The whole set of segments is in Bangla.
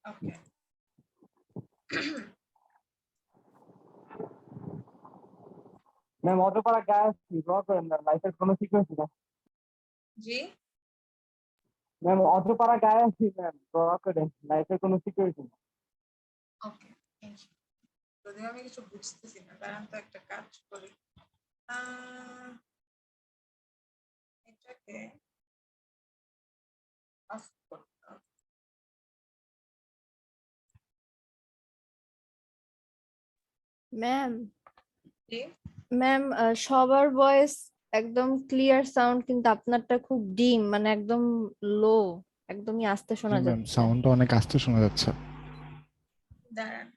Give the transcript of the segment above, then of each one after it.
ওকে ম্যাম অটোপাড়া গায়ে আসছি ড্র করেন না, লাইফের কোনো সিকোয়েন্স না। জি ম্যাম অটোপাড়া গায়ে আসছি ম্যাম, ড্র করেন, লাইফের কোনো সিকোয়েন্স না। ওকে যদিও আমি কিছু বুঝতেছি না, কারণ তো একটা কাজ করি, এটাকে অফ করতে হবে। ম্যাম জি ম্যাম সবার ভয়েস একদম ক্লিয়ার সাউন্ড, কিন্তু আপনারটা খুব ডিম, মানে একদম লো, একদমই আস্তে জি শোনা ম্যাম, যাচ্ছে। সাউন্ডটা অনেক আস্তে শোনা যাচ্ছে। দাঁড়ান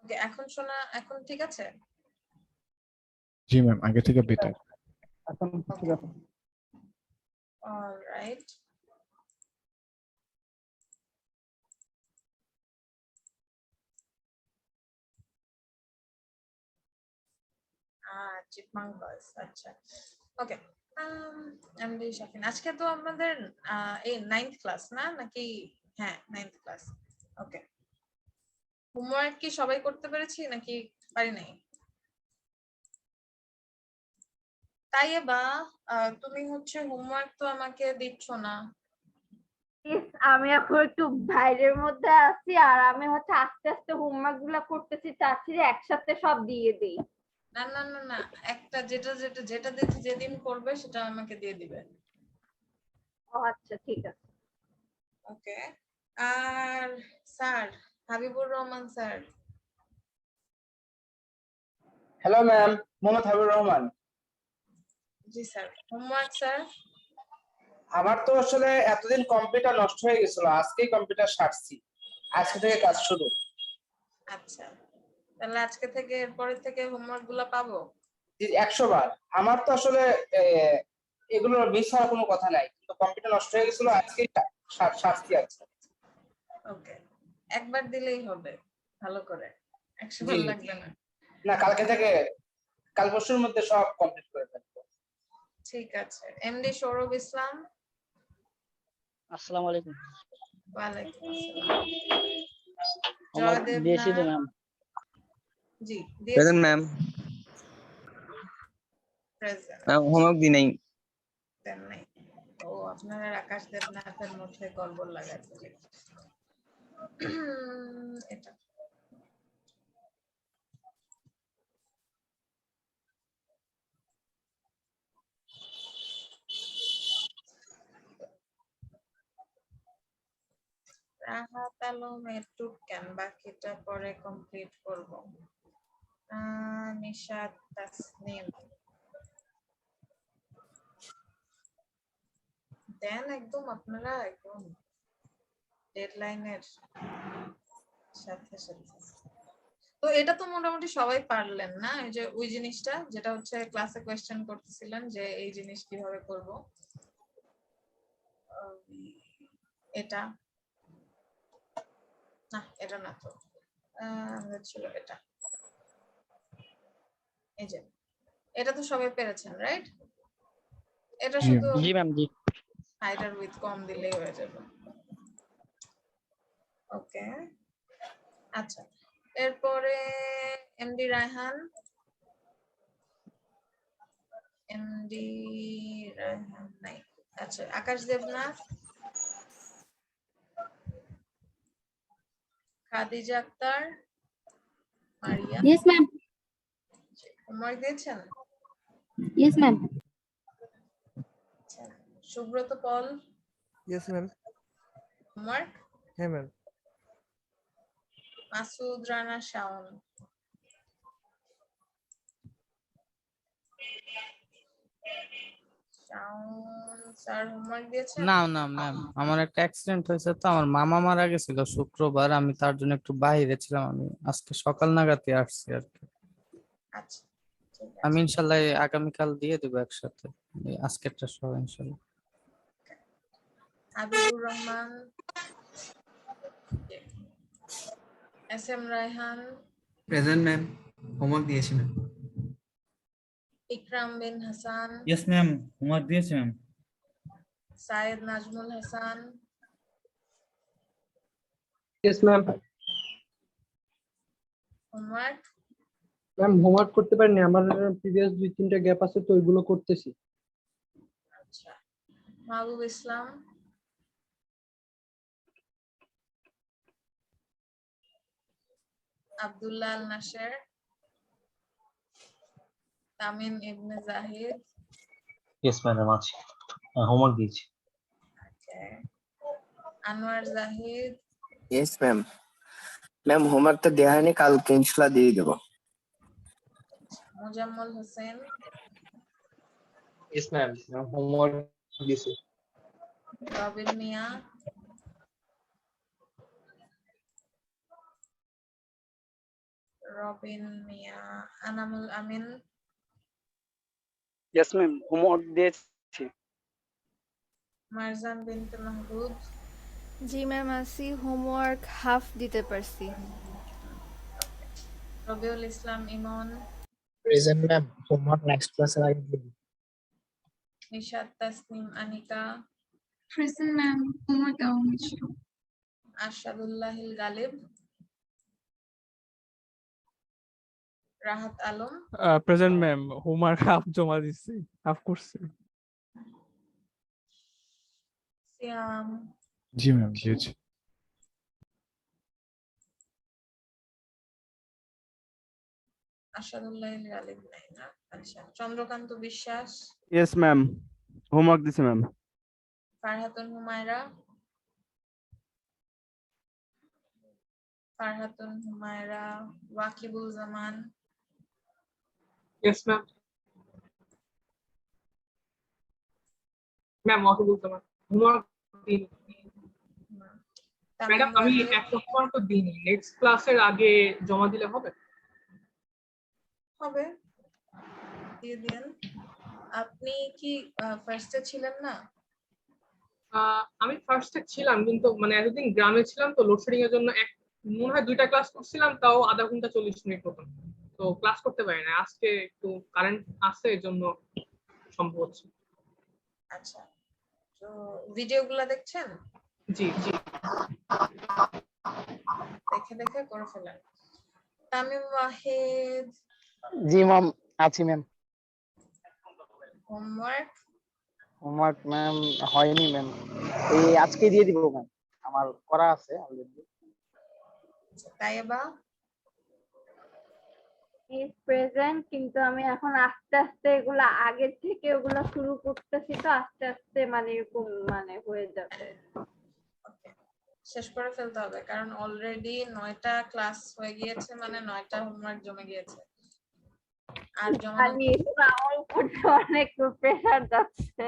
ওকে এখন ঠিক আছে? জি ম্যাম, আগে থেকে বেটার। এখন ঠিক আছে। অলরাইট চিপমাঙ্কস, আচ্ছা ওকে। এমডি শাফিন, আজকে তো আমাদের এই 9th ক্লাস না নাকি? হ্যাঁ 9th ক্লাস। ওকে, হোমওয়ার্ক কি সবাই করতে পেরেছি নাকি পারি নাই? তাই বা তুমি হচ্ছে হোমওয়ার্ক তো আমাকে দিচ্ছ না। আমি এখন একটু বাইরের মধ্যে আছি, আর আমি হচ্ছে আস্তে আস্তে হোমওয়ার্ক গুলা করতেছি, চাচ্ছি যে একসাথে সব দিয়ে দিই। না না না না, একটা যেটা যেটা যেটা দিচ্ছি যেদিন করবে সেটা আমাকে দিয়ে দিবে। ও আচ্ছা ঠিক আছে। ওকে, আর sir Habibur Rahman sir. Hello ma'am, Mohammad Habibur Rahman. জি স্যার, হোমওয়ার্ক স্যার। আমার তো আসলে এতদিন কম্পিউটার নষ্ট হয়ে গেছিল, আজকেই কম্পিউটার সারছি, আজকে থেকে কাজ শুরু। আচ্ছা, তাহলে আজকে থেকে এরপরের থেকে হোমওয়ার্ক গুলো পাবো? 100 বার। আমার তো আসলে এগুলো মিস হওয়ার কোনো কথা নাই, কিন্তু কম্পিউটার নষ্ট হয়ে গেছিল, আজকেই সারছি আছে। ওকে, একবার দিলেই হবে, ভালো করে, 100 বার লাগবে না। না, কালকে থেকে কাল পরশুর মধ্যে সব কমপ্লিট করে ফেলবো। ঠিক আছে। এমডি সৌরভ ইসলাম। আসসালামু আলাইকুম। ওয়ালাইকুম আসসালাম। হোমওয়ার্ক জয়দেব দিয়েছি তো নাথ। ম্যাম। জি প্রেজেন্ট ম্যাম। প্রেজেন্ট। হোমওয়ার্ক দি নাই। দেন নাই। ও আপনারা আকাশ দেবনাথের মধ্যে গড়বড় লাগাচ্ছে। এটা রাহাত আলম এটুক কেন, বাকিটা পরে কমপ্লিট করব। নিশাত তাসনিম দেন, একদম আপনারা একদম ডেডলাইনের সাথে সাথে। তো এটা তো মোটামুটি সবাই পারলেন না, ওই জিনিসটা যেটা হচ্ছে ক্লাসে কোয়েশ্চেন করতেছিলেন যে এই জিনিস কিভাবে করব। এটা না, এটা না তো, ছিল এটা, এই যে এটা তো সবাই পেরেছেন রাইট? এটা জি শুধু জি ম্যাম জি। হাইট আর উইথ কম দিলেই হয়ে যাবে। ওকে, আচ্ছা এরপরে এমডি রায়হান। এমডি রায়হান নাই। আচ্ছা Akash Debnath, Khadija Akter, Maria. Yes ma'am. Homework দিয়েছেন? Yes ma'am. Subrata Paul. Yes ma'am. Homework? হ্যাঁ ma'am. Masud Rana Shaon. Sir homework দিয়েছেন? না না ম্যাম, আমার একটা অ্যাক্সিডেন্ট হয়েছে, তো আমার মামা মারা গেছিল শুক্রবার, আমি তার জন্য একটু বাইরে ছিলাম, আমি আজকে সকাল নাগাদই আসছি আর কি। আচ্ছা ঠিক আমি আছে। ইনশাল্লাহ আগামীকাল দিয়ে দেবো একসাথে, আজকেরটা সহ ইনশাল্লাহ। Habibur Rahman. S M Raihan, present ma'am, homework দিয়েছি ma'am. Ikram Bin Hasan, yes ma'am, homework দিয়েছি ma'am. Sayed Nazmul Hasan, yes ma'am. Homework. Ma'am homework করতে পারিনি, আমার প্রিভিয়াস 2-3টা গ্যাপ আছে তো ওইগুলো করতেছি। আচ্ছা, মাহবুব ইসলাম, আব্দুল্লাহ আল নাসের, তামিম ইবনে জাহিদ, ইয়েস ম্যাডাম আছে, হোমওয়ার্ক দিয়েছি। Anwar Zahid, yes ma'am. Ma'am হোমওয়ার্কটা দেওয়া হয়নি, কালকে ইনশাল্লাহ দিয়ে দেবো। Mozammel Hossain, yes ma'am, homework দিছি। Robin Mia, Anamul Amin, yes ma'am, homework দিয়েছি। মারজান বিনতে মাহবুব, জি ম্যাম আসি, হোমওয়ার্ক হাফ দিতে পারছি। Rabiul Islam Emon, present ma'am, homework next ক্লাসের আগে দিয়ে দিই। Nishat Tasnim Anika, present ma'am, homework দেওয়া হয়েছিল। Arshadullahil Galib, Rahat Alam, present ma'am, homework half জমা দিচ্ছি, হাফ করছি। সিয়াম, জি ম্যাম দিয়েছি। আরশাদুল্লাহিল গালিব নাই না? আচ্ছা, চন্দ্রকান্ত বিশ্বাস, ইয়েস ম্যাম, হোমওয়ার্ক দিছি ম্যাম। ফারহাতুন হুমায়রা, ওয়াকিবুল জামান, ইয়েস ম্যাম। ম্যাম ওয়াকিবুল জামান, হোমওয়ার্ক দিন। ম্যাডাম আমি একটা হোমওয়ার্ক তো দিইনি, নেক্সট ক্লাসের আগে জমা দিলে হবে? হবে, দিয়ে দিন। আপনি কি ফার্স্টে ছিলেন না? আমি ফার্স্টে ছিলাম, কিন্তু মানে এতদিন গ্রামে ছিলাম তো লোডশেডিং এর জন্য মনে হয় 2টা ক্লাস করছিলাম, তাও আধা ঘন্টা 40 মিনিট মতন, তো ক্লাস করতে পারি না। আজকে একটু কারেন্ট আছে, এর জন্য সম্ভব হচ্ছে। আচ্ছা, তো ভিডিওগুলো দেখছেন? জি জি, দেখে দেখে করে ফেলেন। তামিম ওয়াহিদ, জি ম্যাম, আছি ম্যাম। হোমওয়ার্ক ম্যাম হয়নি ম্যাম, এই আজকে দিয়ে দিব ম্যাম, আমার করা আছে অলরেডি। তাইবা, ইজ প্রেজেন্ট, কিন্তু আমি এখন আস্তে আস্তে এগুলা আগের থেকে ওগুলা শুরু করতেছি, তো আস্তে আস্তে মানে এরকম মানে হয়ে যাবে। শেষ করে ফেলতে হবে, কারণ অলরেডি 9টা ক্লাস হয়ে গিয়েছে, মানে 9টা হোমওয়ার্ক জমে গিয়েছে। আর খালি আমার উপর অনেক প্রেসার যাচ্ছে।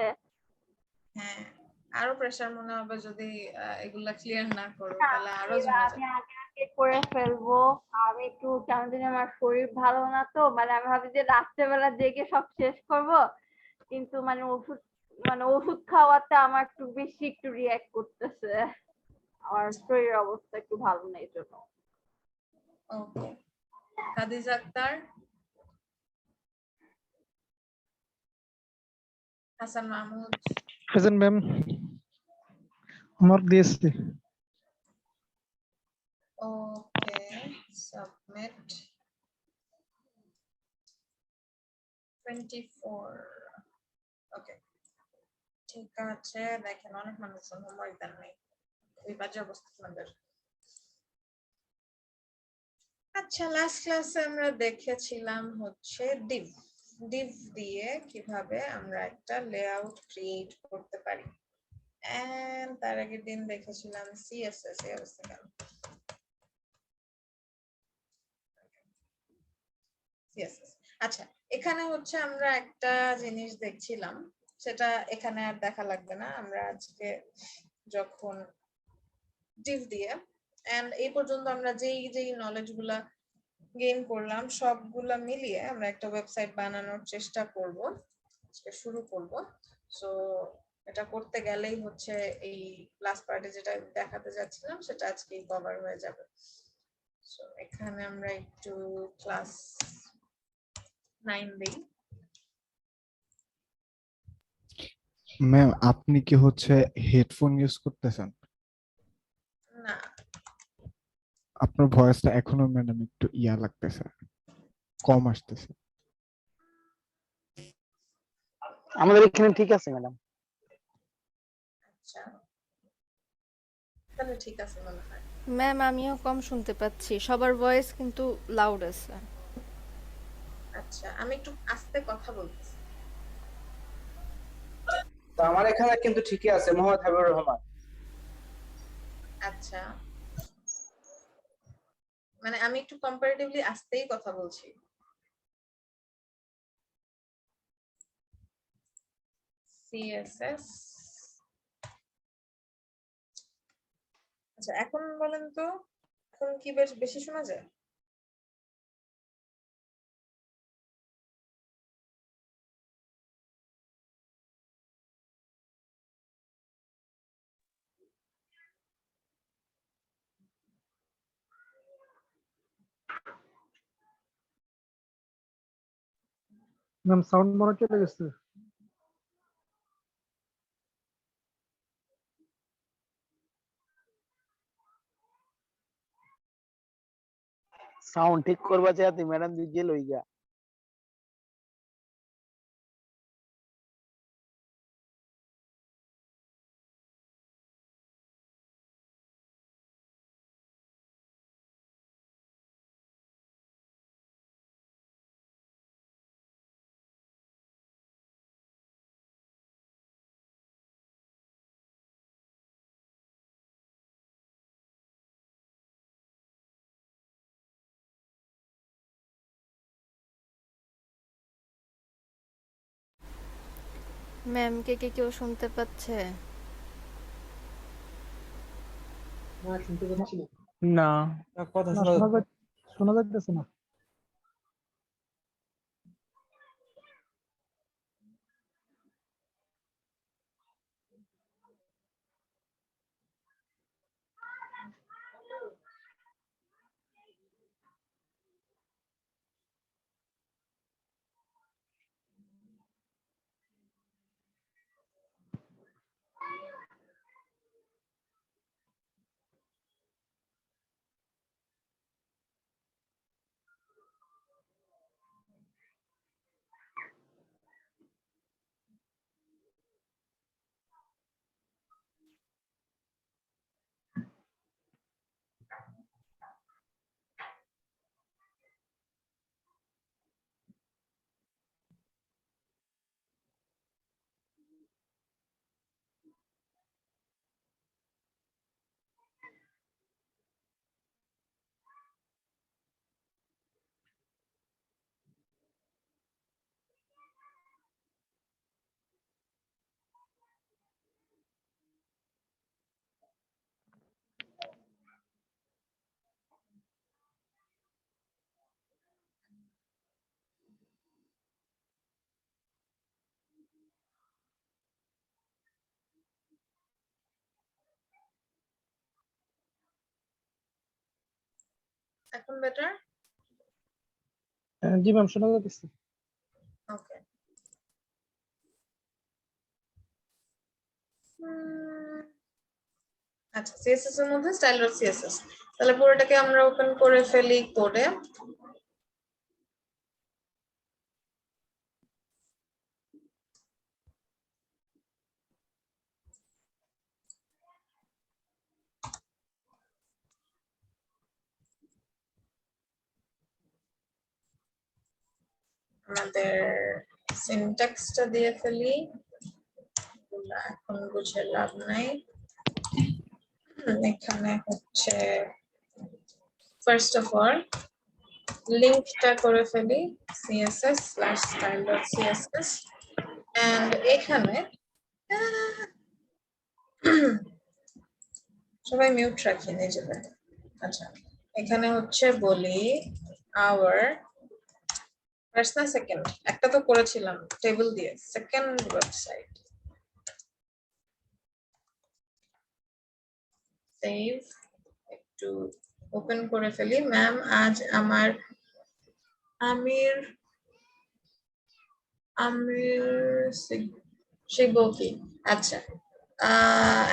হ্যাঁ, আরো প্রেসার মনে হবে যদি এগুলা ক্লিয়ার না করো, তাহলে আরো জমে আমি যাবে। আগে আগে করে ফেলবো। আমি একটু কেমন জানি আমার শরীর ভালো না, তো মানে আমি ভাবি যে রাত্রেবেলা জেগে সব শেষ করব, কিন্তু মানে ওষুধ খাওয়াতে আমার একটু বেশি একটু রিয়াক্ট করতেছে, আমার শরীরের অবস্থা একটু ভালো নেই জন্য। Okay, Khadija Akter, Hasan Mahmud, present ma'am, homework দিয়েছি। Okay, submit 24। ওকে, ঠিক আছে। দেখেন অনেক মানুষ হোমওয়ার্ক দেন নাই, ওই বাজে অবস্থা আপনাদের। আচ্ছা, লাস্ট ক্লাসে আমরা দেখেছিলাম হচ্ছে div দিয়ে কিভাবে আমরা একটা লেআউট ক্রিয়েট করতে পারি, এন্ড তার আগের দিন দেখেছিলাম সিএসএস। এই অবস্থা কেন? সিএসএস। আচ্ছা, এখানে হচ্ছে আমরা একটা জিনিস দেখছিলাম, সেটা এখানে আর দেখা লাগবে না। আমরা আজকে যখন div দিয়ে এন্ড এই পর্যন্ত আমরা যেই নলেজ গুলা গেইন করলাম সবগুলা মিলিয়ে আমরা একটা ওয়েবসাইট বানানোর চেষ্টা করব, আজকে শুরু করব। সো এটা করতে গেলেই হচ্ছে এই ক্লাস পার্টে যেটা দেখাতে যাচ্ছিলাম সেটা আজকেই কভার হয়ে যাবে। So এখানে আমরা একটু ক্লাস 9 দেই। ম্যাম আপনি কি হচ্ছে হেডফোন ইউজ করতেছেন? না, আপনার ভয়েসটা এখনো ম্যাডাম একটু ইয়া লাগতেছে, কম আসতেছে। আমাদের এখানে ঠিক আছে ম্যাডাম। আচ্ছা তাহলে ঠিক আছে মনে হয়। ম্যাম আমিও কম শুনতে পাচ্ছি, সবার ভয়েস কিন্তু লাউড আছে। আচ্ছা আমি একটু আস্তে কথা বলতেছি। তো আমার এখানে কিন্তু ঠিকই আছে, মোহাম্মদ হাবিবুর রহমান। আচ্ছা মানে আমি একটু কম্পারেটিভলি আস্তেই কথা বলছি। সিএসএস। আচ্ছা এখন বলেন তো, এখন কি বেশ বেশি শোনা যায়? ম্যাম সাউন্ড মনে চলে গেছে। সাউন্ড ঠিক করবা চাইতে ম্যাডাম দিকে লই যা। ম্যাম কে কেউ শুনতে পাচ্ছে? না, কথা শোনা যাচ্ছে না। এখন বেটার? জি ম্যাম শোনা যাচ্ছে। ওকে। আচ্ছা সিএসএস এর মধ্যে স্টাইল ডট সিএসএস, তাহলে পুরোটাকে আমরা ওপেন করে ফেলি কোডে। আমাদের সিনট্যাক্সটা দিয়ে ফেলি, এখন বুঝে লাভ নাই। এখানে হচ্ছে ফার্স্ট অফ অল লিঙ্কটা করে ফেলি css/style.css এন্ড এখানে সবাই মিউট রাখি নিজেদের। আচ্ছা এখানে হচ্ছে বলি আওয়ার ফার্স্ট না সেকেন্ড, একটা তো করেছিলাম টেবিল দিয়ে, সেকেন্ড ওয়েবসাইট সেভ একটু ওপেন করে ফেলি। ম্যাম আজ আমার আমির আমির শিখবো কি? আচ্ছা,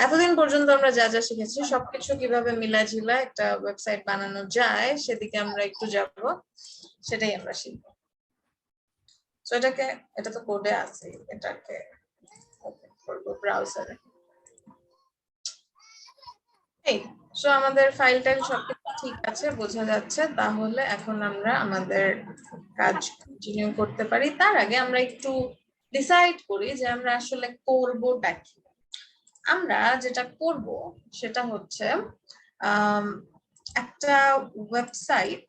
এতদিন পর্যন্ত আমরা যা যা শিখেছি সবকিছু কিভাবে মিলাঝিলা একটা ওয়েবসাইট বানানো যায় সেদিকে আমরা একটু যাব, সেটাই আমরা শিখবো। তো এটা তো কোডে আছে, এটাকে ওপেন করবো ব্রাউজারে। এই সো আমাদের ফাইল টাইল সবকিছু ঠিক আছে, বোঝা যাচ্ছে। তাহলে এখন আমরা আমাদের কাজ কন্টিনিউ করতে পারি। তার আগে আমরা একটু ডিসাইড করি যে আমরা আসলে করবোটা কি। আমরা যেটা করব সেটা হচ্ছে একটা ওয়েবসাইট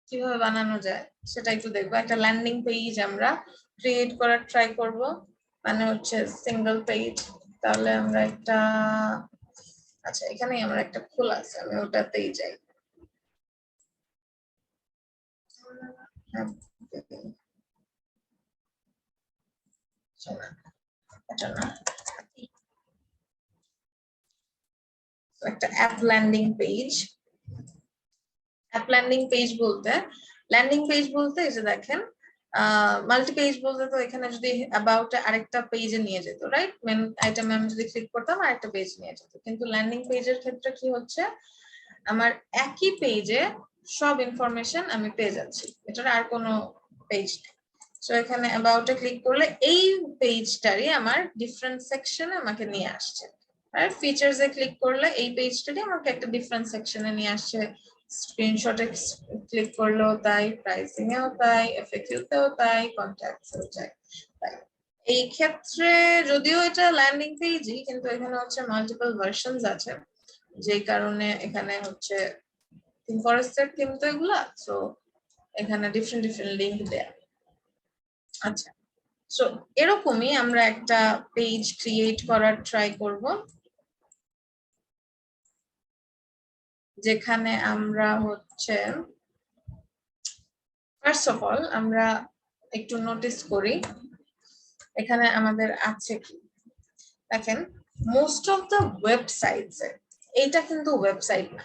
কিভাবে বানানো যায় সেটা একটু দেখবো। একটা ল্যান্ডিং পেজ আমরা ক্রিয়েট করার ট্রাই করব, মানে হচ্ছে সিঙ্গেল পেজ। তাহলে আমরা একটা, আচ্ছা এখানেই আমার একটা খোলা আছে, আমি ওটাতেই যাই। এটা না, একটা app landing page. App landing page বলতে এই যে দেখেন মাল্টি পেজ বলতে তো এখানে যদি অ্যাবাউট আরেকটা পেজে নিয়ে যেত, রাইট? মেন আইটেমে আমি যদি ক্লিক করতাম আরেকটা পেজ নিয়ে যেত। কিন্তু ল্যান্ডিং পেজের ক্ষেত্রে কি হচ্ছে, আমার একই পেজে সব ইনফরমেশন আমি পেয়ে যাচ্ছি, এটার আর কোনো পেজ নেই। সো এখানে অ্যাবাউটে ক্লিক করলে এই পেজটারই আমার ডিফারেন্ট সেকশনে আমাকে নিয়ে আসছে। আর ফিচারসে ক্লিক করলে এই পেজটারই আমাকে একটা ডিফারেন্ট সেকশনে নিয়ে আসছে। স্ক্রিনশটে ক্লিক করলেও তাই, প্রাইসিং এও তাই, এফএকিউ তেও তাই, কন্ট্যাক্টসেও তাই। এই ক্ষেত্রে যদিও এটা ল্যান্ডিং পেজই, কিন্তু এখানে হচ্ছে মাল্টিপল ভার্সনস আছে, যে কারণে এখানে হচ্ছে ফরেস্টের থিম তো এগুলা, সো এখানে ডিফারেন্ট লিংক দেয়া। আচ্ছা, সো এরকমই আমরা একটা পেজ ক্রিয়েট করার ট্রাই করব, যেখানে আমরা হচ্ছে ফার্স্ট অফ অল আমরা একটু নোটিস করি এখানে আমাদের আছে কি। দেখেন মোস্ট অফ দ্য ওয়েবসাইটস, এইটা কিন্তু ওয়েবসাইট না।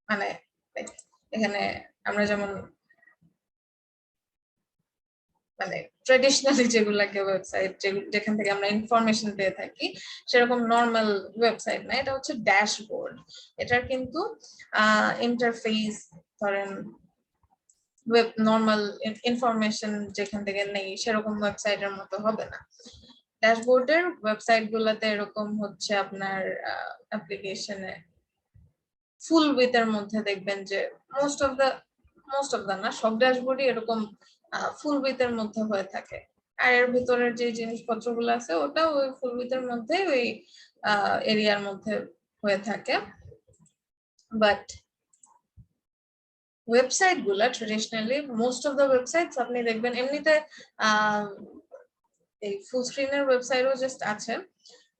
মানে এখানে আমরা যেমন মানে ট্রেডিশনালি যেগুলাকে ওয়েবসাইট যেখান থেকে আমরা ইনফরমেশন পেয়ে থাকি সেরকম নর্মাল ওয়েবসাইট না, এটা হচ্ছে ড্যাশবোর্ড। এটার কিন্তু ইন্টারফেস ধরেন ওয়েব নর্মাল ইনফরমেশন যেখান থেকে নেই সেরকম ওয়েবসাইটের মতো হবে না। ড্যাশবোর্ডের ওয়েবসাইট গুলাতে এরকম হচ্ছে আপনার অ্যাপ্লিকেশনে ফুল উইথ এর মধ্যে দেখবেন যে মোস্ট অফ দা না, সব ড্যাশবোর্ডই এরকম ফুল উইথ এর মধ্যে হয়ে থাকে। আর এর ভিতরের যে জিনিসপত্রগুলো আছে ওটা ওই ফুল উইথ এর মধ্যে ওই এরিয়ার মধ্যে হয়ে থাকে। বাট ওয়েবসাইট গুলা traditionally most of the websites আপনি দেখবেন এমনিতে এই ফুল স্ক্রিনের ওয়েবসাইটও জাস্ট আছে,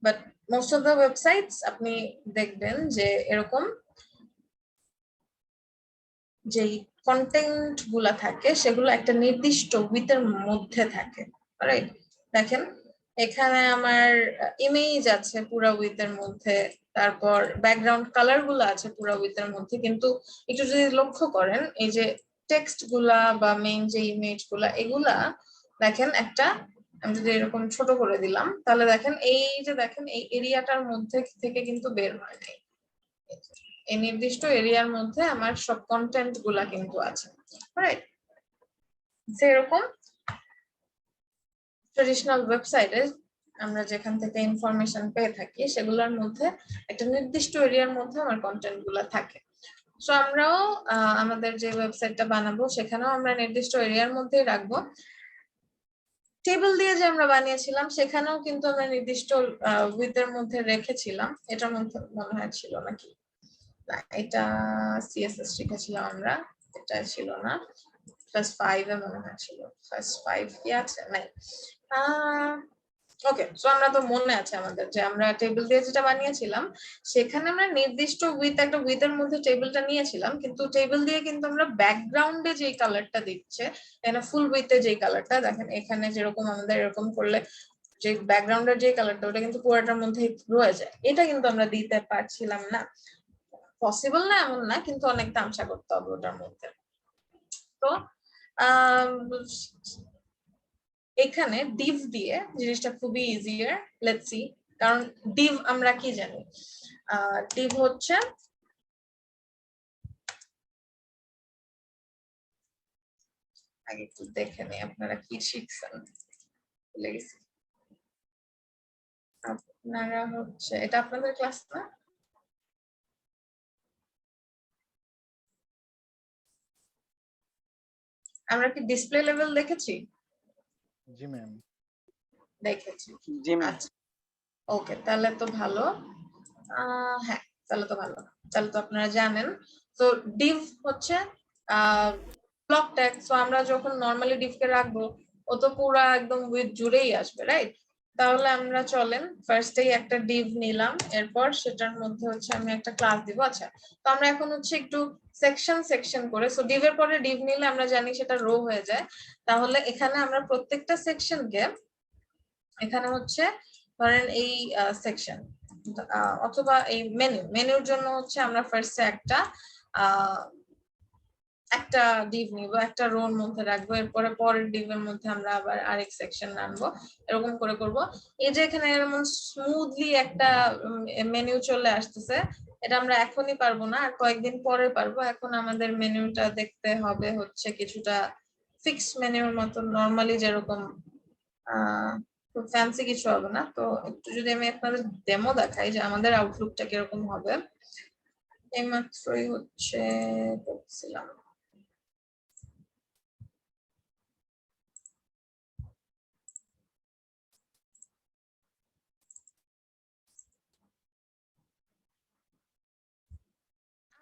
but most of the websites আপনি দেখবেন যে এরকম যেই কন্টেন্ট গুলা থাকে সেগুলো একটা নির্দিষ্ট উইথের মধ্যে থাকে, রাইট? দেখেন এখানে আমার ইমেজ আছে পুরো উইথের মধ্যে, তারপর ব্যাকগ্রাউন্ড কালার গুলো আছে পুরো উইথের মধ্যে, কিন্তু একটু যদি লক্ষ্য করেন এই যে টেক্সট গুলা বা মেইন যে ইমেজ গুলা এগুলা দেখেন একটা, আমি যদি এরকম ছোট করে দিলাম তাহলে দেখেন এই যে দেখেন এই এরিয়াটার মধ্যে থেকে কিন্তু বের হয় নাই। এই নির্দিষ্ট এরিয়ার মধ্যে আমার সব কন্টেন্ট গুলা কিন্তু আছে, রাইট? সেরকম ট্রেডিশনাল ওয়েবসাইটে আমরা যেখান থেকে ইনফরমেশন পেয়ে থাকি সেগুলোর মধ্যে একটা নির্দিষ্ট এরিয়ার মধ্যে আমার কন্টেন্ট গুলা থাকে। সো আমরাও আমাদের যে ওয়েবসাইটটা বানাবো সেখানেও আমরা নির্দিষ্ট এরিয়ার মধ্যেই রাখবো। টেবিল দিয়ে যে আমরা বানিয়েছিলাম সেখানেও কিন্তু আমরা নির্দিষ্ট উইথের মধ্যে রেখেছিলাম। এটার মধ্যে মনে হয় ছিল নাকি, না এটা সিএসএস শিখেছিলাম আমরা, এটা ছিল না। ক্লাস 5 এ মনে হয় ছিল, ক্লাস 5 কি আছে নাই। ওকে, সো আমরা তো মনে আছে আমাদের যে আমরা টেবিল দিয়ে যেটা বানিয়েছিলাম সেখানে আমরা নির্দিষ্ট একটা উইথের মধ্যে টেবিলটা নিয়েছিলাম, কিন্তু টেবিল দিয়ে কিন্তু আমরা ব্যাকগ্রাউন্ডে যে কালারটা দিচ্ছে এখানে ফুল উইথে যে কালারটা দেখেন এখানে যেরকম আমাদের এরকম করলে যে ব্যাকগ্রাউন্ডের যে কালারটা ওটা কিন্তু পুরোটার মধ্যে রয়ে যায়, এটা কিন্তু আমরা দিতে পারছিলাম না। পসিবল না এমন না, কিন্তু অনেক তামসা করতে হবে ওটার মধ্যে। তো আম, এখানে ডিভ দিয়ে জিনিসটা খুবই ইজিয়ার। লেটস সি, কারণ ডিভ আমরা কি জানি, ডিভ হচ্ছে আগে একটু দেখে নেই আপনারা কি শিখছেন, ভুলে গেছি। আপনারা হচ্ছে, এটা আপনাদের ক্লাস না? আমরা কি ডিসপ্লে লেভেল দেখেছি? জি ম্যাম। দেখেছি। জি ম্যাম। আচ্ছা, ওকে, তাহলে তো ভালো। হ্যাঁ, তাহলে তো ভালো, তাহলে তো আপনারা জানেন। তো ডিভ হচ্ছে ব্লক ট্যাগ। সো আমরা যখন নরমালি ডিভকে রাখবো, ও তো পুরা একদম উইথ জুড়েই আসবে, রাইট? তাহলে আমরা চলেন ফার্স্টেই একটা ডিভ নিলাম, এরপর সেটার মধ্যে হচ্ছে আমি একটা ক্লাস দিব। আচ্ছা, তো আমরা এখন হচ্ছে একটু সেকশন সেকশন করে, সো ডিভের পরে ডিভ নিলে আমরা জানি সেটা রো হয়ে যায়। তাহলে এখানে আমরা প্রত্যেকটা সেকশনকে, এখানে হচ্ছে ধরেন এই সেকশন অথবা এই মেনুর জন্য হচ্ছে আমরা ফার্স্টে একটা ডিভ নিব, একটা রোর মধ্যে রাখবো, এরপরে পরের ডিভের মধ্যে আমরা আবার আরেক সেকশন আনবো, এরকম করে করব। এই যে এখানে এমন স্মুথলি একটা মেনু চলে আসতেছে, এটা আমরা এখনই পারবো না, আর কয়েকদিন পরে পারবো। এখন আমাদের মেনুটা দেখতে হবে হচ্ছে কিছুটা ফিক্স মেনুর মতো, নরমালি যেরকম, খুব ফ্যান্সি কিছু হবে না। তো একটু যদি আমি আপনাদের ডেমো দেখাই যে আমাদের আউটলুকটা কিরকম হবে, এইমাত্রই হচ্ছে করছিলাম।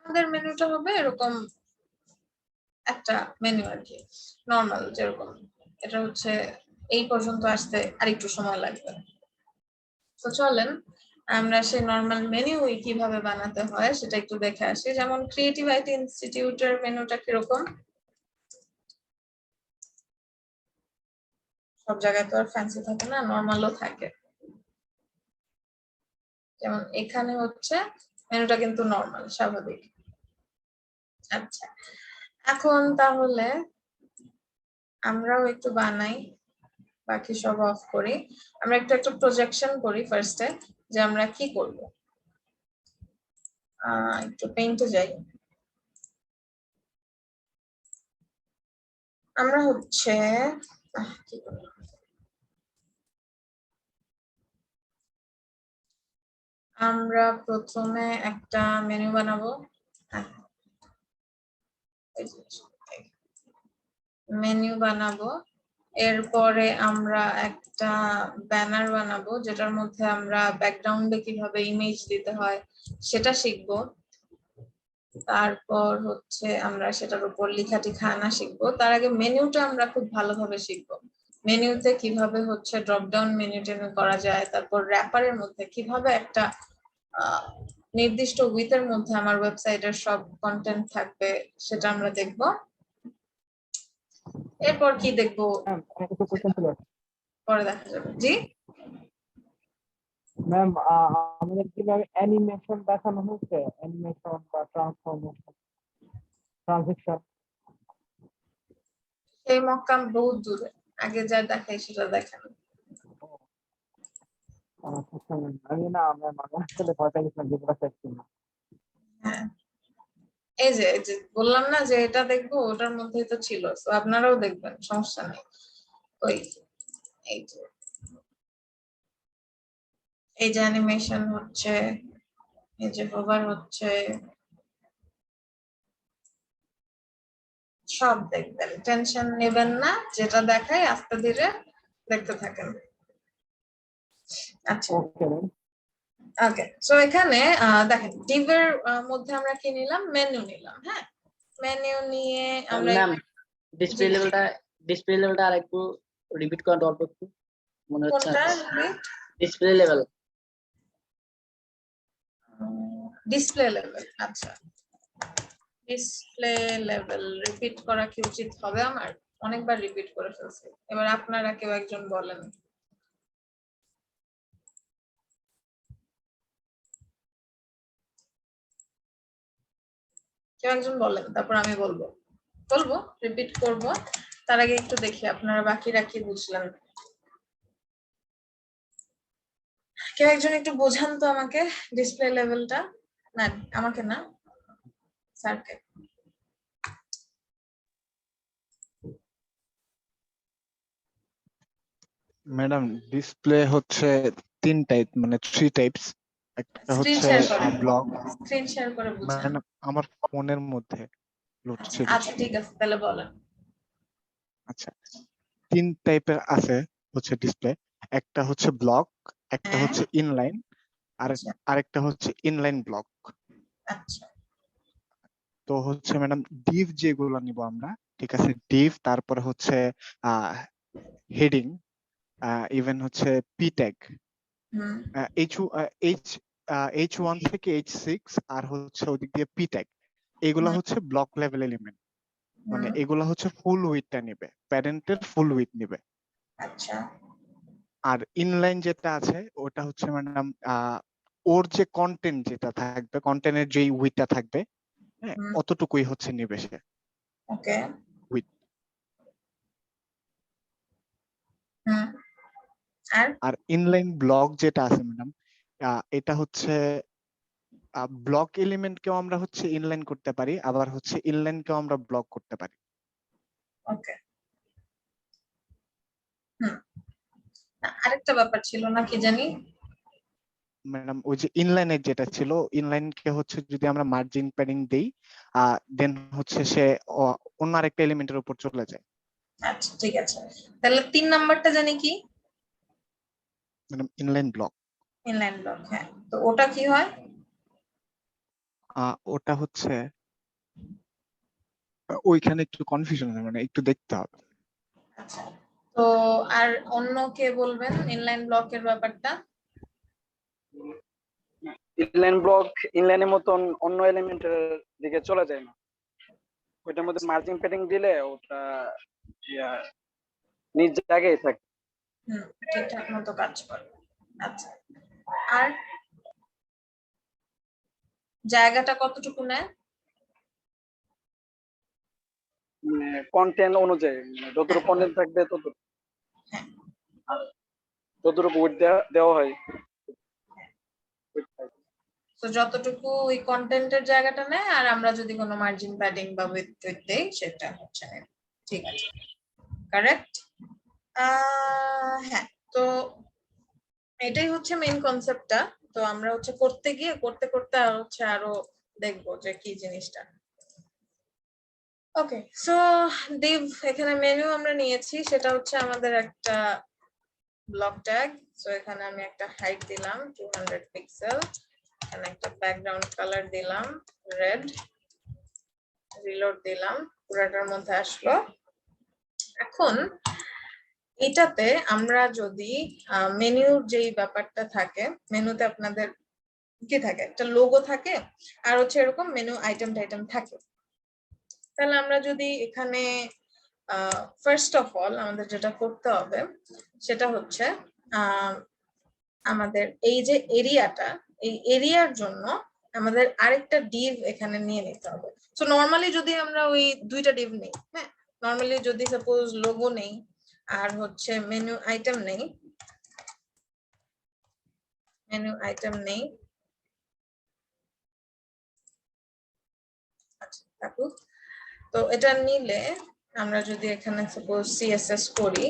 আমাদের মেনুটা হবে এরকম একটা মেনু আর কি, নরমাল যেরকম। এটা হচ্ছে এই পর্যন্ত আসতে আরেকটু সময় লাগবে। তো চলেন আমরা সেই নরমাল মেনু কিভাবে বানাতে হয় সেটা একটু দেখে আসি। যেমন ক্রিয়েটিভ আইটি ইনস্টিটিউটের মেনুটা কিরকম, সব জায়গায় তো আর ফ্যান্সি থাকে না, নরমালও থাকে। যেমন এখানে হচ্ছে মেনুটা কিন্তু নরমাল, স্বাভাবিক। আচ্ছা, এখন তাহলে আমরাও একটু বানাই, বাকি সব অফ করি। আমরা একটু একটা প্রজেকশন করি ফার্স্টে যে আমরা কি করব। একটু পেইন্টে যাই। আমরা হচ্ছে কি করব, আমরা প্রথমে একটা মেনু বানাবো। মেনু বানাবো, এরপরে আমরা একটা ব্যানার বানাবো যেটার মধ্যে আমরা ব্যাকগ্রাউন্ডে কিভাবে ইমেজ দিতে হয় সেটা শিখবো। তারপর হচ্ছে আমরা সেটার উপর লেখা টিখা আনা শিখবো। তার আগে মেনুটা আমরা খুব ভালোভাবে শিখবো। মেনুতে কিভাবে হচ্ছে ড্রপ ডাউন মেনু টেনু করা যায়, তারপর র্যাপারের মধ্যে কিভাবে একটা নির্দিষ্ট উইথের মধ্যে আমার ওয়েবসাইটের সব কন্টেন্ট থাকবে সেটা আমরা দেখবো। এরপর কি দেখবো পরে দেখা যাবে। জি ম্যাম, আমাদের কিভাবে অ্যানিমেশন দেখানো হচ্ছে, অ্যানিমেশন বা ট্রান্সফরমেশন, ট্রানজিশন? সেই মক্কাম বহুত দূরে, আগে যা দেখাই সেটা দেখানো। আমি না ম্যাম, আমি আসলে ভয় পেয়েছিলাম যেগুলো চাইছি না। হ্যাঁ, এই যে বললাম না যে এটা দেখবো, ওটার মধ্যেই তো ছিল। তো আপনারাও দেখবেন, সমস্যা নেই। ওই এই যে অ্যানিমেশন হচ্ছে, এই যে হোভার হচ্ছে, সব দেখবেন, টেনশন নেবেন না। যেটা দেখাই আস্তে ধীরে দেখতে থাকেন। আচ্ছা, ওকে। সো এখানে দেখেন ডিভের মধ্যে আমরা কি নিলাম, মেনু নিলাম। হ্যাঁ, মেনু নিয়ে আমরা ম্যাম, ডিসপ্লে লেভেলটা আরেকটু রিপিট করেন অল্প একটু, মনে হচ্ছে কোনটা ডিসপ্লে লেভেল। Display level. আচ্ছা, ডিসপ্লে লেভেল রিপিট করা কি উচিত হবে আমার? অনেকবার রিপিট করে ফেলছি, এবার আপনারা কেউ একজন বলেন। কেউ একজন বলেন, তারপর আমি বলবো রিপিট করব। তার আগে একটু দেখি আপনারা বাকিরা কি বুঝলেন। কেউ একজন একটু বোঝান তো আমাকে ডিসপ্লে লেভেলটা। না, আমাকে না, স্যারকে। ম্যাডাম ডিসপ্লে হচ্ছে তিন টাইপ, মানে 3 টাইপস। একটা স্ক্রিন হচ্ছে শেয়ার করেন, ব্লক। স্ক্রিন শেয়ার করে বুঝান। ম্যাডাম আমার ফোনের মধ্যে আচ্ছা লোডশেডিং। আচ্ছা, ঠিক আছে, তাহলে বলেন। আচ্ছা, 3 টাইপের আছে হচ্ছে ডিসপ্লে। একটা হচ্ছে ব্লক, একটা হ্যাঁ, হচ্ছে ইনলাইন, আর আচ্ছা আরেকটা হচ্ছে ইনলাইন ব্লক। আচ্ছা তো হচ্ছে ম্যাডাম ডিভ যেগুলো নিব আমরা, ঠিক আছে, ডিভ, তারপরে হচ্ছে হেডিং, ইভেন হচ্ছে পি ট্যাগ, হুম এইচ এইচ H1 থেকে H6, আর হচ্ছে ওদিক দিয়ে পি ট্যাগ। এগুলা হুম হচ্ছে ব্লক লেভেল এলিমেন্ট, মানে হুম, এগুলা হচ্ছে ফুল উইডথটা নেবে, প্যারেন্টের ফুল উইডথ নেবে। আচ্ছা আর ইনলাইন যেটা আছে ওটা হচ্ছে ম্যাডাম ওর যে কন্টেন্ট যেটা থাকবে, কন্টেন্টের যেই উইডথটা থাকবে, হ্যাঁ, হুম, অতটুকুই হচ্ছে নেবে সে ওকে উইডথ। হুম, আর আর ইনলাইন ব্লক যেটা আছে ম্যাডাম, এটা হচ্ছে ব্লক এলিমেন্টকেও আমরা হচ্ছে ইনলাইন করতে পারি, আবার হচ্ছে ইনলাইনকেও আমরা ব্লক করতে পারি। ওকে হুম। আরেকটা ব্যাপার ছিল না, কি জানি? ম্যাডাম ওই যে ইনলাইনের যেটা ছিল, ইনলাইনকে হচ্ছে যদি আমরা মার্জিন প্যাডিং দেই, দেন হচ্ছে সে অন্য আরেকটা এলিমেন্টের উপর চলে যায়। আচ্ছা ঠিক আছে, তাহলে 3 নাম্বারটা জানি কি? Madam inline block. Inline block, হ্যাঁ, তো ওটা কি হয়? ওটা হচ্ছে ওইখানে একটু কনফিউশন আছে, মানে একটু দেখতে হবে। আচ্ছা, তো আর অন্য কে বলবেন ইনলাইন ব্লকের ব্যাপারটা? ইনলাইন ব্লক ইনলাইনের মতন অন্য এলিমেন্টের দিকে চলে যায় না, ওইটার মধ্যে মার্জিন প্যাডিং দিলে ওটা নিজ জায়গায় থাকে। হুম, ঠিকঠাক মতো কাজ করে। আচ্ছা, আর জায়গাটা কতটুকু নেয়? কন্টেন্ট অনুযায়ী, মানে যতটুকু কন্টেন্ট থাকবে ততটুকু, হ্যাঁ যতটুকু উইডথ দেওয়া হয়। তো যতটুকু ওই কন্টেন্টের জায়গাটা নেয়, আর আমরা যদি কোনো মার্জিন প্যাডিং বা উইডথ দেই সেটা হচ্ছে নেয়। ঠিক আছে, কারেক্ট। হ্যাঁ, তো এটাই হচ্ছে মেইন কনসেপ্টটা। তো আমরা হচ্ছে করতে গিয়ে করতে করতে আর হচ্ছে আরো দেখবো যে কি জিনিসটা। ওকে, সো ডিভ এখানে মেনু আমরা নিয়েছি, সেটা হচ্ছে আমাদের একটা ব্লক ট্যাগ। সো এখানে আমি একটা হাইট দিলাম 200 পিক্সেল, এখানে একটা ব্যাকগ্রাউন্ড কালার দিলাম রেড, রিলোড দিলাম, পুরাটার মধ্যে আসলো। এখন এটাতে আমরা যদি মেনুর যেই ব্যাপারটা থাকে, মেনুতে আপনাদের কি থাকে, একটা লোগো থাকে, আর হচ্ছে এরকম মেনু আইটেম টাইটেম থাকে। তাহলে আমরা যদি এখানে ফার্স্ট অফ অল আমাদের যেটা করতে হবে সেটা হচ্ছে আমাদের এই যে এরিয়াটা, এই এরিয়ার জন্য আমাদের আরেকটা ডিভ এখানে নিয়ে নিতে হবে। সো নরমালি যদি আমরা ওই দুইটা ডিভ নেই, হ্যাঁ, নরমালি যদি সাপোজ লোগো নেই আর হচ্ছে মেনু আইটেম নেই, আচ্ছা থাকুক। তো এটা নিলে আমরা যদি এখানে সাপোজ সিএসএস করি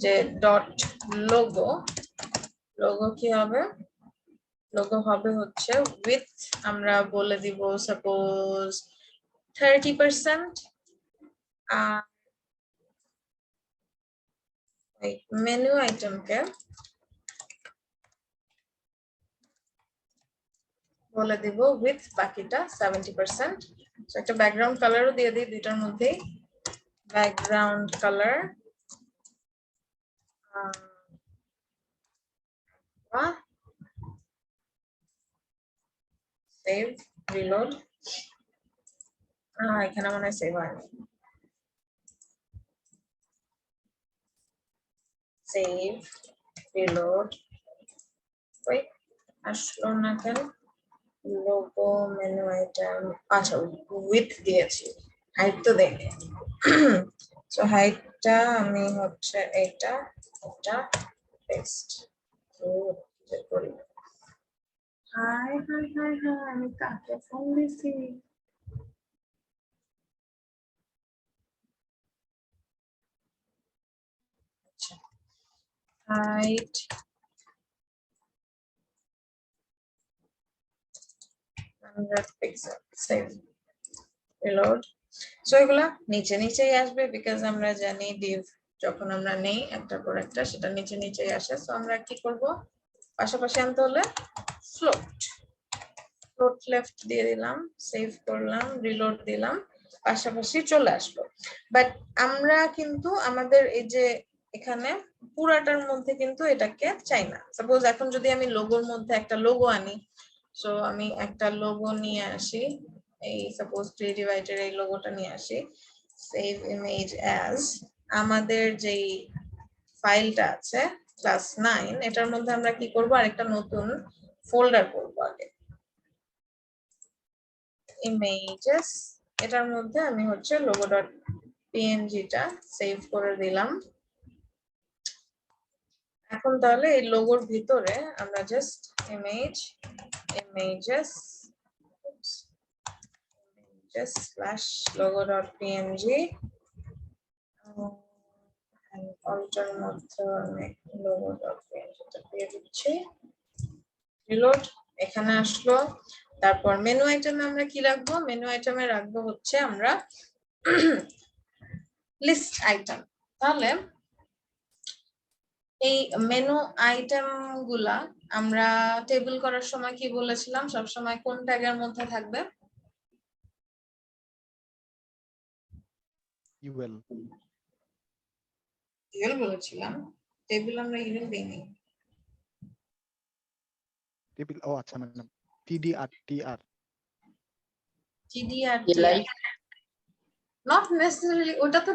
যে ডট লোগো, লোগো কি হবে? লোগো হবে হচ্ছে উইথ আমরা বলে দিব সাপোজ 30%, আর মেনু আইটেমকে বলে দিব উইথ বাকিটা 70%। একটা ব্যাকগ্রাউন্ড কালারও দিয়ে দিই দুইটার মধ্যেই, ব্যাকগ্রাউন্ড কালার সেভ, রিলোড। এখানে মনে হয় সেভ হয়নি, সেভ, রিলোড। ওই আসলো না কেন? লোগো মেনু আইটেম, আচ্ছা উইথ দিয়েছি, হাইট তো দেইনি। সো হাইটটা আমি হচ্ছে এটা পেস্ট করি। হাই হাই হাই হাই, আমি কাকে ফোন দিছি? Height pixel, save, reload. So এগুলা নিচে নিচেই আসবে, বিকজ আমরা জানি div যখন আমরা নেই একটার পর একটা সেটা নিচে নিচেই আসে। সো আমরা কি করব, পাশাপাশি আনতে হলে ফ্লোট লেফট দিয়ে দিলাম, সেভ করলাম, রিলোড দিলাম, পাশাপাশি চলে আসলো। বাট আমরা কিন্তু আমাদের এই যে এখানে পুরাটার মধ্যে কিন্তু এটাকে চাই না। সাপোজ এখন যদি আমি লোগোর মধ্যে একটা লোগো আনি, সো আমি একটা লোগো নিয়ে আসি, এই সাপোজ ক্রিয়েটিভাইটের এই লোগোটা নিয়ে আসি, সেভ ইমেজ অ্যাজ, আমাদের যেই ফাইলটা আছে ক্লাস 9, এটার মধ্যে আমরা কি করব, আরেকটা নতুন ফোল্ডার করব। আগে ইমেজেস, এটার মধ্যে আমি হচ্ছে logo.png টা সেভ করে দিলাম। এখন তাহলে এই লোগোর ভিতরে আমরা জাস্ট images /logo.png অল্টার মধ্যে আমি logo.png টা দিয়ে দিচ্ছি, রিলোড। এখানে আসলো। তারপর মেনু আইটেমে আমরা কি রাখবো, মেনু আইটেমে রাখবো হচ্ছে আমরা লিস্ট আইটেম। তাহলে এই মেনু আইটেম গুলা আমরা টেবিল করার সময় কি বলেছিলাম, সব সময় কোন ট্যাগের মধ্যে থাকবে? ইউএল বলেছিলাম, টেবিল আমরা ইউএল দেইনি। টেবিল, ও আচ্ছা madam, TDR LI not necessarily, ওটা তো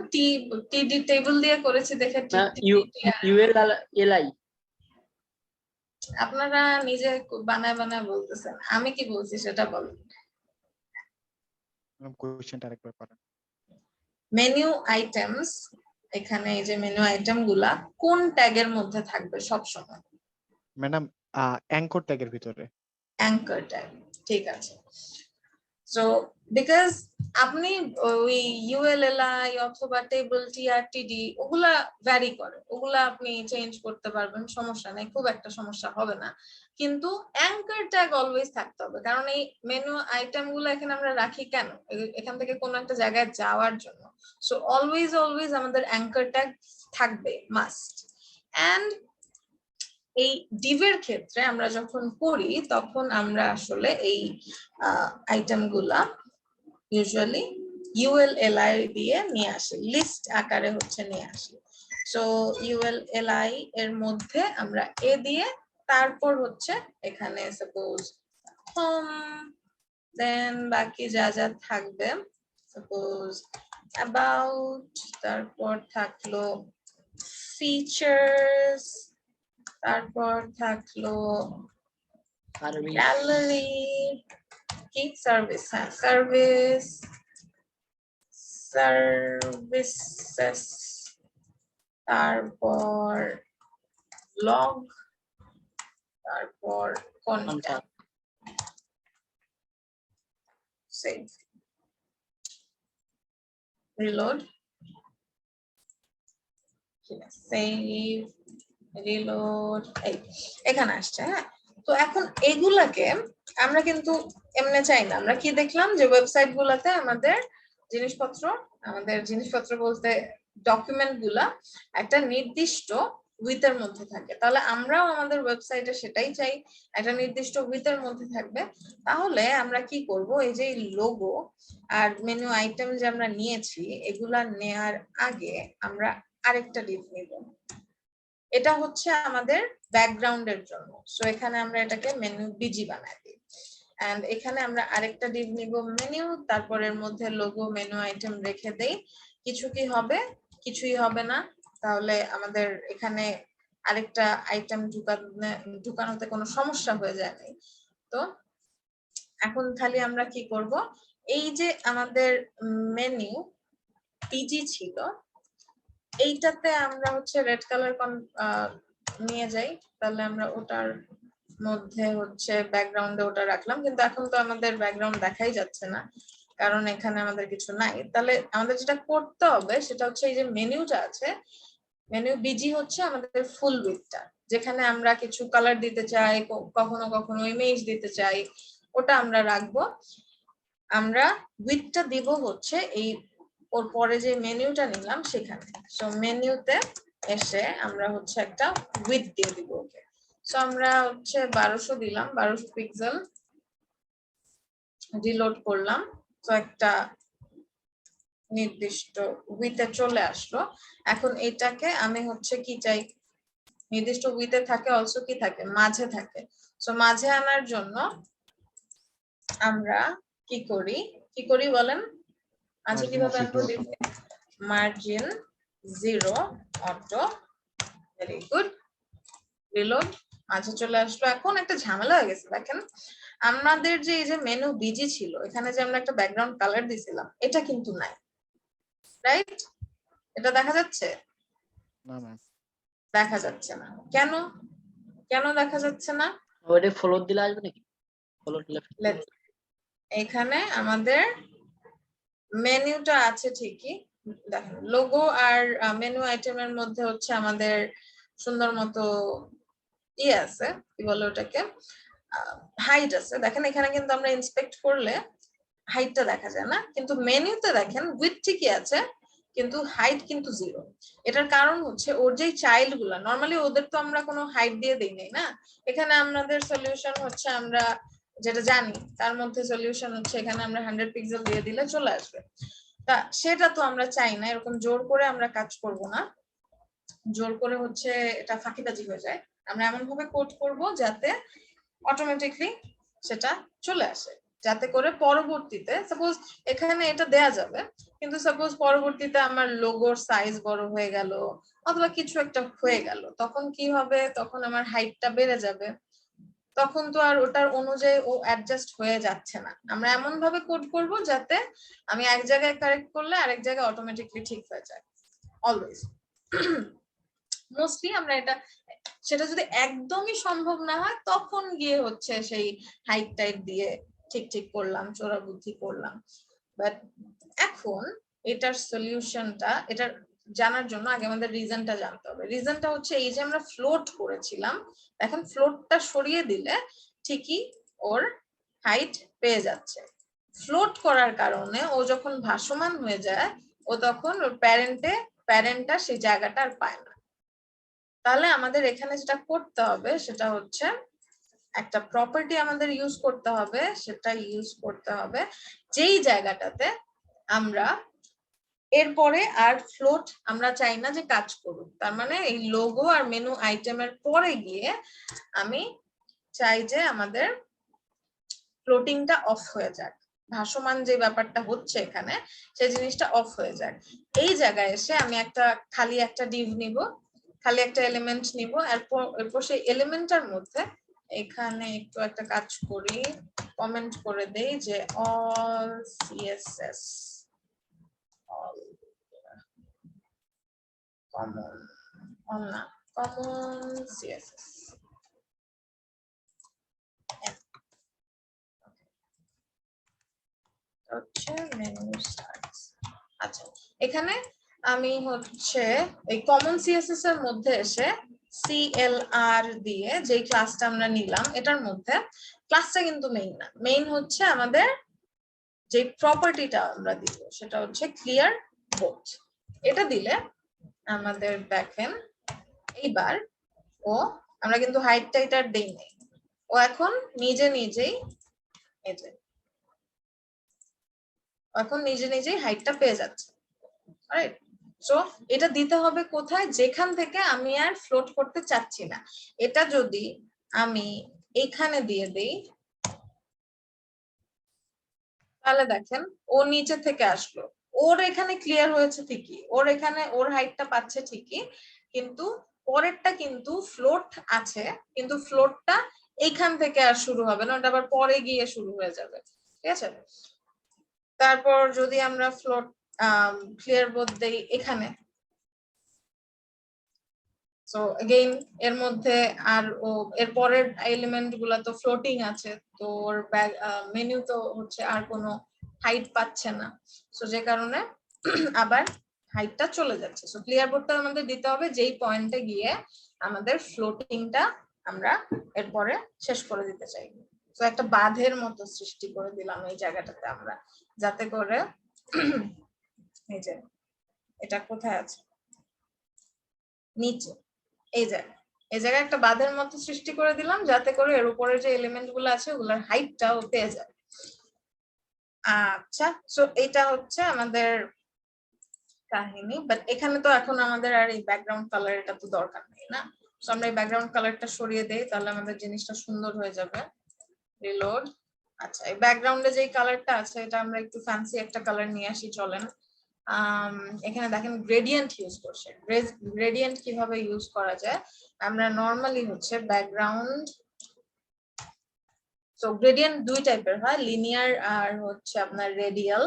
টিডি টেবিল দিয়ে করেছে দেখে ইউএল এলআই। আপনারা নিজে বানায় বানায় বলতেছেন, আমি কি বলছি সেটা বলেন। কোশ্চেনটা আরেকবার করেন। মেনু আইটেমস, এখানে এই যে মেনু আইটেম গুলা কোন ট্যাগের মধ্যে থাকবে সব সময়? ম্যাডাম অ্যাঙ্কর ট্যাগের ভিতরে। অ্যাঙ্কর ট্যাগ, ঠিক আছে। সো বিকজ আপনি ওই ইউএলএলআই অথবা টেবিল টিআরটিডি ওগুলা ভ্যারি করে, ওগুলা আপনি চেঞ্জ করতে পারবেন, সমস্যা নেই, খুব একটা সমস্যা হবে না। কিন্তু অ্যাঙ্কর ট্যাগ অলওয়েজ থাকতে হবে, কারণ এই মেনু আইটেম গুলো এখানে আমরা রাখি কেন, এখান থেকে কোনো একটা জায়গায় যাওয়ার জন্য। সো অলওয়েজ আমাদের অ্যাঙ্কর ট্যাগ থাকবে, মাস্ট। এন্ড এই ডিভের ক্ষেত্রে আমরা যখন করি তখন আমরা আসলে এই আইটেম গুলা ইউজুয়ালি ULLI দিয়ে নিয়ে আসি, লিস্ট আকারে হচ্ছে নিয়ে আসি। সো ULLI এর মধ্যে আমরা এ দিয়ে, তারপর হচ্ছে এখানে সাপোজ হোম, দেন বাকি যা যা থাকবে, সাপোজ অ্যাবাউট, তারপর থাকলো ফিচার্স, তারপর থাকলো গ্যালারি, কি সার্ভিস, হ্যাঁ সার্ভিসেস, তারপর ব্লগ, তারপর content, save, reload, save, reload, এখানে আসছে। হ্যাঁ, তো এখন এগুলাকে আমরা কিন্তু এমনি চাই না। আমরা কি দেখলাম যে ওয়েবসাইট গুলাতে আমাদের জিনিসপত্র বলতে ডকুমেন্ট গুলা একটা নির্দিষ্ট উইথের মধ্যে থাকে, তাহলে আমরাও আমাদের ওয়েবসাইটে সেটাই চাই, একটা নির্দিষ্ট উইথের মধ্যে থাকবে। তাহলে আমরা কি করব, এই যে লোগো আর মেনু আইটেম যে আমরা নিয়েছি, এগুলা নেয়ার আগে আমরা আরেকটা ডিভ নিব। এটা হচ্ছে আমাদের ব্যাকগ্রাউন্ডের জন্য। সো এখানে আমরা এটাকে মেনু বিজি বানাই দিই। এন্ড এখানে আমরা আরেকটা ডিভ নিব মেনু, তারপরের মধ্যে লোগো মেনু আইটেম রেখে দেই। কিছু কি হবে? কিছুই হবে না। তাহলে আমাদের এখানে আরেকটা আইটেম ঢুকানোতে কোনো সমস্যা হয়ে যায় নাই। তো এখন খালি আমরা কি করব, এই যে আমাদের মেনু পিজি ছিল, এইটাতে আমরা হচ্ছে রেড কালার নিয়ে যাই, তাহলে আমরা ওটার মধ্যে হচ্ছে ব্যাকগ্রাউন্ডে ওটা রাখলাম, কিন্তু এখন তো আমাদের ব্যাকগ্রাউন্ড দেখাই যাচ্ছে না কারণ এখানে আমাদের কিছু নাই। তাহলে আমাদের যেটা করতে হবে সেটা হচ্ছে এই যে মেনুটা আছে, মেনু বিজি হচ্ছে আমাদের ফুল উইডথটা, যেখানে আমরা কিছু কালার দিতে চাই, কখনো কখনো ইমেজ দিতে চাই, ওটা আমরা রাখবো। আমরা উইডথটা দিব হচ্ছে এই ওর পরে যে মেনুটা নিলাম সেখানে। সো মেনুতে এসে আমরা হচ্ছে একটা উইডথ দিয়ে দিব ওকে। সো আমরা হচ্ছে 1200 দিলাম, 1200 পিক্সেল, রিলোড করলাম, তো একটা নির্দিষ্ট উইডথে চলে আসলো। এখন এটাকে আমি হচ্ছে কি চাই, নির্দিষ্ট উইডথে থাকে, অলসো কি থাকে, মাঝে থাকে। সো মাঝে আনার জন্য আমরা কি করি বলেন, মাঝে কিভাবে আনবো, margin 0 auto, very good, reload, মাঝে চলে আসলো। এখন একটা ঝামেলা হয়ে গেছে, দেখেন আমাদের যে এই যে মেনু বিজি ছিল, এখানে যে আমরা একটা ব্যাকগ্রাউন্ড কালার দিছিলাম, এটা কিন্তু নাই, রাইট? এটা দেখা যাচ্ছে? না ম্যাম, দেখা যাচ্ছে না। কেন কেন দেখা যাচ্ছে না? ওইটা ফ্লোর দিলে আসবে নাকি? ফ্লোর Let's- এখানে আমাদের মেনুটা আছে ঠিকই, দেখেন লোগো আর মেনু আইটেমের মধ্যে হচ্ছে আমাদের সুন্দর মতো আছে, কি বলে ওটাকে, হাইট আছে। দেখেন এখানে কিন্তু আমরা ইন্সপেক্ট করলে হাইটটা দেখা যায় না, কিন্তু মেনুতে দেখেন উইডথ ঠিকই আছে কিন্তু হাইট কিন্তু 0। এটার কারণ হচ্ছে ওর যে চাইল্ড গুলা, নরমালি ওদের তো আমরা কোনো হাইট দিয়ে দেই নাই না, এখানে আমাদের সলিউশন হচ্ছে আমরা যেটা জানি তার মধ্যে সলিউশন হচ্ছে এখানে আমরা 100 পিক্সেল দিয়ে দিলে চলে আসবে। তা সেটা তো আমরা চাই না, এরকম জোর করে আমরা কাজ করব না, জোর করে হচ্ছে এটা ফাঁকিবাজি হয়ে যায়। আমরা এমন ভাবে কোড করব যাতে অটোমেটিকলি সেটা চলে আসে, যাতে করে পরবর্তীতে সাপোজ এখানে এটা দেয়া যাবে, কিন্তু সাপোজ পরবর্তীতে আমার লোগোর সাইজ বড় হয়ে গেল অথবা কিছু একটা হয়ে গেল, তখন কি হবে, তখন আমার হাইটটা বেড়ে যাবে, তখন তো আর ওটার অনুযায়ী ও অ্যাডজাস্ট হয়ে যাচ্ছে না। আমরা এমন ভাবে কোড করব যাতে আমি এক জায়গায় কারেক্ট করলে আরেক জায়গায় অটোমেটিকলি ঠিক হয়ে যায়, অলওয়েজ। মোস্টলি আমরা এটা, সেটা যদি একদমই সম্ভব না হয় তখন গিয়ে হচ্ছে সেই হাইট টাইট দিয়ে ঠিক করলাম, চোরা বুদ্ধি করলাম। বাট এখন এটার সলিউশনটা, এটার জানার জন্য আগে আমাদের রিজনটা জানতে হবে। রিজনটা হচ্ছে এই যে আমরা ফ্লোট করেছিলাম, এখন ফ্লোটটা সরিয়ে দিলে ঠিকই ওর হাইট পেয়ে যাচ্ছে। ফ্লোট করার কারণে ও যখন ভাসমান হয়ে যায়, ও তখন ওর প্যারেন্টটা সেই জায়গাটা আর পায় না। তাহলে আমাদের এখানে যেটা করতে হবে সেটা হচ্ছে একটা প্রপার্টি আমাদের ইউজ করতে হবে, সেটা ইউজ করতে হবে যেই জায়গাটাতে আমরা এরপরে আর ফ্লোট আমরা চাই না যে কাজ করুক। তার মানে এই লোগো আর মেনু আইটেমের পরে গিয়ে আমি চাই যে আমাদের ফ্লোটিংটা অফ হয়ে যাক, ভাসমান যে ব্যাপারটা হচ্ছে এখানে সেই জিনিসটা অফ হয়ে যাক। এই জায়গায় এসে আমি খালি একটা ডিভ নিব, খালি একটা এলিমেন্ট নিব, এরপর সেই এলিমেন্টটার মধ্যে এখানে একটু একটা কাজ করি, কমেন্ট করে দেই যে অল সিএসএস কমন সিএসএস। হচ্ছে মেনু স্টার্টস। আচ্ছা, এখানে আমি হচ্ছে এই কমন সিএসএস এর মধ্যে এসে CLR দিয়ে যে ক্লাসটা আমরা নিলাম, এটার মধ্যে ক্লাসটা কিন্তু মেইন না, মেইন হচ্ছে আমাদের যে প্রপার্টিটা আমরা দিব সেটা হচ্ছে ক্লিয়ার বোথ। এটা দিলে আমাদের দেখেন এইবার আমরা কিন্তু হাইট টাইটার দেই নাই, ও এখন নিজেই হাইটটা পেয়ে যাচ্ছে, রাইট? সো এটা দিতে হবে কোথায়, যেখান থেকে আমি আর ফ্লোট করতে চাচ্ছি না। এটা যদি আমি এখানে দিয়ে দেই তাহলে দেখেন ও নিচে থেকে আসলো, ওর এখানে ক্লিয়ার হয়েছে ঠিকই, ওর এখানে ওর হাইটটা পাচ্ছে ঠিকই, কিন্তু পরেরটা কিন্তু ফ্লোট আছে, কিন্তু ফ্লোটটা এইখান থেকে আর শুরু হবে না, ওটা আবার পরে গিয়ে শুরু হয়ে যাবে, ঠিক আছে? তারপর যদি আমরা ফ্লোট ক্লিয়ার বোর্ড দেই এখানে, সো अगेन এর মধ্যে আর এর পরের এলিমেন্ট গুলা তো ফ্লোটিং আছে, তো ওর মেনু তো হচ্ছে আর কোনো হাইট পাচ্ছে না, সো যে কারণে আবার হাইটটা চলে যাচ্ছে। সো ক্লিয়ার বোর্ডটা আমাদের দিতে হবে যেই পয়েন্টে গিয়ে আমাদের ফ্লোটিংটা আমরা এরপরে শেষ করে দিতে চাই। তো একটা বাঁধের মতো সৃষ্টি করে দিলাম এই জায়গাটাতে আমরা, যাতে করে এই যে এটা কোথায় আছে, নিচে, এই জায়গায় একটা বাঁধের মতো সৃষ্টি করে দিলাম, যাতে করে এর উপরে যে এলিমেন্ট গুলো আছে ওগুলোর হাইটটাও পেয়ে যায়। আচ্ছা, সো এটা হচ্ছে আমাদের কাহিনী, বাট এখানে তো এখন আমাদের আর এই ব্যাকগ্রাউন্ড কালার এটা তো দরকার নেই না, সো আমরা এই ব্যাকগ্রাউন্ড কালারটা সরিয়ে দেই, তাহলে আমাদের জিনিসটা সুন্দর হয়ে যাবে। রিলোড। আচ্ছা, এই ব্যাকগ্রাউন্ডে যেই কালারটা আছে এটা আমরা একটু ফ্যান্সি একটা কালার নিয়ে আসি, চলেন। এখানে দেখেন গ্রেডিয়েন্ট ইউজ করছে। গ্রেডিয়েন্ট কিভাবে ইউজ করা যায়, আমরা নরমালি হচ্ছে ব্যাকগ্রাউন্ড, সো গ্রেডিয়েন্ট দুই টাইপের হয়, লিনিয়ার আর হচ্ছে আপনার রেডিয়াল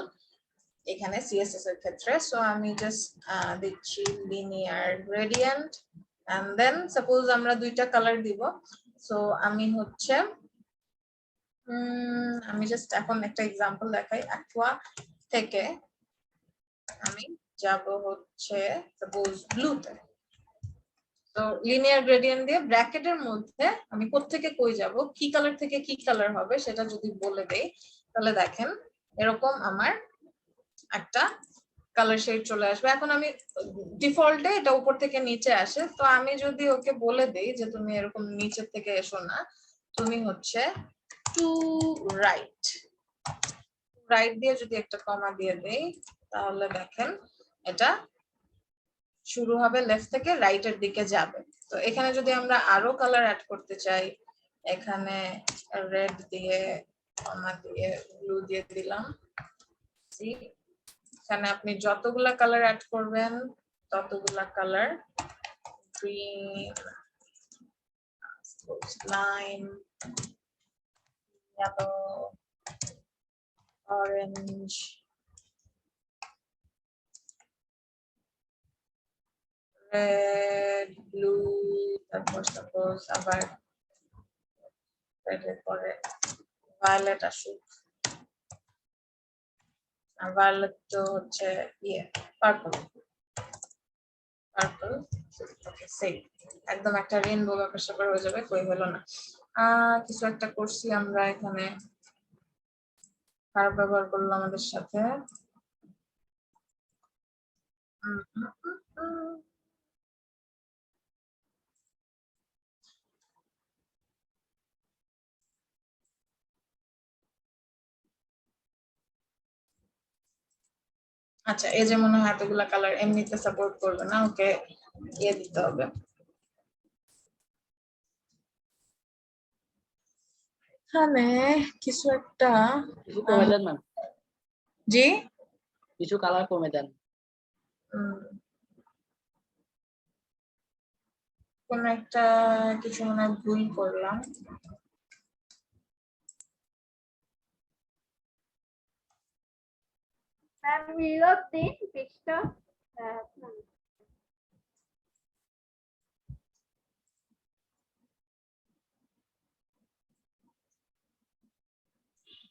এখানে সিএসএস এর ক্ষেত্রে। সো আমি জাস্ট দিচ্ছি linear gradient, and then suppose আমরা দুইটা কালার দিব, সো আমি হচ্ছে আমি জাস্ট এখন একটা এক্সাম্পল দেখাই। অ্যাকোয়া থেকে আমি যাব হচ্ছে সাপোজ ব্লুতে, তো লিনিয়ার গ্রেডিয়েন্ট দিয়ে ব্র্যাকেটের মধ্যে আমি কোত্থেকে কই যাব, কি কালার থেকে কি কালার হবে সেটা যদি বলে দেই, তাহলে দেখেন এরকম আমার একটা কালার শেড চলে আসবে। এখন আমি ডিফল্টে এটা উপর থেকে নিচে আসে, তো আমি যদি ওকে বলে দেই যে তুমি এরকম নিচের থেকে এসো না, তুমি হচ্ছে টু রাইট দিয়ে যদি একটা কমা দিয়ে দেই, তাহলে দেখেন এটা শুরু হবে লেফট থেকে রাইটের দিকে যাবে। তো এখানে যদি আমরা আরো কালার অ্যাড করতে চাই, এখানে রেড দিয়ে কমা দিয়ে ব্লু দিয়ে দিলাম, এখানে আপনি যতগুলা কালার অ্যাড করবেন ততগুলা colour, green, lime, yellow, orange, red, blue, তারপর সাপোজ আবার রেডের পরে ভায়োলেট আসুক, আর ভায়োলেট তো হচ্ছে ইয়ে পার্পল, সেই একদম একটা রেইনবো ব্যাপার স্যাপার হয়ে যাবে, কই হলো না। কিছু একটা করছি আমরা এখানে, খারাপ ব্যবহার করলো আমাদের সাথে। আচ্ছা, এই যে মনে হয় এতগুলা কালার এমনিতে সাপোর্ট করবে না, ওকে ইয়ে দিতে হবে। এখানে কিছু একটা কমে দেন ম্যাম, জি কিছু কালার কমে দেন। কোন একটা কিছু মনে হয় ভুল করলাম। ম্যাম রিলোড দিন পেজটা।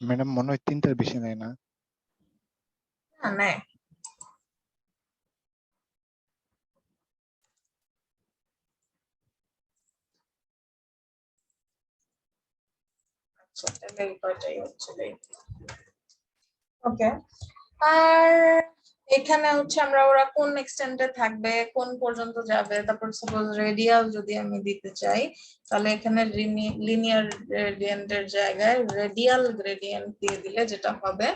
ম্যাডাম মনে হয় 3টার বেশি নেয় না। নেয়। আচ্ছা, তাহলে এই কয়টাই হচ্ছে। ওকে, আর এখানে হচ্ছে আমরা ওরা কোন এক্সটেন্টে থাকবে, কোন পর্যন্ত যাবে, তারপর সাপোজ রেডিয়াল যদি আমি দিতে চাই, তাহলে এখানে লিনিয়ার গ্রেডিয়েন্টের জায়গায় রেডিয়াল গ্রেডিয়েন্ট দিয়ে দিলে যেটা হবে,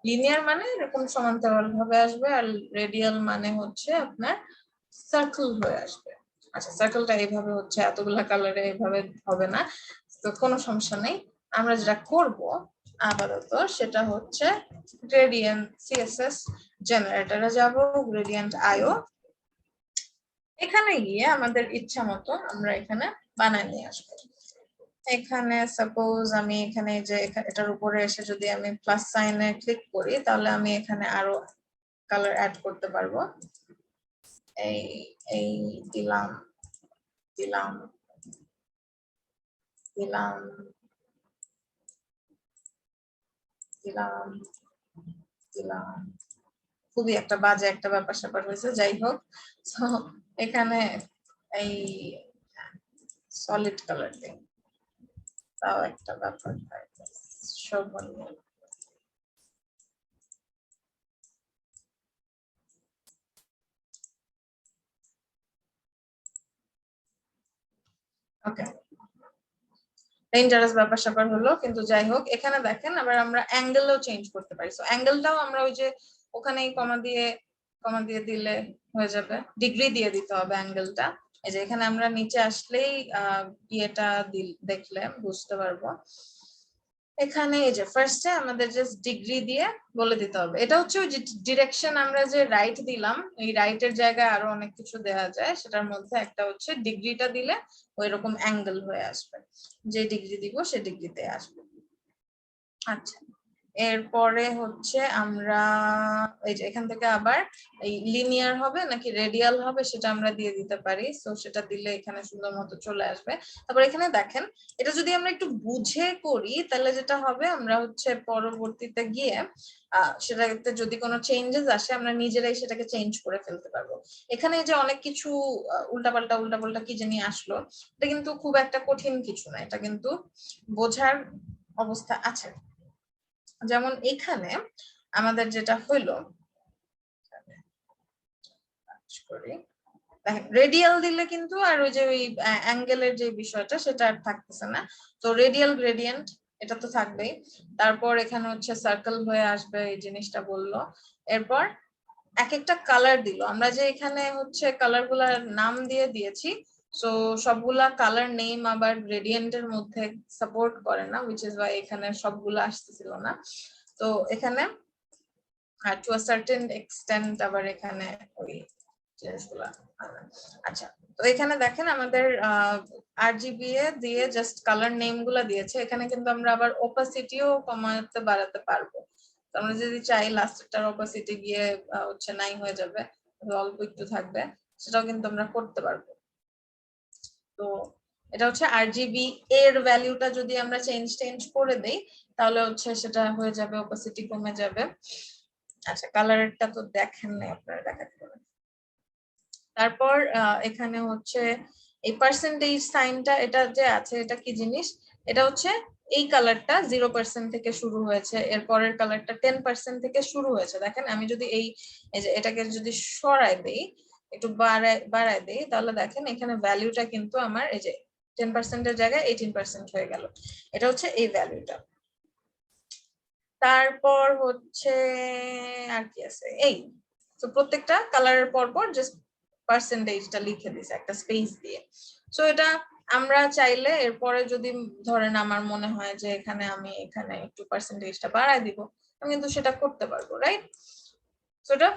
লিনিয়ার মানে এরকম সমান্তরাল ভাবে আসবে, আর রেডিয়াল মানে হচ্ছে আপনার সার্কেল হয়ে আসবে। আচ্ছা, সার্কেলটা এইভাবে হচ্ছে এতগুলা কালারে এইভাবে হবে না, তো কোনো সমস্যা নেই। আমরা যেটা করব আপাতত সেটা হচ্ছে গ্রেডিয়েন্ট সিএসএস জেনারেটরে যাব, গ্রেডিয়েন্ট আইও, এখানে গিয়ে আমাদের ইচ্ছা মতো আমরা এখানে বানায় নিয়ে আসবো। এখানে সাপোজ আমি এখানে যে এটার উপরে এসে যদি আমি প্লাস সাইনে ক্লিক করি তাহলে আমি এখানে আরো কালার অ্যাড করতে পারবো। এই এই দিলাম দিলাম দিলাম দিলাম দিলাম খুবই একটা বাজে একটা ব্যাপার স্যাপার হয়েছে, যাই হোক। তো এখানে এই সলিড কালার দিই, তাও একটা ব্যাপার শোভনীয়। ওকে, ডেঞ্জারাস ব্যাপার স্যাপার হলো, কিন্তু যাই হোক। এখানে দেখেন আবার আমরা অ্যাঙ্গেলও চেঞ্জ করতে পারি। সো অ্যাঙ্গেলটাও আমরা ওই যে ওখানেই কমা দিয়ে দিলে হয়ে যাবে, ডিগ্রি দিয়ে দিতে হবে অ্যাঙ্গেলটা। এই যে এখানে আমরা নিচে আসলেই ইয়েটা দেখলে বুঝতে পারবো। এখানে এই যে ফার্স্টে আমাদের জাস্ট ডিগ্রি দিয়ে বলে দিতে হবে। এটা হচ্ছে ওই যে ডিরেকশন, আমরা যে রাইট দিলাম, এই রাইটের জায়গায় আরো অনেক কিছু দেওয়া যায়, সেটার মধ্যে একটা হচ্ছে ডিগ্রিটা দিলে ওই রকম অ্যাঙ্গেল হয়ে আসবে, যে ডিগ্রি দিব সে ডিগ্রিতে আসবে। আচ্ছা, এরপরে হচ্ছে আমরা এই যে এখান থেকে আবার এই লিনিয়ার হবে নাকি রেডিয়াল হবে সেটা আমরা দিয়ে দিতে পারি। সো সেটা দিলে এখানে সুন্দর মতো চলে আসবে। তারপর এখানে দেখেন, এটা যদি আমরা একটু বুঝে করি তাহলে যেটা হবে, আমরা হচ্ছে পরবর্তীতে গিয়ে সেটাতে যদি কোনো চেঞ্জেস আসে আমরা নিজেরাই সেটাকে চেঞ্জ করে ফেলতে পারবো। এখানে যে অনেক কিছু উল্টাপাল্টা কি জানি আসলো, এটা কিন্তু খুব একটা কঠিন কিছু না, এটা কিন্তু বোঝার অবস্থা আছে। যেমন এখানে আমাদের যেটা হইলো, রেডিয়াল দিলে কিন্তু আর ওই যে ওই অ্যাঙ্গেলের যে বিষয়টা সেটা আর থাকতেছে না। তো রেডিয়াল গ্রেডিয়েন্ট এটা তো থাকবেই। তারপর এখানে হচ্ছে সার্কেল হয়ে আসবে, এই জিনিসটা বললো। এরপর এক একটা কালার দিল, আমরা যে এখানে হচ্ছে কালার গুলার নাম দিয়ে দিয়েছি, সো সবগুলা কালার নেম আবার গ্রেডিয়েন্টের মধ্যে সাপোর্ট করে না, উইচ ইজ ওয়াই এখানে সবগুলা আসতেছিল না। তো এখানে টু আ সার্টেন এক্সটেন্ট আবার এখানে ওই জিনিসগুলা। আচ্ছা, তো এখানে দেখেন আমাদের RGBA দিয়ে জাস্ট কালার নেম গুলা দিয়েছে। এখানে কিন্তু আমরা আবার ওপাসিটিও কমাতে বাড়াতে পারবো। তো আমরা যদি চাই লাস্টেরটার ওপাসিটি গিয়ে হচ্ছে 9 হয়ে যাবে, অল্প একটু থাকবে, সেটাও কিন্তু আমরা করতে পারবো। তো এটা হচ্ছে RGB এর ভ্যালুটা যদি আমরা চেঞ্জ করে দেই তাহলে হচ্ছে সেটা হয়ে যাবে, ওপাসিটি কমে যাবে। আচ্ছা, কালারটা তো দেখেন নাই, আপনারা দেখাতে পারেন। তারপর এখানে হচ্ছে এই পার্সেন্টেজ সাইনটা, এটা যে আছে এটা কি জিনিস, এটা হচ্ছে এই কালারটা 0% থেকে শুরু হয়েছে, এর পরের কালারটা 10% থেকে শুরু হয়েছে। দেখেন আমি যদি এই যে এটাকে যদি সরাই দেই, একটু বাড়ায় দেই, তাহলে দেখেন এখানে ভ্যালুটা কিন্তু আমার এই যে 10% এর জায়গায় 18% হয়ে গেল। এটা হচ্ছে এই ভ্যালুটা। তারপর হচ্ছে আর কি আছে, এই তো প্রত্যেকটা কালারের পরপর জাস্ট পার্সেন্টেজটা লিখে দিছে একটা স্পেস দিয়ে। সো এটা আমরা চাইলে এরপরে যদি ধরেন আমার মনে হয় যে আমি এখানে একটু পার্সেন্টেজটা বাড়ায় দিব, আমি কিন্তু সেটা করতে পারবো, রাইট? সো এটা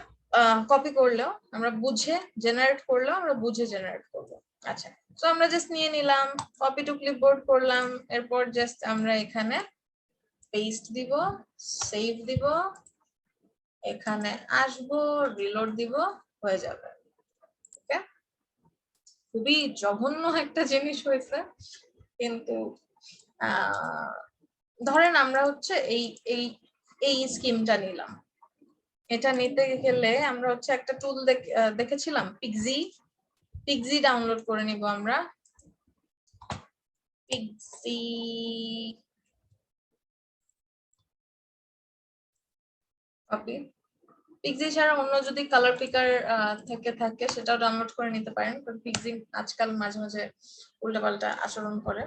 কপি করলেও আমরা বুঝে জেনারেট করলেও আমরা বুঝে জেনারেট করবো। আচ্ছা, তো আমরা জাস্ট নিয়ে নিলাম, কপি টু ক্লিপবোর্ড করলাম, এরপর জাস্ট আমরা এখানে পেস্ট দিব, সেভ দিব, এখানে আসবো, রিলোড দিব, হয়ে যাবে। ওকে, খুবই জঘন্য একটা জিনিস হয়েছে, কিন্তু ধরেন আমরা হচ্ছে এই এই এই স্কিমটা নিলাম। এটা নিতে গেলে আমরা হচ্ছে একটা টুল দেখেছিলাম, পিক্সি ডাউনলোড করে নিব আমরা। পিক্সি কপি, পিক্সি ছাড়া অন্য যদি কালার পিকার থেকে থাকে সেটাও ডাউনলোড করে নিতে পারেন, কারণ পিক্সি আজকাল মাঝে মাঝে উল্টাপাল্টা আচরণ করে।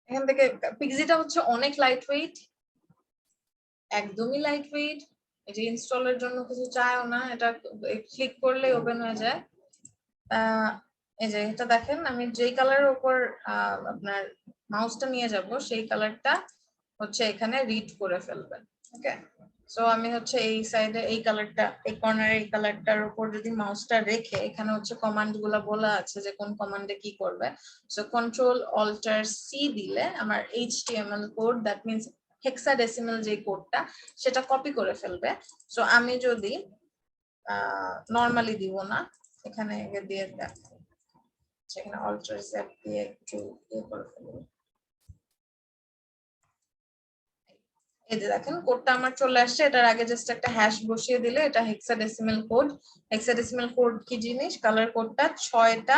এখান থেকে পিক্সিটা হচ্ছে অনেক লাইট ওয়েট, একদমই লাইট ওয়েট। এই যে ইনস্টলের জন্য কিছু চায়ও না, এটা ক্লিক করলে ওপেন হয়ে যায়। এই যে এটা দেখেন, আমি যেই কালারের উপর আপনার মাউসটা নিয়ে যাব সেই কালারটা হচ্ছে এখানে রিড করে ফেলবেন। ওকে, সো আমি হচ্ছে এই সাইডে এই কালারটা, এই কর্নারে এই কালারটার উপর যদি মাউসটা রেখে, এখানে হচ্ছে কমান্ড গুলা বলা আছে যে কোন কমান্ডে কি করবে। সো কন্ট্রোল অল্টার সি দিলে আমার HTML code, that means hexadecimal যে কোডটা, সেটা কপি করে ফেলবে। সো আমি যদি নরমালি দিব না, এখানে দিয়ে দেখো, সেখানে অল্টার জেড দিয়ে একটু ইয়ে করে ফেলবো। এই যে দেখেন কোডটা আমার চলে আসছে। এটার আগে জাস্ট একটা হ্যাশ বসিয়ে দিলে এটা হেক্সাডেসিমাল কোড। হেক্সাডেসিমাল কোড কি জিনিস? কালার কোডটা 6টা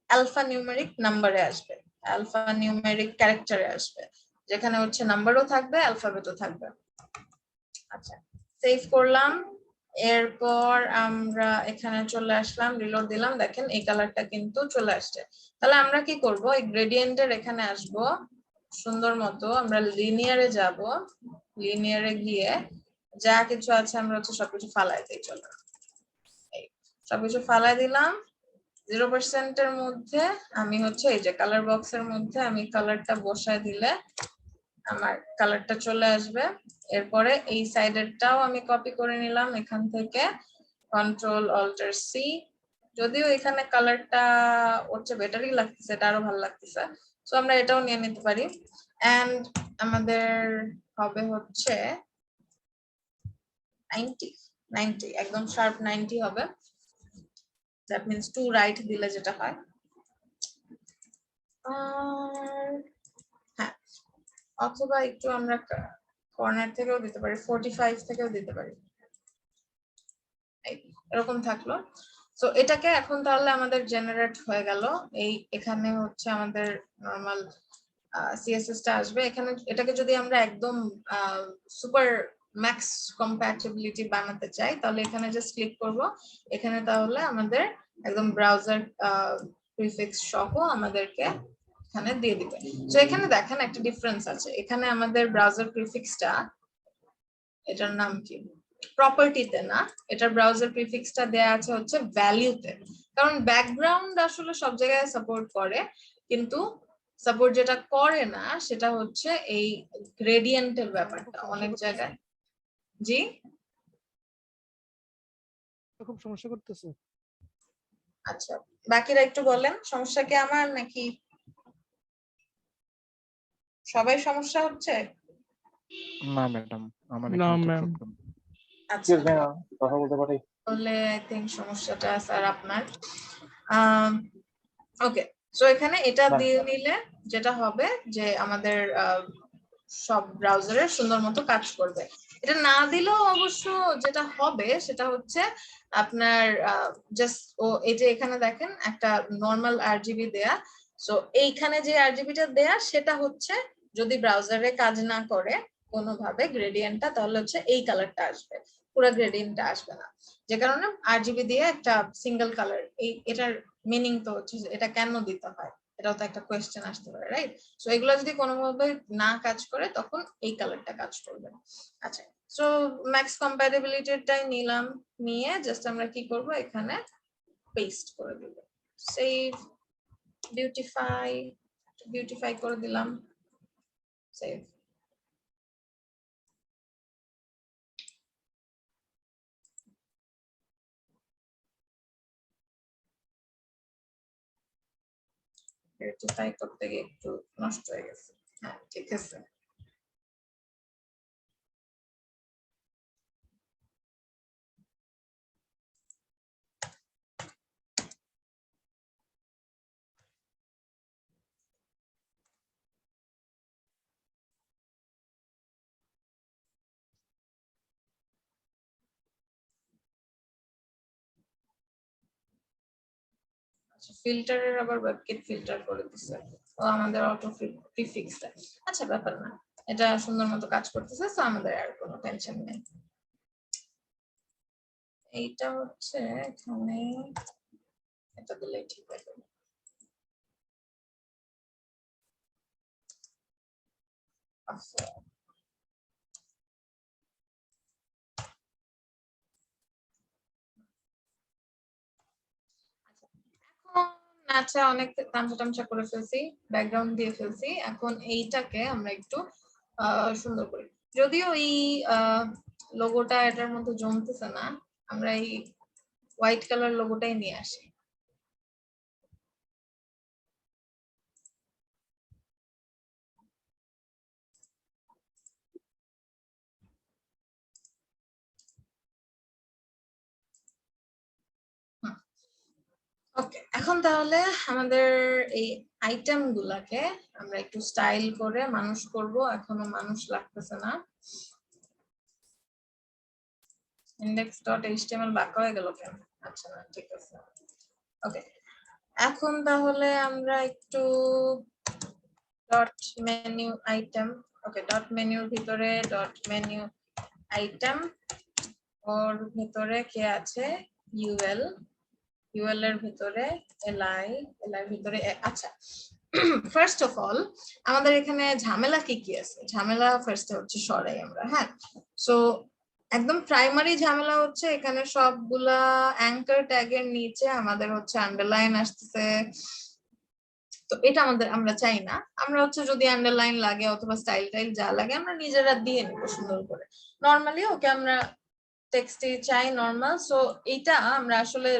আলফা নিউমেরিক নাম্বারে আসবে, আলফা নিউমেরিক ক্যারেক্টারে আসবে, যেখানে হচ্ছে নাম্বারও থাকবে, অ্যালফাবেটও থাকবে। আচ্ছা, সেভ করলাম। এরপর আমরা এখানে চলে আসলাম, রিলোড দিলাম, দেখেন এই কালারটা কিন্তু চলে আসছে। তাহলে আমরা কি করব, এই গ্রেডিয়েন্টের এখানে আসব, সুন্দর মতো আমরা লিনিয়ারে যাব, লিনিয়ারে গিয়ে যা কিছু আছে আমরা হচ্ছে সবকিছু ফালাই দিই। চলো সবকিছু ফালাই দিলাম। 0% এর মধ্যে আমি হচ্ছে এই যে কালার বক্সের মধ্যে আমি কালারটা বসায় দিলে আমার কালারটা চলে আসবে। এরপরে এই সাইডেরটাও আমি কপি করে নিলাম এখান থেকে, কন্ট্রোল অল্টার সি। যদিও এখানে কালারটা হচ্ছে বেটারই লাগতেছে, এটা আরো ভালো লাগতেছে, সো আমরা এটাও নিয়ে নিতে পারি। এন্ড আমাদের হবে হচ্ছে 90 একদম শার্প 90 হবে। দ্যাট মিন্স 2 রাইট দিলে যেটা হয়। হ্যাঁ, অথবা একটু আমরা কর্নার থেকেও দিতে পারি, 45 থেকেও দিতে পারি, এরকম থাকলো। সো এটাকে এখন তাহলে আমাদের জেনারেট হয়ে গেল। এই এখানে হচ্ছে আমাদের নরমাল সিএসএস টা আসবে এখানে। এটাকে যদি আমরা একদম সুপার ম্যাক্স কম্প্যাটিবিলিটি বানাতে চাই, তাহলে এখানে জাস্ট ক্লিক করব। এখানে তাহলে আমাদের একদম ব্রাউজার প্রিফিক্স সহ আমাদেরকে এখানে দিয়ে দিবে। তো এখানে দেখেন একটা ডিফারেন্স আছে। এখানে আমাদের ব্রাউজার প্রিফিক্সটা, এটার নাম কি, প্রপার্টিতে না, এটার ব্রাউজার প্রিফিক্সটা দেয়া আছে হচ্ছে ভ্যালুতে। কারণ ব্যাকগ্রাউন্ড আসলে সব জায়গায় সাপোর্ট করে, কিন্তু সাপোর্ট যেটা করে না সেটা হচ্ছে এই গ্রেডিয়েন্টের ব্যাপারটা অনেক জায়গায়। জি, খুব সমস্যা করতেছে। আচ্ছা, বাকিরা একটু বলেন, সমস্যা কি আমার নাকি সবাই সমস্যা হচ্ছে? না ম্যাডাম, আমার না এখানে তো ম্যাম। প্রবলেম। আচ্ছা, কথা বলতে পারি? তাহলে আই থিংক সমস্যাটা স্যার আপনার। ওকে, সো এখানে এটা দিয়ে নিলে যেটা হবে যে আমাদের সব ব্রাউজারে সুন্দর মতো কাজ করবে। এটা না দিলেও অবশ্য যেটা হবে সেটা হচ্ছে আপনার জাস্ট এই যে এখানে দেখেন একটা নরমাল আরজিবি দেয়া। সো এইখানে যে আরজিবিটা দেয়া সেটা হচ্ছে যদি ব্রাউজারে কাজ না করে কোনোভাবে গ্রেডিয়েন্টটা, তাহলে হচ্ছে এই কালারটা আসবে, পুরো গ্রেডিয়েন্টটা আসবে না। যে কারণে আরজিবি দিয়ে একটা সিঙ্গেল কালার, এটার মিনিং তো হচ্ছে এটা কেন দিতে হয়, এটাও তো একটা কোয়েশ্চেন আসতে পারে, রাইট? সো এগুলো যদি কোনোভাবে না কাজ করে তখন এই কালারটা কাজ করবে। আচ্ছা, সো ম্যাক্স কম্প্যাটিবিলিটিটাই নিলাম, নিয়ে জাস্ট আমরা কি করব, এখানে পেস্ট করে দিব, সেভ, বিউটিফাই করে দিলাম, সেভ। বিউটিফাই করতে গিয়ে একটু নষ্ট হয়ে গেছে। হ্যাঁ, ঠিক আছে। ফিল্টারের আবার ওয়েবকিট ফিল্টার করে দিছে, ও আমাদের অটো প্রিফিক্স দেয়। আচ্ছা, ব্যাপার না, এটা সুন্দর মতো কাজ করতেছে, তো আমাদের আর কোনো টেনশন নেই। এইটা হচ্ছে এখানে এটা দিলেই ঠিক হয়ে যাবে। আচ্ছা, আচ্ছা, অনেক তামসা টামসা করে ফেলছি, ব্যাকগ্রাউন্ড দিয়ে ফেলছি, এখন এইটাকে আমরা একটু সুন্দর করি। যদিও এই লোগোটা এটার মধ্যে জমতেছে না, আমরা এই হোয়াইট কালার লোগোটাই নিয়ে আসি। ওকে, এখন তাহলে আমাদের এই আইটেম গুলাকে আমরা একটু স্টাইল করে মানুষ করব, এখনো মানুষ লাগতেছে না। index.html বাঁকা হয়ে গেল কেন? আচ্ছা না, ঠিক আছে। ওকে, এখন তাহলে আমরা একটু ডট মেনু আইটেম, ওকে ডট মেনুর ভিতরে ডট মেনু আইটেম, ওর ভিতরে কে আছে? ইউএল, ইউএল এর ভিতরে এলআই, এলআই এর ভিতরে আচ্ছা ফার্স্ট অফ অল আমাদের এখানে ঝামেলা কি কি আছে? ঝামেলা ফার্স্টে হচ্ছে সরাই আমরা, হ্যাঁ। সো একদম প্রাইমারি ঝামেলা হচ্ছে এখানে সবগুলা অ্যাঙ্কার ট্যাগের নিচে আমাদের হচ্ছে আন্ডারলাইন আসতেছে। তো এটা আমরা চাই না। আমরা হচ্ছে যদি আন্ডারলাইন লাগে অথবা স্টাইল টাইল যা লাগে আমরা নিজেরা দিয়ে নিব সুন্দর করে। নরমালি ওকে আমরা টেক্সটে চাই নরমাল। সো এটা আমরা আসলে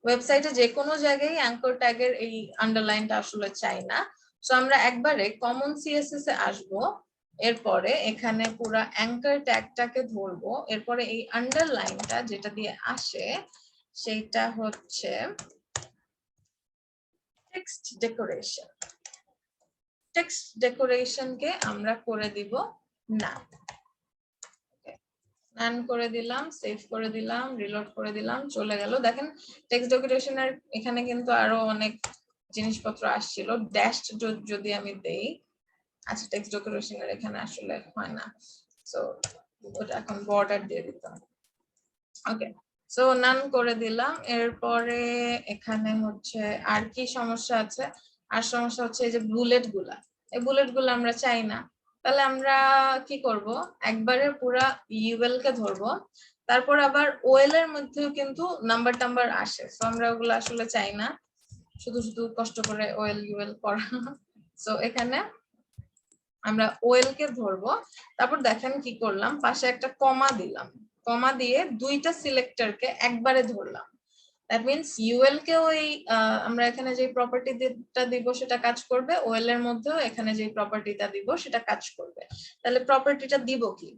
ওয়েবসাইটে যে কোনো জায়গায় অ্যাঙ্কার ট্যাগের এই আন্ডারলাইনটা আসলে চাই না। সো আমরা একবারে কমন সিএসএস এ আসবো, এরপরে এখানে পুরো অ্যাঙ্কার ট্যাগটাকে ধরবো, এরপরে এই আন্ডারলাইনটা যেটা দিয়ে আসে সেটা হচ্ছে টেক্সট ডেকোরেশন। টেক্সট ডেকোরেশন কে আমরা করে দিব না, রান করে দিলাম, সেভ করে দিলাম, রিলোড করে দিলাম, চলে গেল। দেখেন টেক্সট ডেকোরেশনের এখানে কিন্তু আরো অনেক জিনিসপত্র আসছিল। ড্যাশ যদি আমি দেই, আচ্ছা টেক্সট ডেকোরেশনের এখানে আসলে হয় না, সো ওটা এখন বর্ডার দিয়ে দিতাম। ওকে, সো নান করে দিলাম। এরপরে এখানে হচ্ছে আর কি সমস্যা আছে? আর সমস্যা হচ্ছে এই যে বুলেট গুলা, এই বুলেট গুলা আমরা চাই না। তাহলে আমরা কি করব? একবারে পুরা ইউএল কে ধরবো, তারপর আবার ওএল এর মধ্যেও কিন্তু নাম্বার টাম্বার আসে, সো আমরা ওগুলো আসলে চাই না, শুধু শুধু কষ্ট করে ওএল ইউএল পড়া। সো এখানে আমরা ওএল কে ধরবো, তারপর দেখেন কি করলাম, পাশে একটা কমা দিলাম, কমা দিয়ে দুইটা সিলেক্টরকে একবারে ধরলাম। দ্যাট মিন্স ইউএল কে ওই আমরা এখানে যে প্রপার্টিটা দিব সেটা কাজ করবে, ওএল এর মধ্যেও এখানে যে প্রপার্টিটা দিব সেটা কাজ করবে। তাহলে প্রপার্টিটা দিব কি?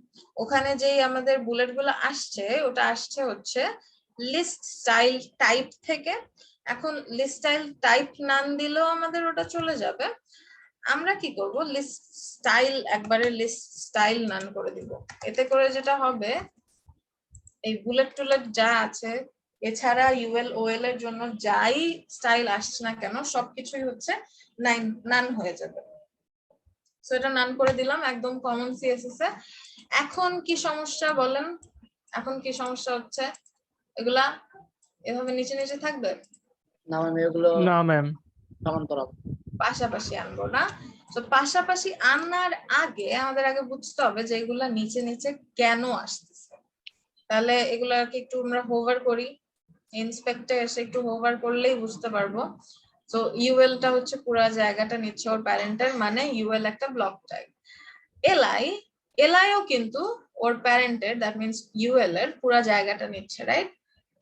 ওখানে যেই আমাদের বুলেট গুলো আসছে ওটা আসছে হচ্ছে লিস্ট স্টাইল টাইপ থেকে। এখন লিস্ট স্টাইল টাইপ নাম দিলেও আমাদের ওটা চলে যাবে। আমরা কি করব? লিস্ট স্টাইল একবারে লিস্ট স্টাইল নাম করে দিব। এতে করে যেটা হবে, এই বুলেট টুলেট যা আছে এছাড়া ইউএল ওএল এর জন্য যাই স্টাইল আসছে না কেন সবকিছুই হচ্ছে নান হয়ে যাবে। সো এটা নান করে দিলাম একদম কমন সিএসএস এ। এখন কি সমস্যা বলেন? এখন কি সমস্যা হচ্ছে? এগুলা এভাবে নিচে নিচে থাকবে না ম্যাম, এগুলো না ম্যাম, সমান্তরাল পাশাপাশি আনবো না। তো পাশাপাশি আনার আগে আমাদের আগে বুঝতে হবে যে এগুলা নিচে নিচে কেন আসতেছে। তাহলে এগুলাকে একটু আমরা হোভার করি, ইন্সপেক্টে এসে একটু হোভার করলেই বুঝতে পারবো। তো ইউএল টা হচ্ছে পুরো জায়গাটা নিচ্ছে ওর প্যারেন্টের, মানে ইউএল একটা ব্লক টাইপ। এলআইও কিন্তু ওর প্যারেন্টের, দ্যাট মিন্স ইউএল এর পুরো জায়গাটা নিচ্ছে, রাইট?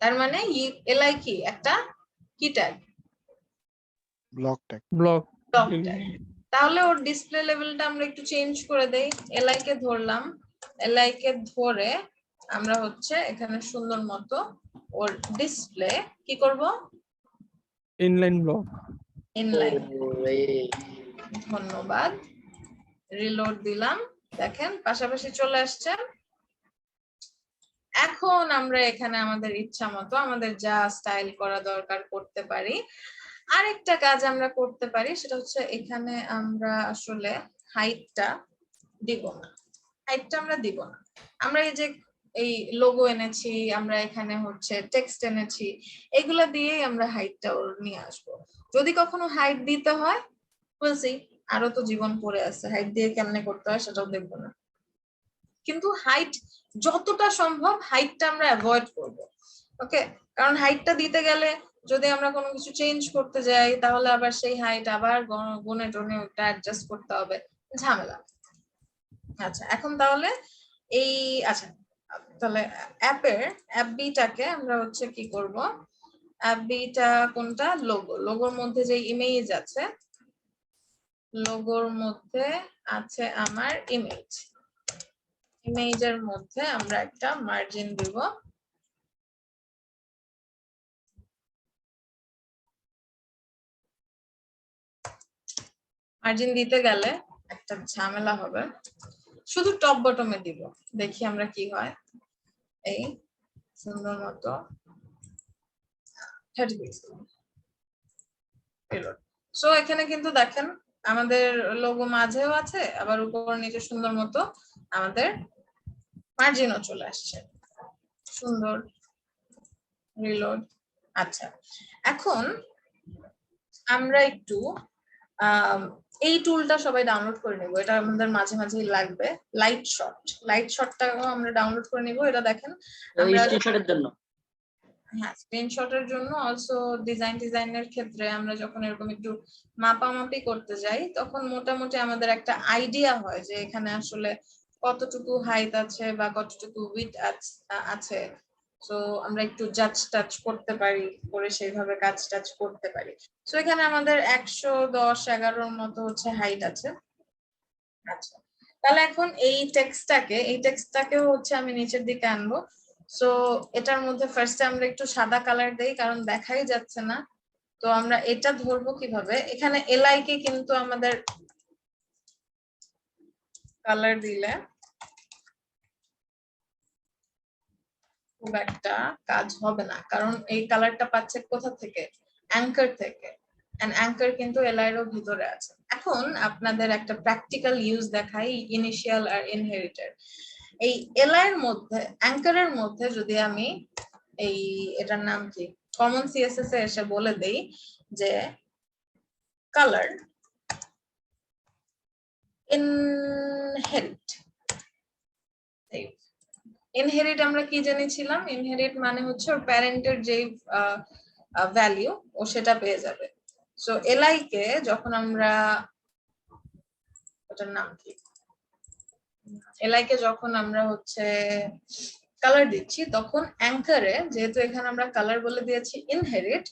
তার মানে এলআই কি একটা কি tag? Block tag. Block block tag. তাহলে ওর ডিসপ্লে লেভেলটা আমরা একটু চেঞ্জ করে দেই। এলআই কে ধরলাম, এলআই কে ধরে আমরা হচ্ছে এখানে সুন্দর মতো ওর ডিসপ্লে কি করব? Inline block. ইনলাইন। ধন্যবাদ, রিলোড দিলাম, দেখেন পাশাপাশি চলে আসছে। এখন আমরা এখানে আমাদের ইচ্ছা মতো আমাদের যা স্টাইল করা দরকার করতে পারি। আরেকটা কাজ আমরা করতে পারি, সেটা হচ্ছে এখানে আমরা আসলে হাইটটা দিব না, হাইটটা আমরা দিব না। আমরা এই যে এই লোগো এনেছি, আমরা এখানে হচ্ছে টেক্সট এনেছি, এগুলা দিয়েই আমরা হাইটটা ওর নিয়ে আসবো। যদি কখনো হাইট দিতে হয় বলছি, আরো তো জীবন পড়ে আছে, হাইট দিয়ে কেমনে করতে হয় সেটাও দেখবো না, কিন্তু হাইট যতটা সম্ভব হাইটটা আমরা অ্যাভয়েড করব। ওকে, কারণ হাইটটা দিতে গেলে যদি আমরা কোনো কিছু চেঞ্জ করতে যাই তাহলে আবার সেই হাইট আবার গুণে টনে ওটা অ্যাডজাস্ট করতে হবে, ঝামেলা। আচ্ছা এখন তাহলে এই আচ্ছা তাহলে অ্যাপ বিটাকে আমরা হচ্ছে কি করব, অ্যাপ বিটা কোনটা, লোগোর মধ্যে যে ইমেজ আছে, লোগোর মধ্যে আছে আমার ইমেজের মধ্যে আমরা একটা মার্জিন দিব। মার্জিন দিতে গেলে একটা ঝামেলা হবে, শুধু টপ বটমে দিব, দেখি আমরা কি হয়। এই সুন্দর মতো 30 পিক্সেল। সো এখানে কিন্তু দেখেন আমাদের লোগো মাঝেও আছে, আবার উপর নিচে সুন্দর মতো আমাদের মার্জিনও চলে আসছে, সুন্দর। রিলোড। আচ্ছা, এখন আমরা একটু এই টুলটা সবাই ডাউনলোড করে নিব, এটা আমাদের মাঝে মাঝেই লাগবে। লাইট শটটাও আমরা ডাউনলোড করে নিব। এটা দেখেন আমরা স্ক্রিনশটের জন্য, হ্যাঁ স্ক্রিনশটের জন্য, অলসো ডিজাইনের ক্ষেত্রে আমরা যখন এরকম একটু মাপামাপি করতে যাই তখন মোটামুটি আমাদের একটা আইডিয়া হয় যে এখানে আসলে কতটুকু হাইট আছে বা কতটুকু উইডথ আছে। সো আমরা একটু টাচ করতে পারি, করে সেইভাবে টাচ করতে পারি। সো এখানে আমাদের 110-11 মতো হচ্ছে হাইট আছে। আচ্ছা, তাহলে এখন এই টেক্সটটাকেও হচ্ছে আমি নিচের দিকে আনবো। সো এটার মধ্যে ফার্স্টে আমরা একটু সাদা কালার দেই, কারণ দেখাই যাচ্ছে না। তো আমরা এটা ধরবো কিভাবে, এখানে এলআই কে কিন্তু আমাদের কালার দিলে খুব একটা কাজ হবে না, কারণ এই কালারটা পাচ্ছে কোথা থেকে, অ্যাঙ্কার থেকে, এন্ড অ্যাঙ্কার কিন্তু এলআই এর ভিতরে আছে। এখন আপনাদের একটা প্র্যাকটিক্যাল ইউজ দেখাই, ইনিশিয়াল আর ইনহেরিটেড। এই এলআই এর মধ্যে, অ্যাঙ্কারের মধ্যে যদি আমি এই এটার নাম কি, কমন সিএসএস এ এসে বলে দেই যে কালার ইনহেরিট আমরা কি জেনেছিলাম, ইনহেরিট মানে হচ্ছে ওর প্যারেন্টের যে ভ্যালিউ ও সেটা পেয়ে যাবে। সো এলআই কে যখন আমরা, ওটার নাম কি, এলআই কে যখন আমরা হচ্ছে কালার দিচ্ছি, তখন অ্যাঙ্কারে যেহেতু এখানে আমরা কালার বলে দিয়েছি ইনহেরিট,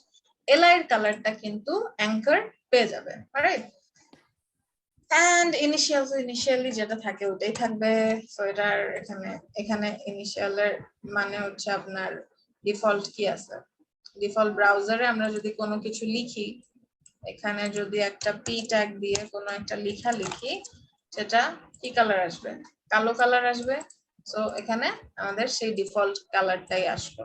এলআই এর কালারটা কিন্তু অ্যাঙ্কার পেয়ে যাবে, রাইট? এন্ড ইনিশিয়ালি যেটা থাকে ওটাই থাকবে। সো এটার এখানে ইনিশিয়ালের মানে হচ্ছে আপনার ডিফল্ট কি আছে, ডিফল্ট ব্রাউজারে আমরা যদি কোনো কিছু লিখি, এখানে যদি একটা পি ট্যাগ দিয়ে কোনো একটা লেখা লিখি, সেটা কি কালার আসবে, কালো কালার আসবে। সো এখানে আমাদের সেই ডিফল্ট কালারটাই আসবে।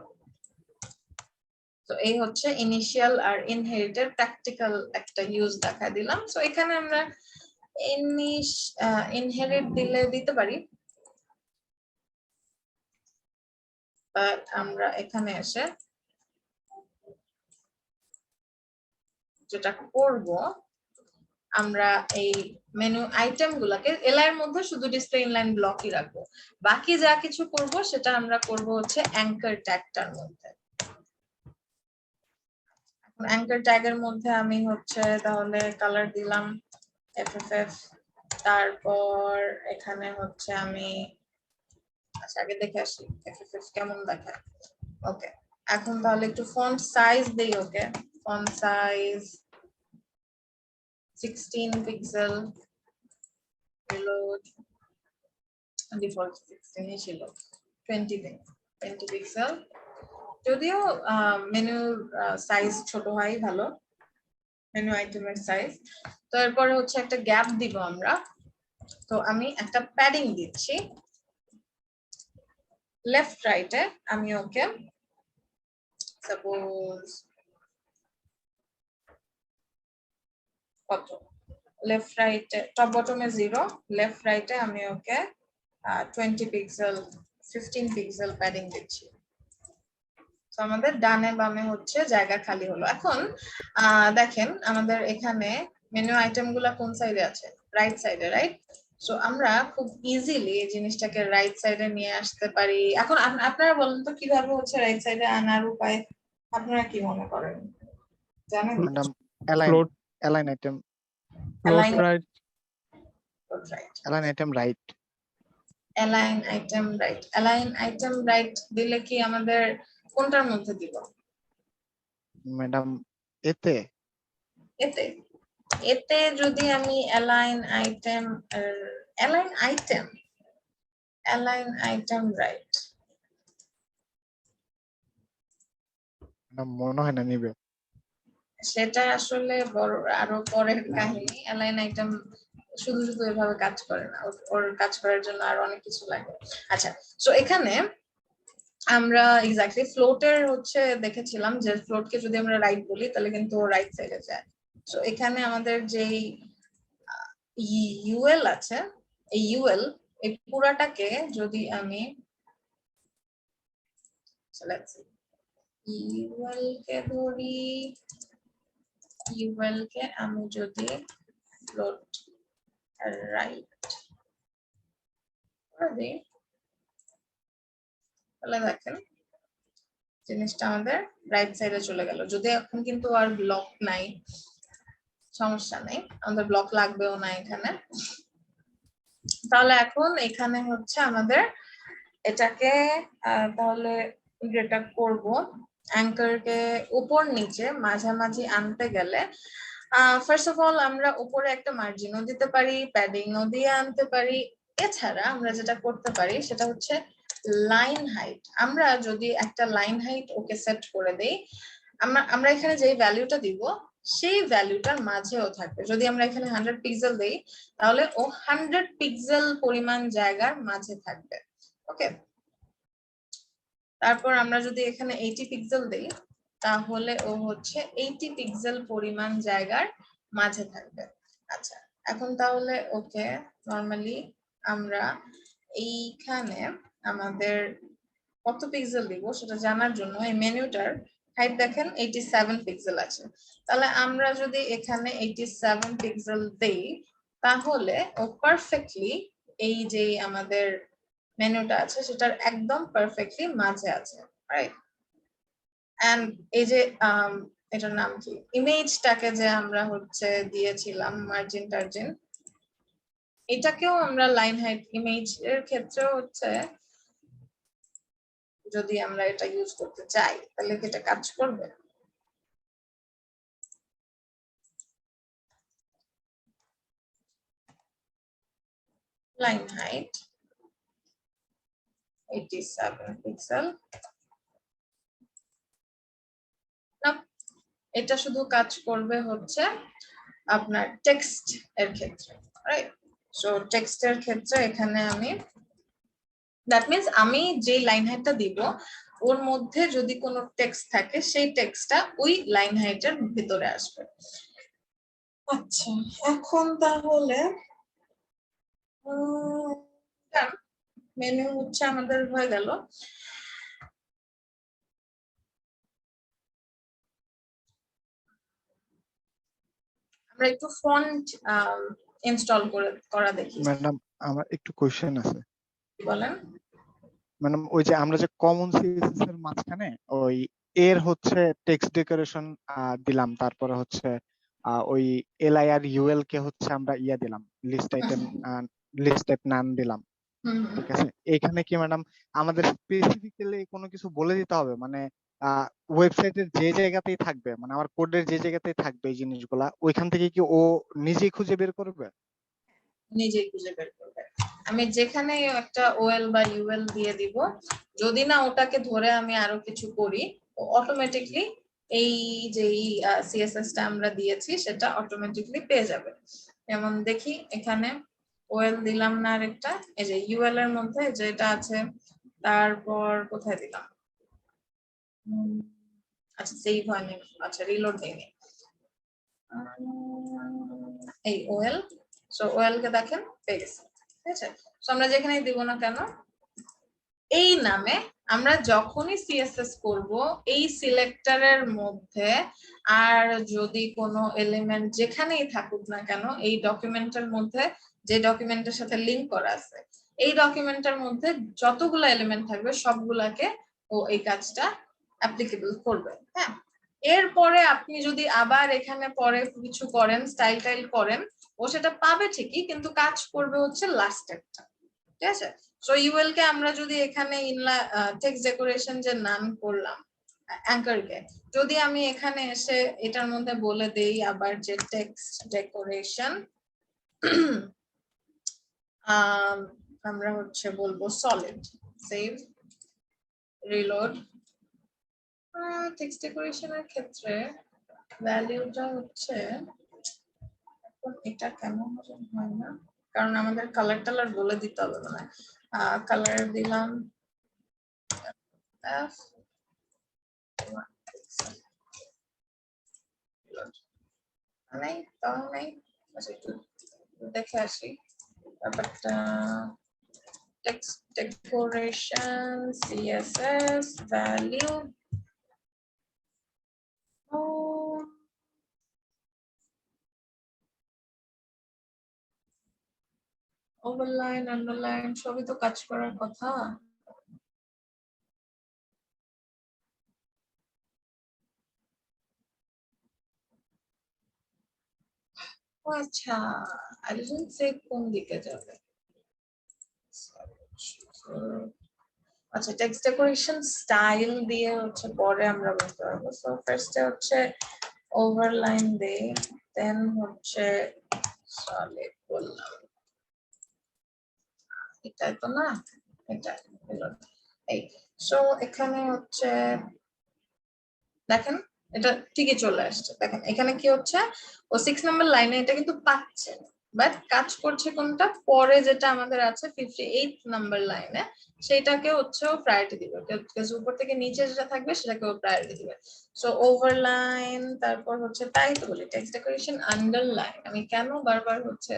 তো এই হচ্ছে ইনিশিয়াল আর ইনহেরিটেড প্র্যাকটিক্যাল একটা ইউজ দেখা দিলাম। সো এখানে আমরা ইনহেরিট দিতে পারি, বাট আমরা এখানে এসে যেটা করব, আমরা এই মেনু আইটেম গুলাকে এলআই এর মধ্যে শুধু ডিসপ্লে ইনলাইন ব্লকই রাখবো, বাকি যা কিছু করব সেটা আমরা করব হচ্ছে অ্যাঙ্কার ট্যাগটার মধ্যে। এখন অ্যাঙ্কার ট্যাগের মধ্যে আমি হচ্ছে তাহলে কালার দিলাম এফএফএফ, তারপর এখানে হচ্ছে আমি, আচ্ছা আগে দেখে আসি এফএফএফ কেমন দেখায়। ওকে, এখন তাহলে একটু ফন্ট সাইজ দেই। Okay, font size 16 pixel, reload, default 16 ছিল, 20 পিক্সেল। যদিও মেনু সাইজ ছোট হয় ভালো, মেনু আইটেমের সাইজ। তো এরপরে হচ্ছে একটা গ্যাপ দিব আমরা। তো আমি একটা প্যাডিং দিচ্ছি লেফট রাইটে, আমি ওকে সাপোজ কত, লেফট রাইটে টপ বটমে 0, লেফট রাইটে আমি ওকে 20 পিক্সেল 15 পিক্সেল প্যাডিং দিচ্ছি। তো আমাদের ডানে বামে হচ্ছে জায়গা খালি হলো। এখন দেখেন আমাদের এখানে মেনু আইটেম গুলা কোন সাইডে আছে, রাইট সাইডে, রাইট? সো আমরা খুব ইজিলি এই জিনিসটাকে রাইট সাইডে নিয়ে আসতে পারি। এখন আপনারা বলেন তো কিভাবে হচ্ছে রাইট সাইডে আনার উপায়, আপনারা কি মনে করেন, জানেন? Madam align item right, align item right. Align item right, align item right দিলে কি আমাদের কোনটার মধ্যে দিব? ম্যাডাম এতে এতে, এতে যদি আমি অ্যালাইন আইটেম রাইট, ম্যাডাম মনে হয় না নিবে। সেটা আসলে বড় আরো পরের কাহিনী। অ্যালাইন আইটেম শুধু শুধু এভাবে কাজ করে না, ওর কাজ করার জন্য আরো অনেক কিছু লাগে। আচ্ছা, সো এখানে আমরা এক্স্যাক্টলি ফ্লোটের হচ্ছে দেখেছিলাম যে ফ্লোটকে যদি আমরা রাইট বলি তাহলে কিন্তু রাইট সাইডে যায়। সো এখানে আমাদের যেই ইউএল আছে, এই ইউএল এই পুরাটাকে যদি আমি ইউএল কে ধরি, ইউএল কে আমি যদি ফ্লোট রাইট করে দিই তাহলে দেখেন জিনিসটা আমাদের রাইট সাইডে চলে গেল। যদি এখন কিন্তু আর ব্লক নাই, সমস্যা নেই, আমাদের ব্লক লাগবেও না এখানে। তাহলে এখন এখানে হচ্ছে আমাদের এটাকে তাহলে যেটা করব, অ্যাঙ্কারকে উপর নিচে মাঝামাঝি আনতে গেলে ফার্স্ট অফ অল আমরা উপরে একটা মার্জিনও দিতে পারি, প্যাডিংও দিয়ে আনতে পারি। এছাড়া আমরা যেটা করতে পারি সেটা হচ্ছে লাইন হাইট। আমরা যদি একটা লাইন হাইট ওকে সেট করে দেই, আমরা এখানে যে ভ্যালুটা দিব সেই ভ্যালুটার মাঝেও থাকবে। যদি আমরা এখানে 100 পিক্সেল দেই তাহলে ও 100 পিক্সেল পরিমাণ জায়গার মাঝে থাকবে। ওকে, তারপর আমরা যদি এখানে 80 পিক্সেল দেই তাহলে ও হচ্ছে 80 পিক্সেল পরিমাণ জায়গার মাঝে থাকবে। আচ্ছা, এখন তাহলে ওকে নরমালি আমরা এইখানে আমাদের কত পিক্সেল দিব সেটা জানার জন্য এই মেনুটার হাইট দেখেন 87 পিক্সেল আছে। তাহলে আমরা যদি এখানে 87 পিক্সেল দেই তাহলে ও পারফেক্টলি এই যে আমাদের মেনুটা আছে সেটার একদম পারফেক্টলি মাঝে আছে, রাইট? এন্ড এই যে এটার নাম কি, ইমেজটাকে যে আমরা হচ্ছে দিয়েছিলাম মার্জিন টার্জিন, এটাকেও আমরা লাইন হাইট ইমেজ এর ক্ষেত্রে হচ্ছে যদি আমরা এটা ইউজ করতে চাই তাহলে কি এটা কাজ করবে? লাইন হাইট 87 পিক্সেল, এটা শুধু কাজ করবে হচ্ছে আপনার টেক্সট এর ক্ষেত্রে, রাইট? সো টেক্সটের ক্ষেত্রে এখানে আমি দ্যাট মিন্স আমি যে লাইন হাইটটা দিব ওর মধ্যে যদি কোনো টেক্সট থাকে সেই টেক্সটটা ওই লাইন হাইটের ভিতরে আসবে। আচ্ছা, এখন তাহলে মেনু হচ্ছে আমাদের হয়ে গেল। আমরা একটু ফন্ট ইনস্টল করা দেখি। ম্যাডাম আমার একটু কোশ্চেন আছে। বলেন। ম্যাডাম ওই যে আমরা যে কমন সিএসএস এর মাঝখানে ওই এর হচ্ছে টেক্সট ডেকোরেশন দিলাম, তারপরে হচ্ছে ওই এলআই আর ইউএল কে হচ্ছে আমরা ইয়া দিলাম, লিস্ট আইটেম লিস্ট টাইপ নাম দিলাম, ঠিক আছে? এখানে কি ম্যাডাম আমাদের স্পেসিফিক্যালি কোনো কিছু বলে দিতে হবে? মানে ওয়েবসাইটের যে জায়গাতেই থাকবে, মানে আমার কোডের যে জায়গাতেই থাকবে এই জিনিসগুলা, ওইখান থেকে কি ও নিজেই খুঁজে বের করবে? নিজেই খুঁজে বের করবে। আমি যেখানে একটা ওএল বা ইউএল দিয়ে দিব, যদি না ওটাকে ধরে আমি আরো কিছু করি অটোমেটিকলি এই যে সিএসএস টা আমরা দিয়েছি সেটা অটোমেটিকলি পেয়ে যাবে। যেমন দেখি এখানে ওএল দিলাম না আরেকটা, এই যে ইউএল এর মধ্যে যেটা আছে, তারপর কোথায় দিলাম, আচ্ছা সেভ হয়নি, আচ্ছা রিলোড দেইনি, এই ওএল। সো ওএল কে দেখেন পেয়ে গেছে, ঠিক আছে? সো আমরা যেখানেই দিব না কেন এই নামে আমরা যখনই সিএসএস করব এই সিলেক্টরের মধ্যে আর যদি কোনো এলিমেন্ট যেখানেই থাকুক না কেন এই ডকুমেন্টের মধ্যে, যে ডকুমেন্টের সাথে লিংক করা আছে এই ডকুমেন্টের মধ্যে যতগুলো এলিমেন্ট থাকবে সবগুলাকে ও এই কাজটা অ্যাপ্লিকেবল করবে। হ্যাঁ, এরপরে আপনি যদি আবার এখানে পরে কিছু করেন, স্টাইল টাইল করেন, ও সেটা পাবে ঠিকই কিন্তু কাজ করবে হচ্ছে লাস্ট একটা, ঠিক আছে। সো ইউএল কে আমরা যদি এখানে টেক্সট ডেকোরেশন যে নাম করলাম অ্যাঙ্কার কে, যদি আমি এখানে এসে এটার মধ্যে বলে দেই আবার যে টেক্সট ডেকোরেশন আমরা হচ্ছে বলবো সলিড, সেভ, রিলোড। টেক্সট ডেকোরেশনের ক্ষেত্রে ভ্যালিউটা হচ্ছে এখন এটা কেমন হয় না, কারণ আমাদের কালার টালার বলে দিতে হবে না। কালার দিলাম F নাই, তাও নাই, আচ্ছা একটু দেখে আসি ব্যাপারটা। Text decoration CSS value overline underline সবই তো কাজ করার কথা। ও আচ্ছা, I didn't say কোন দিকে যাবে। আচ্ছা টেক্সট ডেকোরেশন স্টাইল দিয়ে হচ্ছে পরে আমরা বলতে পারবো। সো ফার্স্টে হচ্ছে ওভারলাইন দে, দেন হচ্ছে সলিড বললাম, এটাই তো না, এটা হলো এই। সো এখানে হচ্ছে দেখেন এটা ঠিকই চলে আসছে। দেখেন এখানে কি হচ্ছে, ও 6 নম্বর লাইনে এটা কিন্তু পাচ্ছে, বাট কাজ করছে কোনটা পরে যেটা আমাদের আছে 58 নাম্বার লাইনে, সেটাকে হচ্ছে ও প্রায়োরিটি দিবে। উপর থেকে নিচে যেটা থাকবে সেটাকে ও প্রায়োরিটি দিবে। সো ওভারলাইন, তারপর হচ্ছে তাই তো বলি টেক্সট ডেকোরেশন আন্ডারলাইন। আমি কেন বারবার হচ্ছে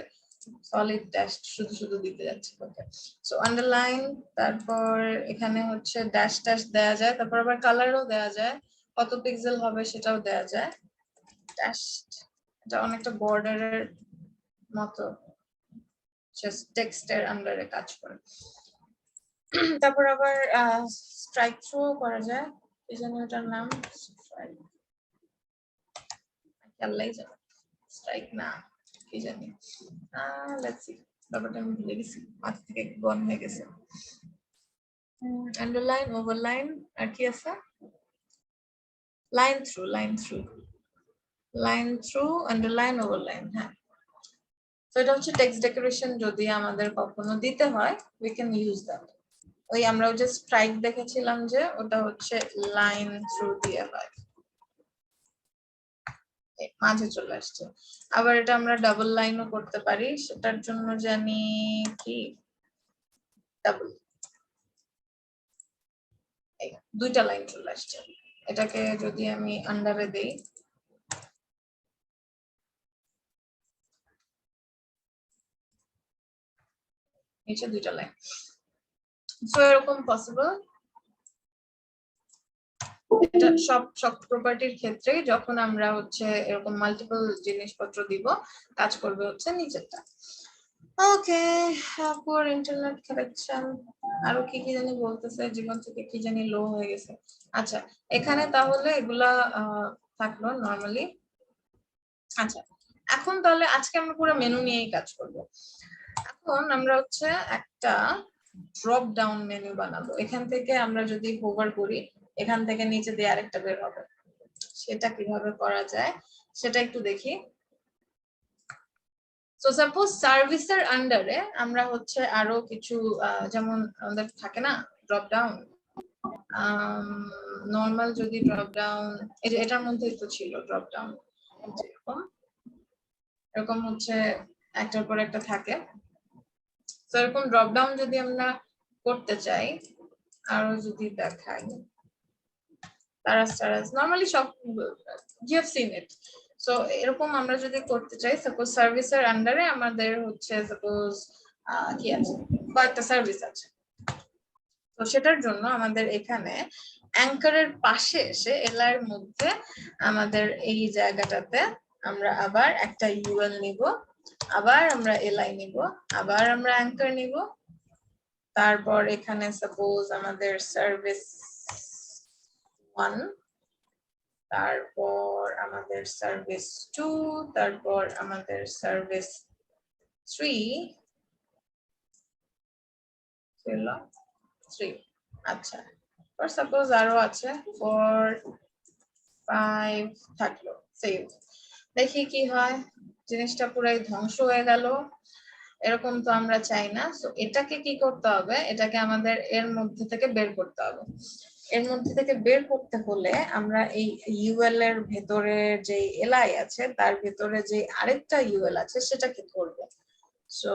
সলিড ড্যাশ শুধু শুধু দিতে যাচ্ছি। ওকে, সো আন্ডারলাইন, তারপর এখানে হচ্ছে ড্যাশ ড্যাশ দেওয়া যায়, তারপর আবার কালারও দেওয়া যায়, কত পিক্সেল হবে সেটাও দেওয়া যায়। ড্যাশ এটা অনেকটা বর্ডারের মতো জাস্ট টেক্সটের আন্ডারে কাজ করে। তারপর আবার স্ট্রাইক থ্রু করা যায়, এই জন্য এটার নাম স্ট্রাইক, আল্লাহই জানে স্ট্রাইক না কি জানি। লেটস সি, ব্যাপারটা আমি ভুলে গেছি, মাথা থেকে গন হয়ে গেছে। আন্ডারলাইন, ওভারলাইন, আর কি আছে, line through, line through, line through, underline, overline. হ্যাঁ, তো এটা হচ্ছে টেক্সট ডেকোরেশন যদি আমাদের কখনো দিতে হয় we can use that। ওই আমরা যে স্ট্রাইক দেখেছিলাম যে ওটা হচ্ছে লাইন থ্রু দিয়ে হয়, মাঝে চলে আসছে। আবার এটা আমরা ডাবল লাইনও করতে পারি, সেটার জন্য জানি কি ডাবল, এই দুইটা লাইন চলে আসছে। এটাকে যদি আমি আন্ডারে দেই, নিচে দুইটা লাইন, সো এরকম পসিবল। এটা সব প্রপার্টির ক্ষেত্রে যখন আমরা হচ্ছে এরকম মাল্টিপল জিনিসপত্র দিব, কাজ করবে হচ্ছে নিচেরটা। ওকে, পুয়ার ইন্টারনেট কানেকশন, আরো কি কি জানি বলতেছে, জীবন থেকে কি জানি লো হয়ে গেছে। আচ্ছা এখানে তাহলে এগুলা থাকলো নরমালি। আচ্ছা এখন তাহলে আজকে আমরা পুরো মেনু নিয়েই কাজ করব। এখন আমরা হচ্ছে একটা ড্রপ ডাউন মেনু বানাবো। এখান থেকে আমরা যদি হোভার করি, এখান থেকে নিচে দিয়ে আরেকটা বের হবে, সেটা কিভাবে করা যায় সেটা একটু দেখি। সো সাপোজ সার্ভিসের আন্ডারে আমরা হচ্ছে আরো কিছু যেমন আমাদের থাকে না ড্রপ ডাউন, নরমাল যদি ড্রপ ডাউন, এটার মধ্যেই তো ছিল ড্রপ ডাউন, এরকম হচ্ছে একটার পর একটা থাকে। তো এরকম ড্রপ ডাউন যদি আমরা করতে চাই, আরো যদি দেখাই তারাস নরমালি সব you have seen it। So এরকম আমরা যদি করতে চাই, সাপোজ সার্ভিসের আন্ডারে আমাদের হচ্ছে সাপোজ কি আছে, কয়েকটা সার্ভিস আছে, তো সেটার জন্য আমাদের এখানে অ্যাঙ্কারের পাশে এসে এলআই এর মধ্যে আমাদের এই জায়গাটাতে আমরা আবার একটা ইউএল নিব, আবার আমরা এলআই নিব, আবার আমরা অ্যাঙ্কার নিব, তারপর এখানে সাপোজ আমাদের সার্ভিস 1, তারপর আমাদের সার্ভিস 2, তারপর আমাদের সার্ভিস 3, পেল 3। আচ্ছা, ফর সাপোজ আরো আছে 4 5 থাকলো, সেভ। দেখি কি হয়, জিনিসটা পুরাই ধ্বংস হয়ে গেল। এরকম তো আমরা চাই না। সো এটাকে কি করতে হবে, এটাকে আমাদের এর মধ্যে থেকে বের করতে হবে। এর মধ্যে থেকে বের করতে হলে আমরা এই ইউএল এর ভেতরে যে এলআই আছে তার ভেতরে যে আরেকটা ইউএল আছে সেটাকে ধরবো। সো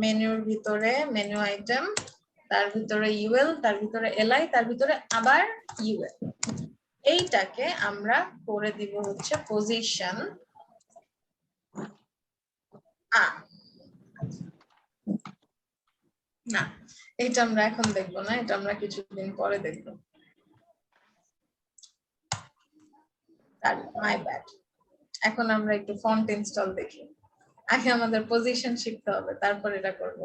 মেনুর ভিতরে মেনু আইটেম, তার ভিতরে ইউএল, তার ভিতরে এলআই, তার ভিতরে আবার ইউএল। এইটাকে আমরা করে দিব হচ্ছে পজিশন না, এটা আমরা এখন দেখবো না, এটা আমরা কিছুদিন পরে দেখবো। My bad. এখন আমরা একটু ফন্ট ইনস্টল দেখি। আগে আমাদের পজিশন শিখতে হবে, তারপর এটা করব।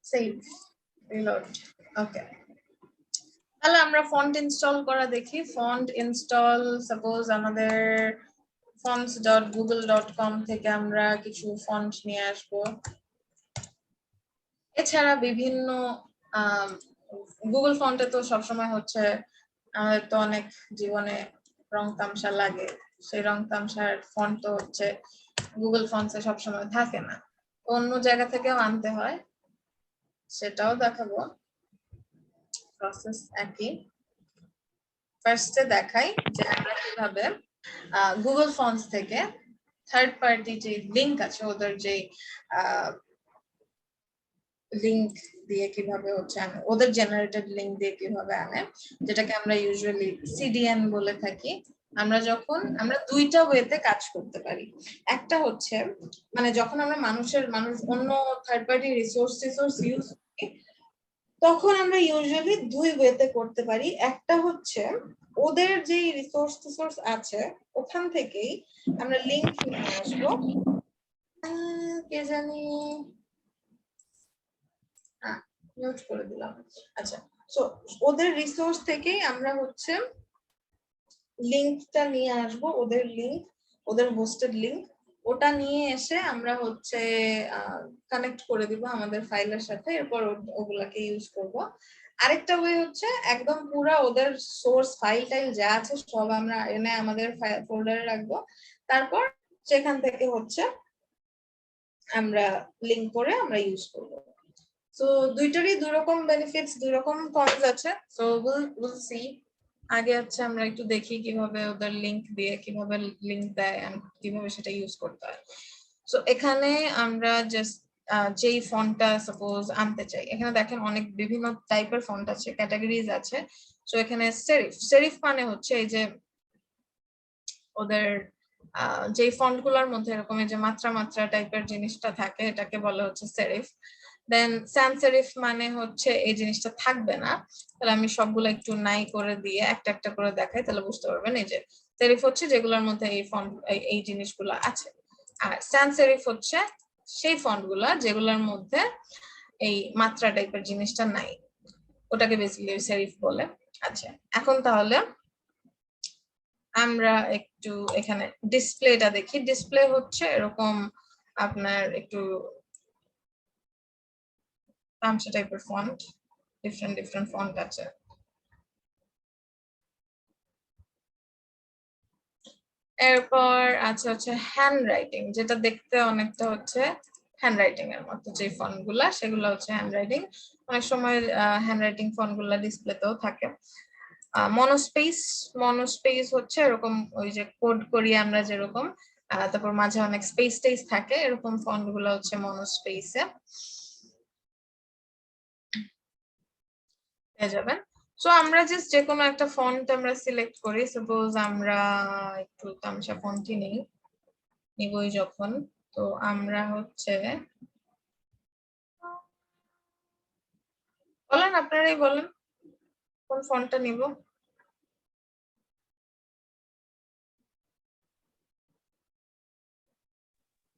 Save, reload. ওকে, তাহলে আমরা ফন্ট ইনস্টল করা দেখি। ফন্ট ইনস্টল, সাপোজ আমাদের fonts.google.com থেকে আমরা কিছু ফন্ট নিয়ে আসবো। এছাড়া বিভিন্ন গুগল ফন্টে তো সবসময় হচ্ছে আমাদের তো অনেক জীবনে রং তামসা লাগে, সেই রং তামসার ফন্ট তো হচ্ছে গুগল ফন্টসে সবসময় থাকে না, অন্য জায়গা থেকেও আনতে হয়, সেটাও দেখাবো। প্রসেস একই। ফার্স্টে দেখাই যে আমরা কিভাবে গুগল ফন্টস থেকে থার্ড পার্টি যে লিংক আছে, ওদের যে লিংক দিয়ে কিভাবে হচ্ছে আনে, ওদের জেনারেটেড লিংক দিয়ে কিভাবে আনে, যেটাকে আমরা ইউজুয়ালি সিডিএন বলে থাকি। আমরা দুইটা ওয়েতে কাজ করতে পারি। একটা হচ্ছে মানে যখন আমরা মানুষ অন্য থার্ড পার্টি রিসোর্স ইউজ করি, তখন আমরা ইউজুয়ালি দুই ওয়েতে করতে পারি। একটা হচ্ছে ওদের যে রিসোর্স আছে ওখান থেকেই আমরা লিংক নিয়ে আসবো। কে জানি মিউট করে দিলাম। আচ্ছা, সো ওদের রিসোর্স থেকেই আমরা হচ্ছে লিংকটা নিয়ে আসবো, ওদের লিংক, ওদের হোস্টেড লিংক, ওটা নিয়ে এসে আমরা হচ্ছে কানেক্ট করে দিব আমাদের ফাইলের সাথে, এরপর ওগুলাকে ইউজ করব। আরেকটা ওয়ে হচ্ছে একদম পুরো ওদের সোর্স ফাইল টাইল যা আছে সব আমরা এনে আমাদের ফোল্ডারে রাখবো, তারপর সেখান থেকে হচ্ছে আমরা লিংক করে আমরা ইউজ করব। সো দুইটারই দুই রকম বেনিফিটস, দুই রকম কনস আছে। So will see. আগে হচ্ছে আমরা একটু দেখি কিভাবে ওদের লিংক দিয়ে কিভাবে লিংক দেয় এন্ড কিভাবে সেটা ইউজ করতে হয়। সো এখানে আমরা জাস্ট যেই ফন্টটা সাপোজ আনতে চাই, এখানে দেখেন অনেক বিভিন্ন টাইপের ফন্ট আছে, ক্যাটাগরিজ আছে। সো এখানে সেরিফ মানে হচ্ছে এই যে ওদের যে ফন্ট গুলোর মধ্যে এরকম এই যে মাত্রা টাইপের জিনিসটা থাকে, এটাকে বলা হচ্ছে সেরিফ। দেন sans serif মানে হচ্ছে এই জিনিসটা থাকবে না। তাহলে আমি সবগুলো একটু নাই করে দিয়ে একটা একটা করে দেখাই, তাহলে বুঝতে পারবেন। এই যে সেরিফ হচ্ছে যেগুলোর মধ্যে এই ফন্ট এই জিনিসগুলো আছে, আর sans serif হচ্ছে সেই ফন্টগুলা যেগুলোর মধ্যে এই মাত্রা টাইপের জিনিসটা নাই, ওটাকে বেসিক্যালি সেরিফ বলে। আচ্ছা, এখন তাহলে আমরা একটু এখানে ডিসপ্লেটা দেখি। ডিসপ্লে হচ্ছে এরকম আপনার একটু তামসা টাইপের ফন্ট, ডিফারেন্ট ফন্ট আছে। এরপর আছে হচ্ছে হ্যান্ড রাইটিং, যেটা দেখতে অনেকটা হচ্ছে হ্যান্ড রাইটিং এর মতো যে ফন্ট গুলা, সেগুলো হচ্ছে হ্যান্ড রাইটিং। অনেক সময় হ্যান্ড রাইটিং ফন্ট গুলা ডিসপ্লেতেও থাকে। মনোস্পেস হচ্ছে এরকম ওই যে কোড করি আমরা যেরকম, তারপর মাঝে অনেক স্পেস থাকে, এরকম ফন্ট গুলো হচ্ছে মনোস্পেসে পেয়ে যাবেন। সো আমরা জাস্ট যে কোনো একটা ফন্ট আমরা সিলেক্ট করি। সাপোজ আমরা একটু তামসা ফন্টই নিবই যখন, তো আমরা হচ্ছে বলেন, আপনারাই বলেন কোন ফন্টটা নিব।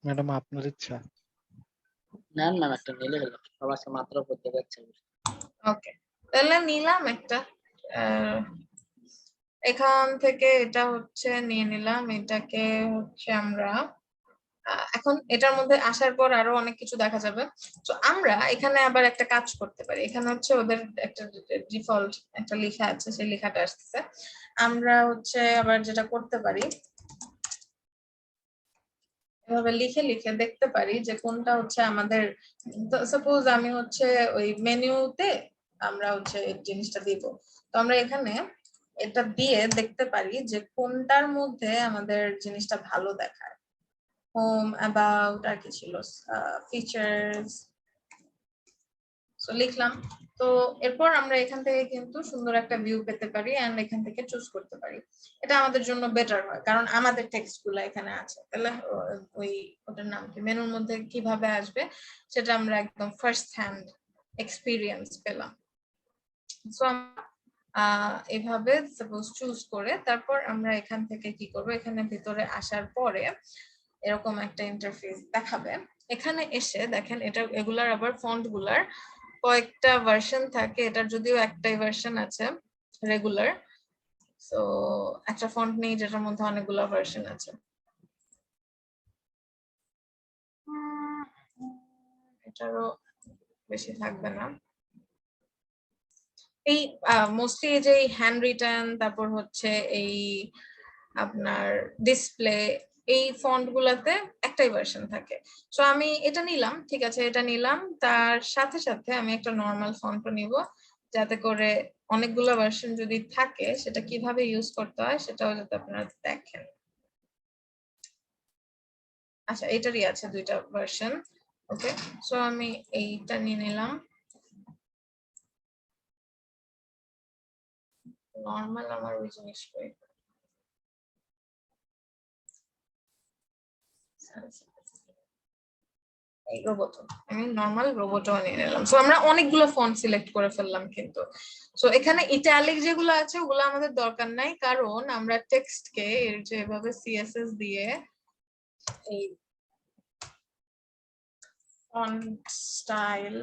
ম্যাডাম আপনার ইচ্ছা। নেন ম্যাম, একটা নিলে হলো, সবার মাত্রা করতে যাচ্ছে। ওকে, তাহলে নিলাম একটা। এখান থেকে এটা হচ্ছে নিয়ে নিলাম, এটাকে হচ্ছে আমরা এখন এটার মধ্যে আসার পর আরো অনেক কিছু দেখা যাবে। তো আমরা এখানে আবার একটা কাজ করতে পারি। এখানে হচ্ছে ওদের একটা ডিফল্ট একটা লেখা আছে, সেই লেখাটা আসতেছে। আমরা হচ্ছে আবার যেটা করতে পারি, এভাবে লিখে লিখে দেখতে পারি যে কোনটা হচ্ছে আমাদের, সাপোজ আমি হচ্ছে ওই মেনুতে আমরা হচ্ছে এই জিনিসটা দিব, তো আমরা এখানে এটা দিয়ে দেখতে পারি যে কোনটার মধ্যে আমাদের জিনিসটা ভালো দেখায়। হোম, অ্যাবাউট, আর কি ছিল, ফিচার্স, সো লিখলাম। তো এরপর আমরা এখান থেকে কিন্তু সুন্দর একটা ভিউ পেতে পারি এন্ড এখান থেকে চুজ করতে পারি। এটা আমাদের জন্য বেটার হয়, কারণ আমাদের টেক্সট গুলো এখানে আছে। তাহলে ওই ওটার নাম কি, মেনুর মধ্যে কিভাবে আসবে সেটা আমরা একদম ফার্স্ট হ্যান্ড এক্সপিরিয়েন্স পেলাম। সো এভাবে সাপোজ চুজ করে তারপর আমরা এখান থেকে কি করব, এখানে ভিতরে আসার পরে এরকম একটা ইন্টারফেস দেখাবে। এখানে এসে দেখেন এটা এগুলার আবার ফন্ট গুলার কয়েকটা ভার্সন থাকে, এটার যদিও একটাই ভার্সন আছে রেগুলার। সো একটা ফন্ট নেই যেটার মধ্যে অনেকগুলো ভার্সন আছে। এটারও বেশি থাকবে না। এই মোস্টলি এই যে হ্যান্ড রিটেন, তারপর হচ্ছে এই আপনার ডিসপ্লে, এই ফন্ট গুলাতে একটাই ভার্সন থাকে। সো আমি এটা নিলাম, ঠিক আছে, এটা নিলাম। তার সাথে সাথে আমি একটা নর্মাল ফন্টও নিব, যাতে করে অনেকগুলো ভার্সন যদি থাকে সেটা কিভাবে ইউজ করতে হয় সেটাও যাতে আপনারা দেখেন। আচ্ছা, এটারই আছে দুইটা ভার্সন। ওকে, সো আমি এইটা নিয়ে নিলাম। নর্মাল আমার ওই জিনিস কই, এই রোবট, আমি নরমাল রোবটও নিয়ে নিলাম। সো আমরা অনেকগুলো ফন্ট সিলেক্ট করে ফেললাম কিন্তু। সো এখানে ইটালিক যেগুলো আছে ওগুলো আমাদের দরকার নাই, কারণ আমরা টেক্সটকে যেভাবে সিএসএস দিয়ে এই ফন্ট স্টাইল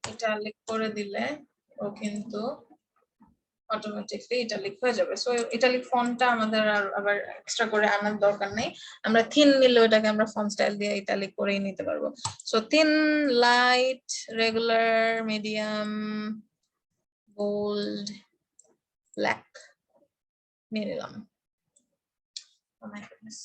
ইটালিক করে দিলে ও কিন্তু অটোমেটিকলি ইটালিক হয়ে যাবে। সো ইটালিক ফন্টটা আমাদের আর আবার এক্সট্রা করে আনার দরকার নেই। আমরা থিন নিলে ওটাকে আমরা ফন্ট স্টাইল দিয়ে ইটালিক করেই নিতে পারবো। So thin, light, regular, medium, bold, black নিয়ে নিলাম। Oh my goodness.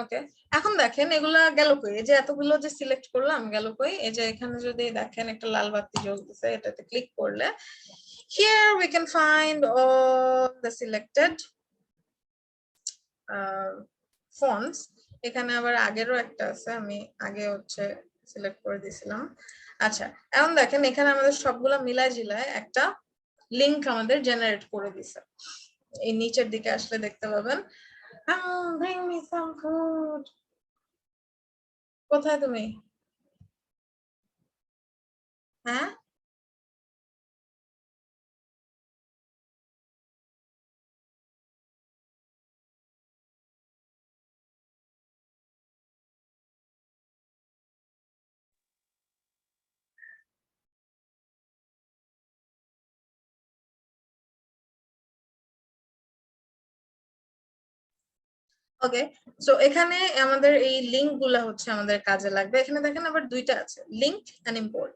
ওকে, এখন দেখেন এগুলা গেল কই, এই যে এতগুলো যে সিলেক্ট করলাম গেল কই। এই যে এখানে যদি দেখেন একটা লাল বাতি জ্বলতেছে, এটাতে ক্লিক করলে here we can find all the selected fonts. এখানে আবার আগেরও একটা আছে, আমি আগে হচ্ছে সিলেক্ট করে দিয়েছিলাম। আচ্ছা, এখন দেখেন এখানে আমাদের সবগুলা মিলাই জিলায় একটা লিংক আমাদের জেনারেট করে দিছে। এই নিচের দিকে আসলে দেখতে পাবেন, bring me some food. কোথায় তুমি? হ্যাঁ, ওকে। সো এখানে আমাদের এই লিংক গুলা হচ্ছে আমাদের কাজে লাগবে। এখানে দেখেন আবার দুইটা আছে, লিংক এন্ড ইম্পোর্ট।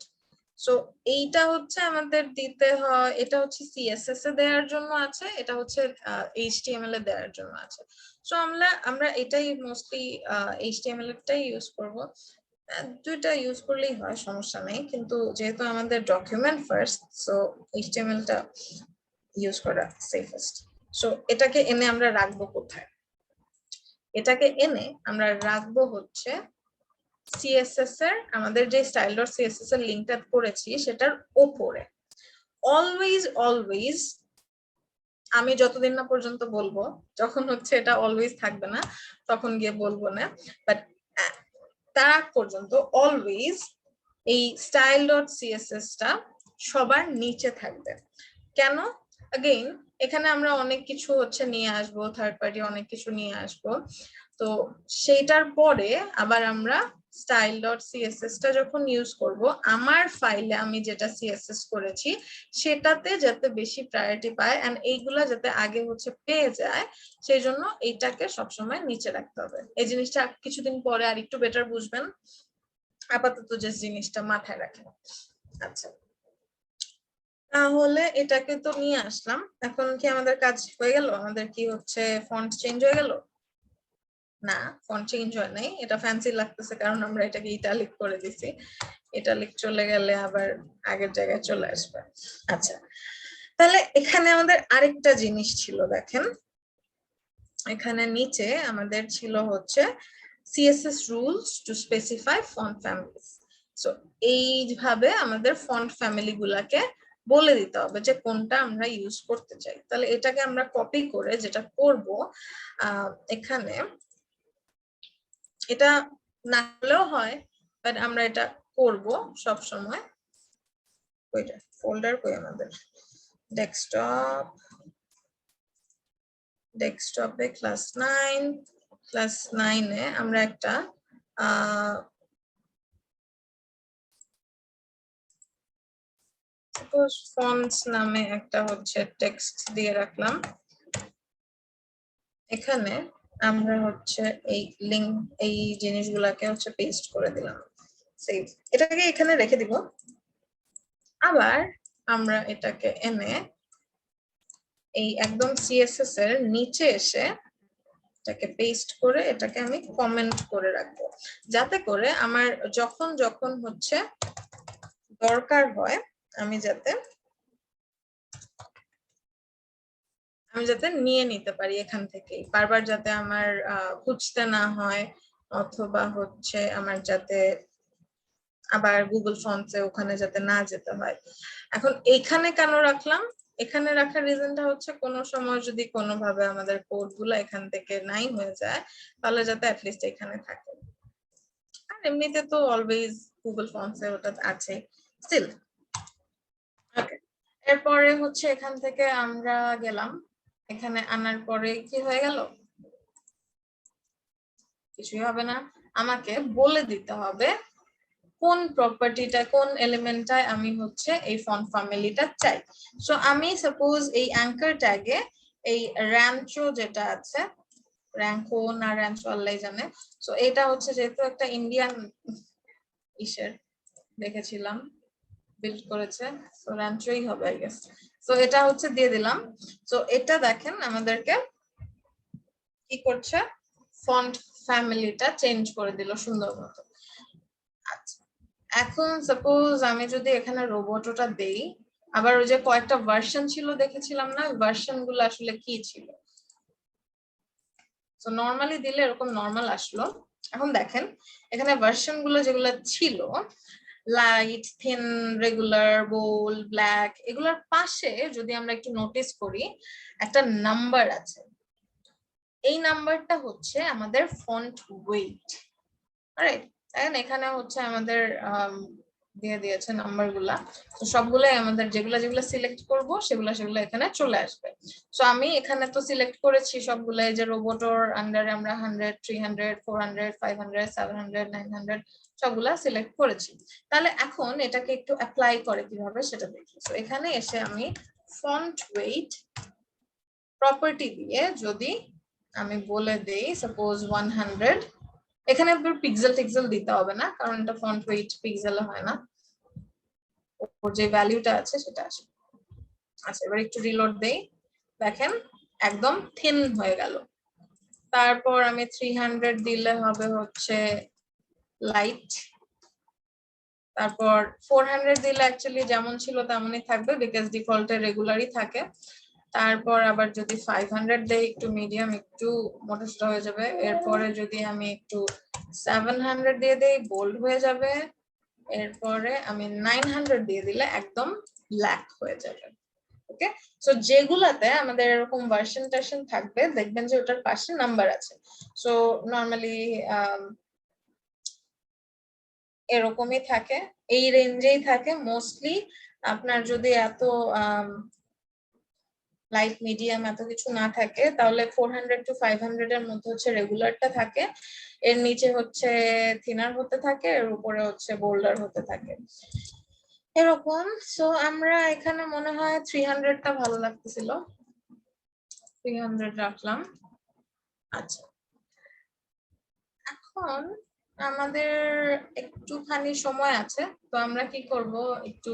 সো এইটা হচ্ছে আমাদের দিতে হয়, এটা হচ্ছে সিএসএস এ দেওয়ার জন্য আছে, এটা হচ্ছে এইচটিএমএল এ দেওয়ার জন্য আছে। সো আমরা এটাই মোস্টলি এইচটিএমএল এরটাই ইউজ করব। দুইটা ইউজ করলেই হয়, সমস্যা নেই, কিন্তু যেহেতু আমাদের ডকুমেন্ট ফার্স্ট, সো এইচটিএমএল টা ইউজ করা সেফেস্ট। সো এটাকে এনে আমরা রাখবো কোথায়? এটাকে এনে আমরা রাখবো হচ্ছে সিএসএস এর, আমাদের যে style.css এর লিংকটা করেছি সেটার উপরে। অলওয়েজ আমি যতদিন না পর্যন্ত বলবো, যখন হচ্ছে এটা অলওয়েজ থাকবে না তখন গিয়ে বলবো না, বাট তার আগ পর্যন্ত অলওয়েজ এই style.css টা সবার নিচে থাকবে। কেন? अगेन এখানে আমরা অনেক কিছু হচ্ছে নিয়ে আসবো, থার্ড পার্টি অনেক কিছু নিয়ে আসবো। তো সেইটার পরে আবার আমরা style.css টা যখন ইউজ করব, আমার ফাইলে আমি যেটা সিএসএস করেছি সেটাতে যাতে বেশি প্রায়োরিটি পায় এন্ড এইগুলা যাতে আগে হচ্ছে পেয়ে যায়, সেই জন্য এইটাকে সবসময় নিচে রাখতে হবে। এই জিনিসটা কিছুদিন পরে আর একটু বেটার বুঝবেন, আপাতত যে জিনিসটা মাথায় রাখেন। আচ্ছা, তাহলে এটাকে তো নিয়ে আসলাম, এখন কি আমাদের কাজ হয়ে গেল? আমাদের কি হচ্ছে ফন্ট চেঞ্জ হয়ে গেল? না, ফন্ট চেঞ্জ হয় নাই, এটা ফ্যান্সি লাগতেছে কারণ আমরা এটাকে ইটালিক করে দিছি। ইটালিক চলে গেলে আবার আগের জায়গায় চলে আসবে। আচ্ছা, তাহলে এখানে আমাদের আরেকটা জিনিস ছিল, দেখেন এখানে নিচে আমাদের ছিল হচ্ছে CSS rules to specify font families. So এইভাবে আমাদের ফন্ট ফ্যামিলি গুলাকে বলে দিতে হবে যে কোনটা আমরা ইউজ করতে চাই। তাহলে এটাকে আমরা কপি করে যেটা করব, এখানে এটা না হলেও হয়, বাট আমরা এটা করব সব সময়। ওইটা ফোল্ডার কই আমাদের, ডেস্কটপে ক্লাস 9 এ আমরা একটা সাপোজ ফন্টস নামে একটা হচ্ছে টেক্সট দিয়ে রাখলাম। এখানে আমরা হচ্ছে এই লিংক, এই জিনিসগুলোকে হচ্ছে পেস্ট করে দিলাম, সেভ। এটাকে এখানে রেখে দিব। আবার আমরা এটাকে এনে এই একদম সিএসএস এর নিচে এসে এটাকে পেস্ট করে এটাকে আমি কমেন্ট করে রাখবো, যাতে করে আমার যখন যখন হচ্ছে দরকার হয় আমি যাতে নিয়ে নিতে পারি এখান থেকেই, বারবার যাতে আমার খুঁজতে না হয়, অথবা হচ্ছে আমার যাতে আবার গুগল ফন্টসে ওখানে যাতে না যেতে হয়। এখন এইখানে কেন রাখলাম? এখানে রাখার রিজনটা হচ্ছে কোনো সময় যদি কোনোভাবে আমাদের কোড গুলো এখান থেকে নাই হয়ে যায়, তাহলে যাতে অ্যাটলিস্ট এখানে থাকে। আর এমনিতে তো অলওয়েজ গুগল ফন্টসে ওটা আছে স্টিল। ওকে, এরপরে হচ্ছে এখান থেকে আমরা গেলাম, এখানে আনার পরে কি হয়ে গেল? কিছুই হবে না, আমাকে বলে দিতে হবে কোন প্রপার্টিটা, কোন এলিমেন্টটায় আমি হচ্ছে এই ফন্ট ফ্যামিলিটা চাই। সো আমি সাপোজ এই অ্যাঙ্কার ট্যাগে এই র্যাঞ্চো যেটা আছে, র্যাঙ্কো না র্যাঞ্চো আল্লাহ জানে, সো এটা হচ্ছে যেহেতু একটা ইন্ডিয়ান ইসের দেখেছিলাম বিল্ড করেছে, সো র্যাঞ্চোই হবে আই গেস। সো এটা হচ্ছে দিয়ে দিলাম। সো এটা দেখেন আমাদেরকে কি করছে, ফন্ট ফ্যামিলিটা চেঞ্জ করে দিল সুন্দর মতো। আচ্ছা, এখন সাপোজ আমি যদি এখানে রোবটটা দেই, আবার ওই যে কয়েকটা ভার্সন ছিল দেখেছিলাম না, ভার্সন গুলো আসলে কি ছিল? তো নরমালি দিলে এরকম নরমাল আসলো। এখন দেখেন এখানে ভার্সন গুলো যেগুলো ছিল, light, thin, regular, bold, black, এগুলোর পাশে যদি আমরা একটু নোটিস করি একটা নাম্বার আছে। এই নাম্বারটা হচ্ছে আমাদের ফন্ট ওয়েট। রাইট, এখানে হচ্ছে আমাদের দিয়ে দিয়েছে নাম্বার গুলা, তো সবগুলাই আমাদের যেগুলা সিলেক্ট করব সেগুলা এখানে চলে আসবে। সো আমি এখানে তো সিলেক্ট করেছি সবগুলাই, যে রোবটর আন্ডারে আমরা 100, 300, 400, 500, 700, 900 সবগুলা সিলেক্ট করেছি। তাহলে এখন এটাকে একটু অ্যাপ্লাই করে কিভাবে সেটা দেখি। সো এখানে এসে আমি ফন্ট ওয়েট প্রপার্টি দিয়ে যদি আমি বলে দেই সাপোজ 100, এখানে পিক্সেল দিতে হবে না কারণ এটা ফন্ট ওয়েট পিক্সেলে হয় না, ওর যে ভ্যালুটা আছে সেটা আসে। আচ্ছা, এবার একটু রিলোড দেই, দেখেন একদম থিন হয়ে গেল। তারপর আমি 300 দিলে হবে হচ্ছে লাইট, তারপর 400 দিলে অ্যাকচুয়ালি যেমন ছিল তেমনই থাকবে বিকজ ডিফল্টে রেগুলারই থাকে। তারপর আবার যদি 500 দেই একটু মিডিয়াম, একটু মোটা হয়ে যাবে। এরপরে যদি আমি একটু 700 দিয়ে দেই বোল্ড হয়ে যাবে। এরপরে আমি 900 দিয়ে দিলে একদম ব্ল্যাক হয়ে যাবে। ওকে, সো যেগুলাতে আমাদের এরকম ভার্সন টার্সন থাকবে দেখবেন যে ওটার পাশে নাম্বার আছে। সো নরমালি এরকমই থাকে, এই রেঞ্জেই থাকে মোস্টলি। আপনার যদি এত লাইট মিডিয়াম এত কিছু না থাকে, তাহলে 400 to 500 এর মধ্যে হচ্ছে রেগুলারটা থাকে, এর নিচে হচ্ছে থিনার হতে থাকে, এর উপরে হচ্ছে বোল্ডার হতে থাকে এরকম। সো আমরা এখানে মনে হয় 300টা ভালো লাগতেছিল, 300 রাখলাম। আচ্ছা, এখন আমাদের একটুখানি সময় আছে, তো আমরা কি করব, একটু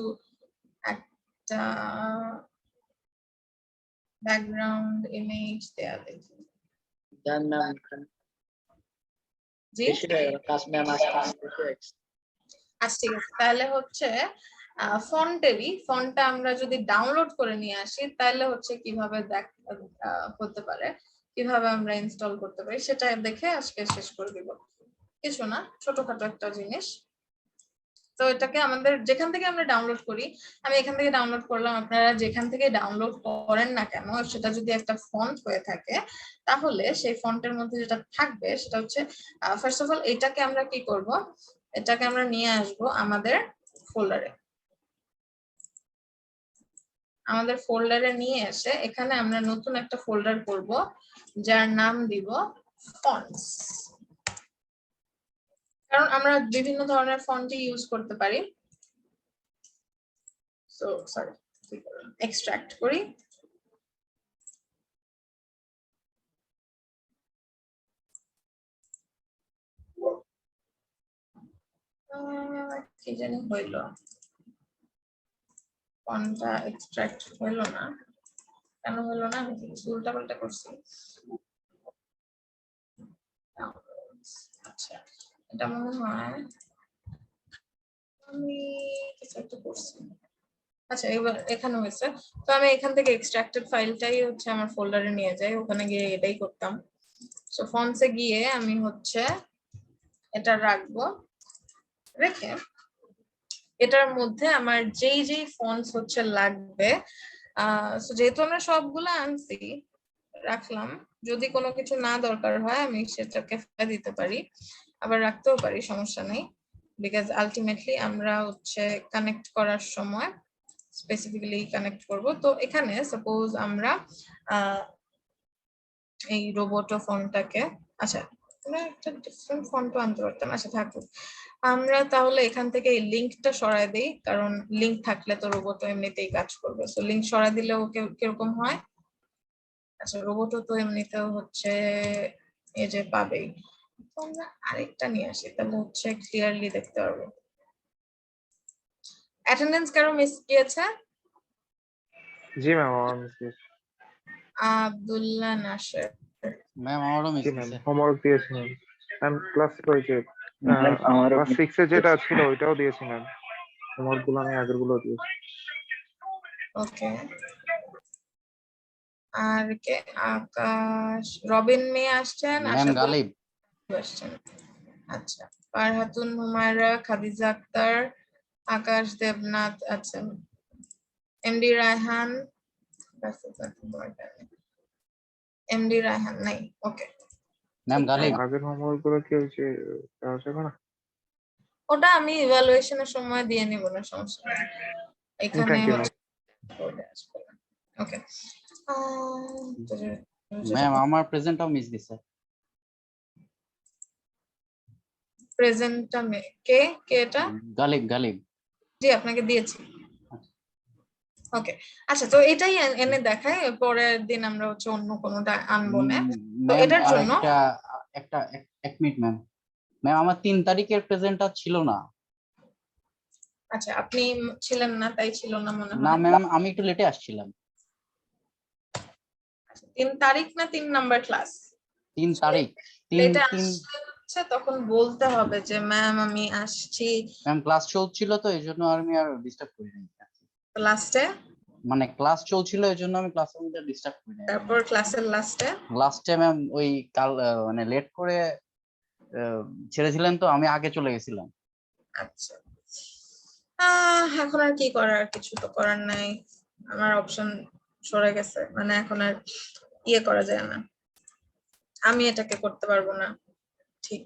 একটা ব্যাকগ্রাউন্ড ইমেজ দেয়া দেখি। দেন ম্যাম জি বেশি হয়ে গেল, ক্লাস ম্যাম আসছে বেশি হয়ে গেছে। আচ্ছা ঠিক আছে, তাহলে হচ্ছে ফন্টটা আমরা যদি ডাউনলোড করে নিয়ে আসি, তাহলে হচ্ছে কিভাবে হতে পারে, কিভাবে আমরা ইনস্টল করতে পারি সেটা দেখে আজকে শেষ করে দিব। কিছু না, ছোটখাটো একটা জিনিস। তো এটাকে আমাদের যেখান থেকে আমরা ডাউনলোড করি, আমি এখান থেকে ডাউনলোড করলাম, আপনারা যেখান থেকে ডাউনলোড করেন না কেন, সেটা যদি একটা ফন্ট হয়ে থাকে, তাহলে সেই ফন্টের মধ্যে যেটা থাকবে সেটা হচ্ছে ফার্স্ট অফ অল এটাকে আমরা কি করব, এটাকে আমরা নিয়ে আসব আমাদের ফোল্ডারে। আমাদের ফোল্ডারে নিয়ে এসে এখানে আমরা নতুন একটা ফোল্ডার করব, যার নাম দিব ফন্টস। কারণ আমরা বিভিন্ন ধরনের ফন্টই ইউজ করতে পারি। সো সরি, এক্সট্রাক্ট করি। কি জানি হইল, ফন্টটা এক্সট্রাক্ট হইল না, কেন হইল না, আমি কিছু উল্টাপাল্টা করছি। আচ্ছা, এটা মনে হয় আমি কিছু একটা করছি। আচ্ছা, এবার এখানে হয়েছে। তো আমি এখান থেকে এক্সট্রাক্টেড ফাইলটাই হচ্ছে আমার ফোল্ডারে নিয়ে যাই, ওখানে গিয়ে এটাই করতাম। সো ফন্টসে গিয়ে আমি হচ্ছে এটা রাখবো, রেখে এটার মধ্যে আমার যেই যেই ফন্টস হচ্ছে লাগবে, সো যেহেতু আমরা সবগুলো আনছি রাখলাম, যদি কোনো কিছু না দরকার হয় আমি সেটাকে ফেলে দিতে পারি, আবার রাখতেও পারি, সমস্যা নেই। বিকজ আলটিমেটলি আমরা হচ্ছে কানেক্ট করার সময় স্পেসিফিক্যালি কানেক্ট করব। তো এখানে সাপোজ আমরা এই রোবোটো ফন্টটাকে, আচ্ছা আমরা একটা ডিফারেন্ট ফন্টও আনতে পারতাম, আচ্ছা থাকুক। আমরা তাহলে এখান থেকে এই লিঙ্কটা সরাই দেই, কারণ লিঙ্ক থাকলে তো রোবোটো এমনিতেই কাজ করবে। সো লিঙ্ক সরাই দিলে ওকে কিরকম হয়, আচ্ছা রোবোটো তো এমনিতেও হচ্ছে এই যে পাবেই। তো আমরা আরেকটা নিয়ে আসি, তাহলে হচ্ছে ক্লিয়ারলি দেখতে পারবো। অ্যাটেন্ডেন্স কারো মিস গিয়েছে? জি ম্যাম, আমার মিস গেছে। আব্দুল্লাহ নাসের ম্যাম আমারও মিস জি ম্যাম, গেছে। হোমওয়ার্ক দিয়েছি ম্যাম। ম্যাম ক্লাস হয়েছে, ক্লাস 6 এ যেটা ছিল ওইটাও দিয়েছি ম্যাম। হোমওয়ার্ক গুলো আমি আগের গুলো দিয়েছি। ওকে, আর কে, আকাশ, রবিন মেয়ে আসছেন, ম্যাম গালিব আসছেন। আচ্ছা, ফারহাতুন, হুমায়রা, খাদিজা আক্তার, আকাশ, দেবনাথ, আচ্ছা এমডি রায়হান, এমডি রায়হান নাই। ওকে, ম্যাম গালিব আগের হোমওয়ার্ক গুলো কি হয়েছে না? ওটা আমি ইভালুয়েশনের সময় দিয়ে নিব না, সমস্যা নেই। এখানে Thank you, ওকে। ম্যাম আমার প্রেজেন্টটাও মিস দিছে। প্রেজেন্টটা কে কে এটা? গালিব গালিব। জি আপনাকে দিয়েছি। ওকে, আচ্ছা তো এটাই এনে দেখায়, পরের দিন আমরা হচ্ছে অন্য কোনোটা আনবো না। তো ম্যাম এটার জন্য একটা এক মিনিট ম্যাম, ম্যাম আমার 3 তারিখের প্রেজেন্টটা ছিল না। আচ্ছা, আপনি ছিলেন না তাই ছিল না মনে হয়। না ম্যাম আমি একটু লেটে আসছিলাম। 3 তারিখ না 3 নাম্বার ক্লাস? 3 তারিখ। লেটে আসছে তখন বলতে হবে যে ম্যাম আমি আসছি। ম্যাম ক্লাস চলছিল তো এইজন্য আমি আর ডিস্টার্ব করি নাই। লাস্টে মানে ক্লাস চলছিল এইজন্য আমি ক্লাসের মধ্যে ডিস্টার্ব করি নাই। তারপর ক্লাসের লাস্টে ম্যাম ওই কাল মানে লেট করে ছেড়েছিলেন তো আমি আগে চলে গেছিলাম। আচ্ছা, এখন আর কি করার, কিছু তো করার নাই, আমার অপশন সরে গেছে, মানে এখন আর ইয়ে করা যায় না, আমি এটাকে করতে পারবো না। ঠিক,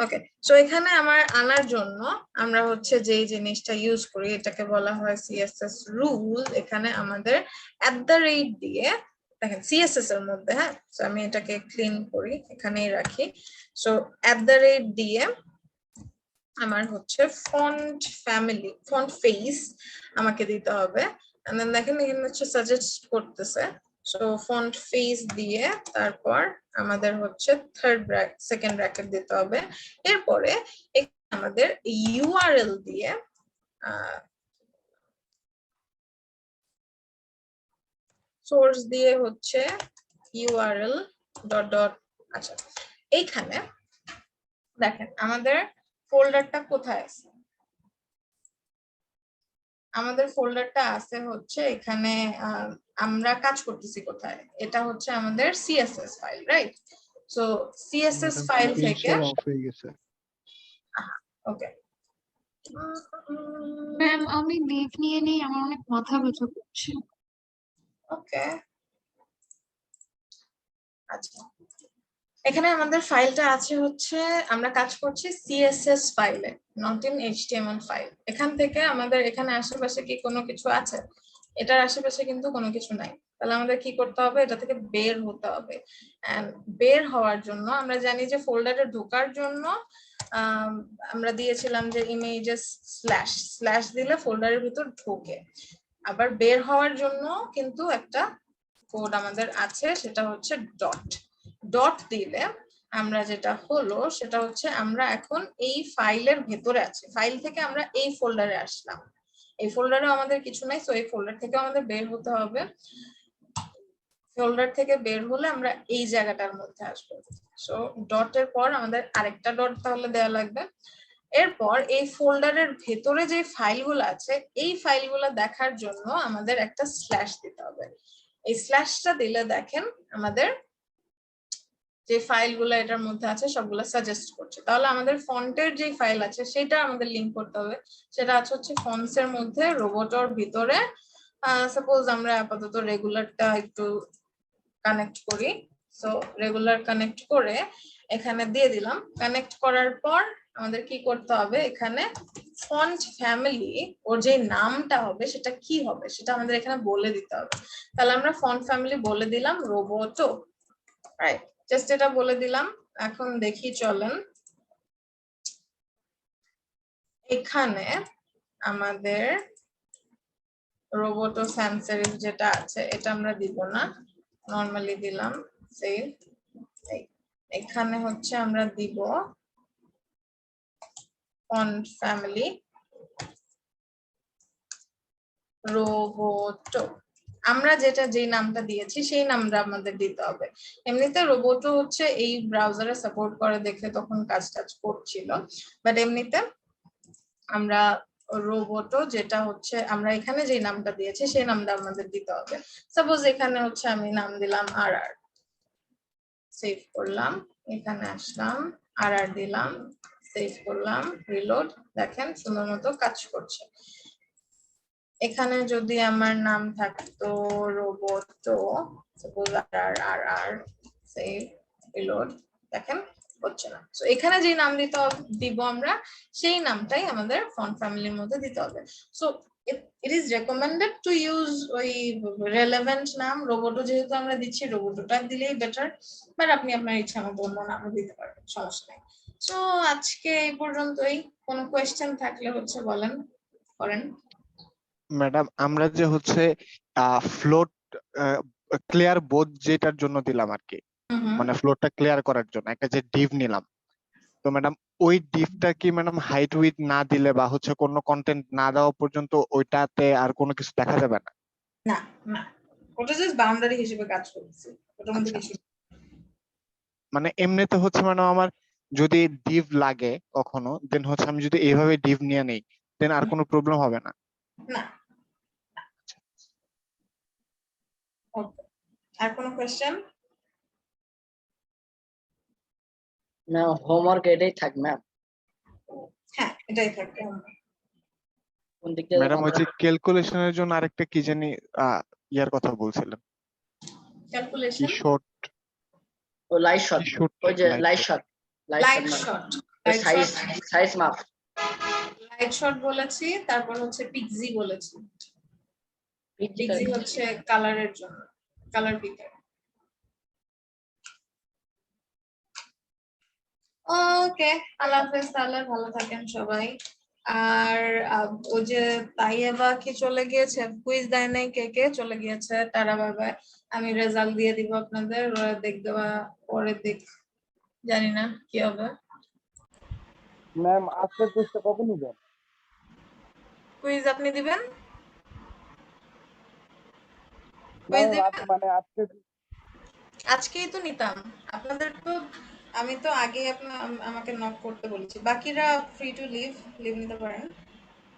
ওকে, সো এখানে আমার আনার জন্য আমরা হচ্ছে যেই জিনিসটা ইউজ করি এটাকে বলা হয় সিএসএস রুল। এখানে আমাদের @ দিয়ে দেখেন সিএসএস এর মধ্যে, হ্যাঁ, সো আমি এটাকে ক্লিন করি, এখানেই রাখি। সো @ দিয়ে আমার হচ্ছে ফন্ট ফ্যামিলি, ফন্ট ফেস আমাকে দিতে হবে। and then দেখেন এখানে হচ্ছে সাজেস্ট করতেছে, সো ফন্ট ফেস দিয়ে তারপর আমাদের হচ্ছে সেকেন্ড ব্র্যাকেট দিতে হবে। এরপরে আমাদের ইউআরএল দিয়ে সোর্স দিয়ে হচ্ছে ইউআরএল ডট ডট। আচ্ছা, এইখানে দেখেন আমাদের ফোল্ডারটা কোথায় আছে, আমাদের ফোল্ডারটা আছে হচ্ছে এখানে। আমরা কাজ করতেছি কোথায়, এটা হচ্ছে আমাদের CSS file, right? So CSS file থেকে ওকে ম্যাম আমি লিভ নিয়ে নেই, আমার অনেক মাথা ব্যথা করছে। ওকে, আচ্ছা, এখানে আমাদের ফাইলটা আছে হচ্ছে, আমরা কাজ করছি সিএসএস ফাইলে, নট ইন এইচটিএমএল ফাইল। এখান থেকে আমাদের এখানে আশেপাশে কি কোনো কিছু আছে? এটার আশেপাশে কিন্তু কোনো কিছু নাই। তাহলে আমাদের কি করতে হবে? এটা থেকে বের হতে হবে। এন্ড বের হওয়ার জন্য আমরা জানি যে ফোল্ডারে ঢোকার জন্য আমরা দিয়েছিলাম যে ইমেজেস স্ল্যাশ দিলে ফোল্ডারের ভিতর ঢোকে। আবার বের হওয়ার জন্য কিন্তু একটা কোড আমাদের আছে, সেটা হচ্ছে ডট দিলে আমরা যেটা হলো সেটা হচ্ছে আমরা এখন এই ফাইলের ভেতরে আছি, ফাইল থেকে আমরা এই ফোল্ডারে আসলাম, এই ফোল্ডারে আমাদের কিছু নাই, সো এই ফোল্ডার থেকে আমাদের বের হতে হবে। ফোল্ডার থেকে বের হলে আমরা এই জায়গাটার মধ্যে আসবো। সো ডটের পর আমাদের আরেকটা ডট তাহলে দেওয়া লাগবে। এরপর এই ফোল্ডারের ভেতরে যে ফাইলগুলো আছে এই ফাইলগুলো দেখার জন্য আমাদের একটা স্ল্যাশ দিতে হবে। এই স্ল্যাশটা দিলে দেখেন আমাদের যে ফাইলগুলো এটার মধ্যে আছে সবগুলো সাজেস্ট করছে। তাহলে আমাদের ফন্টের যে ফাইল আছে সেটা আমাদের লিংক করতে হবে, সেটা আছে হচ্ছে ফন্টস এর মধ্যে রোবটর ভিতরে। সাপোজ আমরা আপাতত রেগুলারটা একটু কানেক্ট করি, সো রেগুলার কানেক্ট করে এখানে দিয়ে দিলাম। কানেক্ট করার পর আমাদের কি করতে হবে, এখানে ফন্ট ফ্যামিলি ওর যে নামটা হবে সেটা কি হবে সেটা আমাদের এখানে বলে দিতে হবে। তাহলে আমরা ফন্ট ফ্যামিলি বলে দিলাম রোবোটো, রাইট? জাস্ট এটা বলে দিলাম। এখন দেখি চলেন, এখানে আমাদের রোবোটো sans serif যেটা আছে এটা আমরা দিব না, নরমালি দিলাম সেভ। এখানে হচ্ছে আমরা দিব ফন্ট ফ্যামিলি রোবোটো। আমরা যেই নামটা দিয়েছি সেই নামটা আমাদের দিতে হবে। এমনিতে রোবোটো হচ্ছে এই ব্রাউজারে সাপোর্ট করে দেখে তখন কাজ করছিল, বাট এমনিতে আমরা রোবোটো যেটা হচ্ছে আমরা এখানে যে নামটা দিয়েছি সেই নামটা আমাদের দিতে হবে। সাপোজ এখানে হচ্ছে আমি নাম দিলাম RR, সেভ করলাম, এখানে আসলাম RR দিলাম, সেভ করলাম, রিলোড, দেখেন সুন্দর মতো কাজ করছে। এখানে যদি আমার নাম থাকতো Roboto, suppose RR, save, reload, দেখেন হচ্ছে না। সো এখানে যে নাম দিব আমরা সেই নামটাই আমাদের ফন্ট ফ্যামিলির মধ্যে দিতে হবে। So it is recommended to use ওই relevant নাম। রোবোটো যেহেতু আমরা দিচ্ছি রোবোটোটা দিলেই বেটার, বাট আপনি আপনার ইচ্ছা মতো অন্য নামও দিতে পারবেন, সমস্যা নেই। সো আজকে এই পর্যন্তই। কোনো কোয়েশ্চেন থাকলে হচ্ছে বলেন, করেন। ম্যাডাম আমরা যে হচ্ছে ফ্লোট ক্লিয়ার বোথ যেটার জন্য দিলাম আর কি, মানে ফ্লোটটা ক্লিয়ার করার জন্য একটা যে ডিভ নিলাম, তো ম্যাডাম ওই ডিভটা কি ম্যাডাম হাইট উইথ না দিলে বা হচ্ছে কোনো কন্টেন্ট না দেওয়া পর্যন্ত ওইটাতে আর কোনো কিছু দেখা যাবে না? না না, ওটা জাস্ট বাউন্ডারি হিসেবে কাজ করছে, ওটার মধ্যে কিছু মানে এমনিতে হচ্ছে মানে আমার যদি ডিভ লাগে কখনো, দেন হচ্ছে আমি যদি এইভাবে ডিভ নিয়ে নেই দেন আর কোনো প্রবলেম হবে না? না। ওকে, আর কোনো কোশ্চেন? না, হোমওয়ার্ক এটাই থাক ম্যাম। হ্যাঁ এটাই থাকবে। কোন দিক দিয়ে ম্যাডাম ওই যে ক্যালকুলেশনের জন্য আরেকটা কি জানি ইয়ার কথা বলছিলেন, ক্যালকুলেশন শর্ট ও লাইট শট, ওই যে light shot, light shot, light size short size মাপ লাইট শর্ট বলেছি, তারপর হচ্ছে পিক্সি বলেছি। পিক্সি হচ্ছে কালারের জন্য, কালার পিকার। ওকে, আল্লাহ হাফেজ, তাহলে ভালো থাকেন সবাই। আর ওই যে তাইয়েবা কি চলে গিয়েছে, কুইজ দেয় নাই, কে কে চলে গিয়েছে, তারা বাবা। আমি রেজাল্ট দিয়ে দিব আপনাদের, ওরা দেখবে বা পরে দেখ, জানি না কি হবে। ম্যাম আজকের কুইজটা কবে নিবেন? কুইজ আপনি দিবেন? মানে আজকে আজকেই তো নিতাম আপনাদের তো, আমি তো আগে আমাকে নক করতে বলেছি, বাকিরা ফ্রি টু লিভ নিতে পারেন।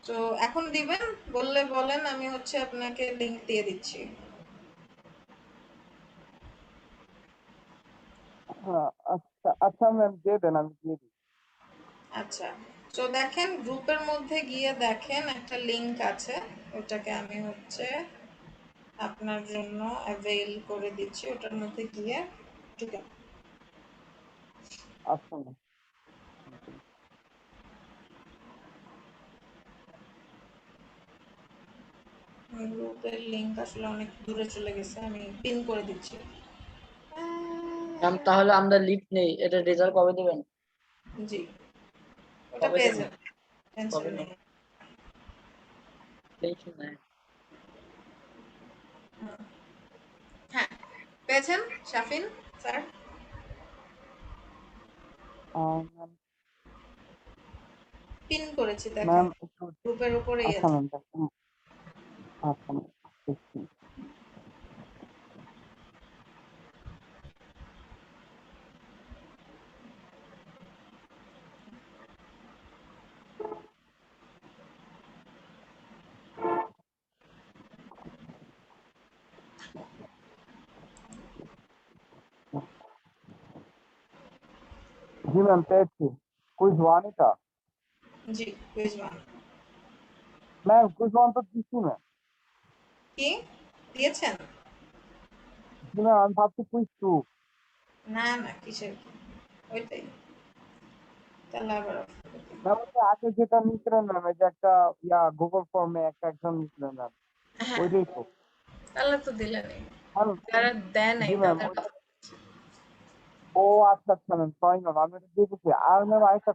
তো এখন দিবেন বললে বলেন, আমি হচ্ছে আপনাকে লিংক দিয়ে দিচ্ছি। আচ্ছা আচ্ছা ম্যাম দিয়ে দেন, আমি দিয়ে দিই। আচ্ছা, তো দেখেন গ্রুপের মধ্যে গিয়ে দেখেন একটা লিংক আছে, ওটাকে আমি হচ্ছে আপনার জন্য অ্যাভেইল করে দিচ্ছি, ওটার মধ্যে গিয়ে ঢুকেন। আচ্ছা ম্যাম। গ্রুপের লিংক আসলে অনেক দূরে চলে গেছে, আমি পিন করে দিচ্ছি। ম্যাম তাহলে আমরা লিভ নেই, এটা রেজাল্ট কবে দিবেন? জি, ওটা কবে পেয়ে দেবেন? যাবেন, টেনশন কবে নেই। টেনশন নাই। হ্যাঁ, পেয়েছেন শাফিন স্যার? পিন করেছি দেখেন, ম্যাম গ্রুপের উপরেই আচ্ছা আছে। ম্যাম, আচ্ছা ম্যাম। জি ম্যাম পেয়েছি। কুইজ ওয়ান এটা? জি, quiz one. Ma'am quiz one তো দিচ্ছি ম্যাম। কি দিয়েছেন? জি ম্যাম, আমি ভাবছি কুইজ টু। না না, কিসের কি, ওইটাই তাহলে আবার ম্যাম আগে যেটা নিয়েছিলেন ম্যাম, এই যে একটা গুগল ফর্মে একটা এক্সাম নিয়েছিলেন ম্যাম, ওইটাই তো। তাহলে তো দিলেন, ম্যাম যারা দেয় নাই জি ম্যাম তাদের কথা। ও আচ্ছা আচ্ছা ম্যাম, সরি ম্যাম, আমি এটা দিয়ে দিচ্ছি। আর ম্যাম আরেকটা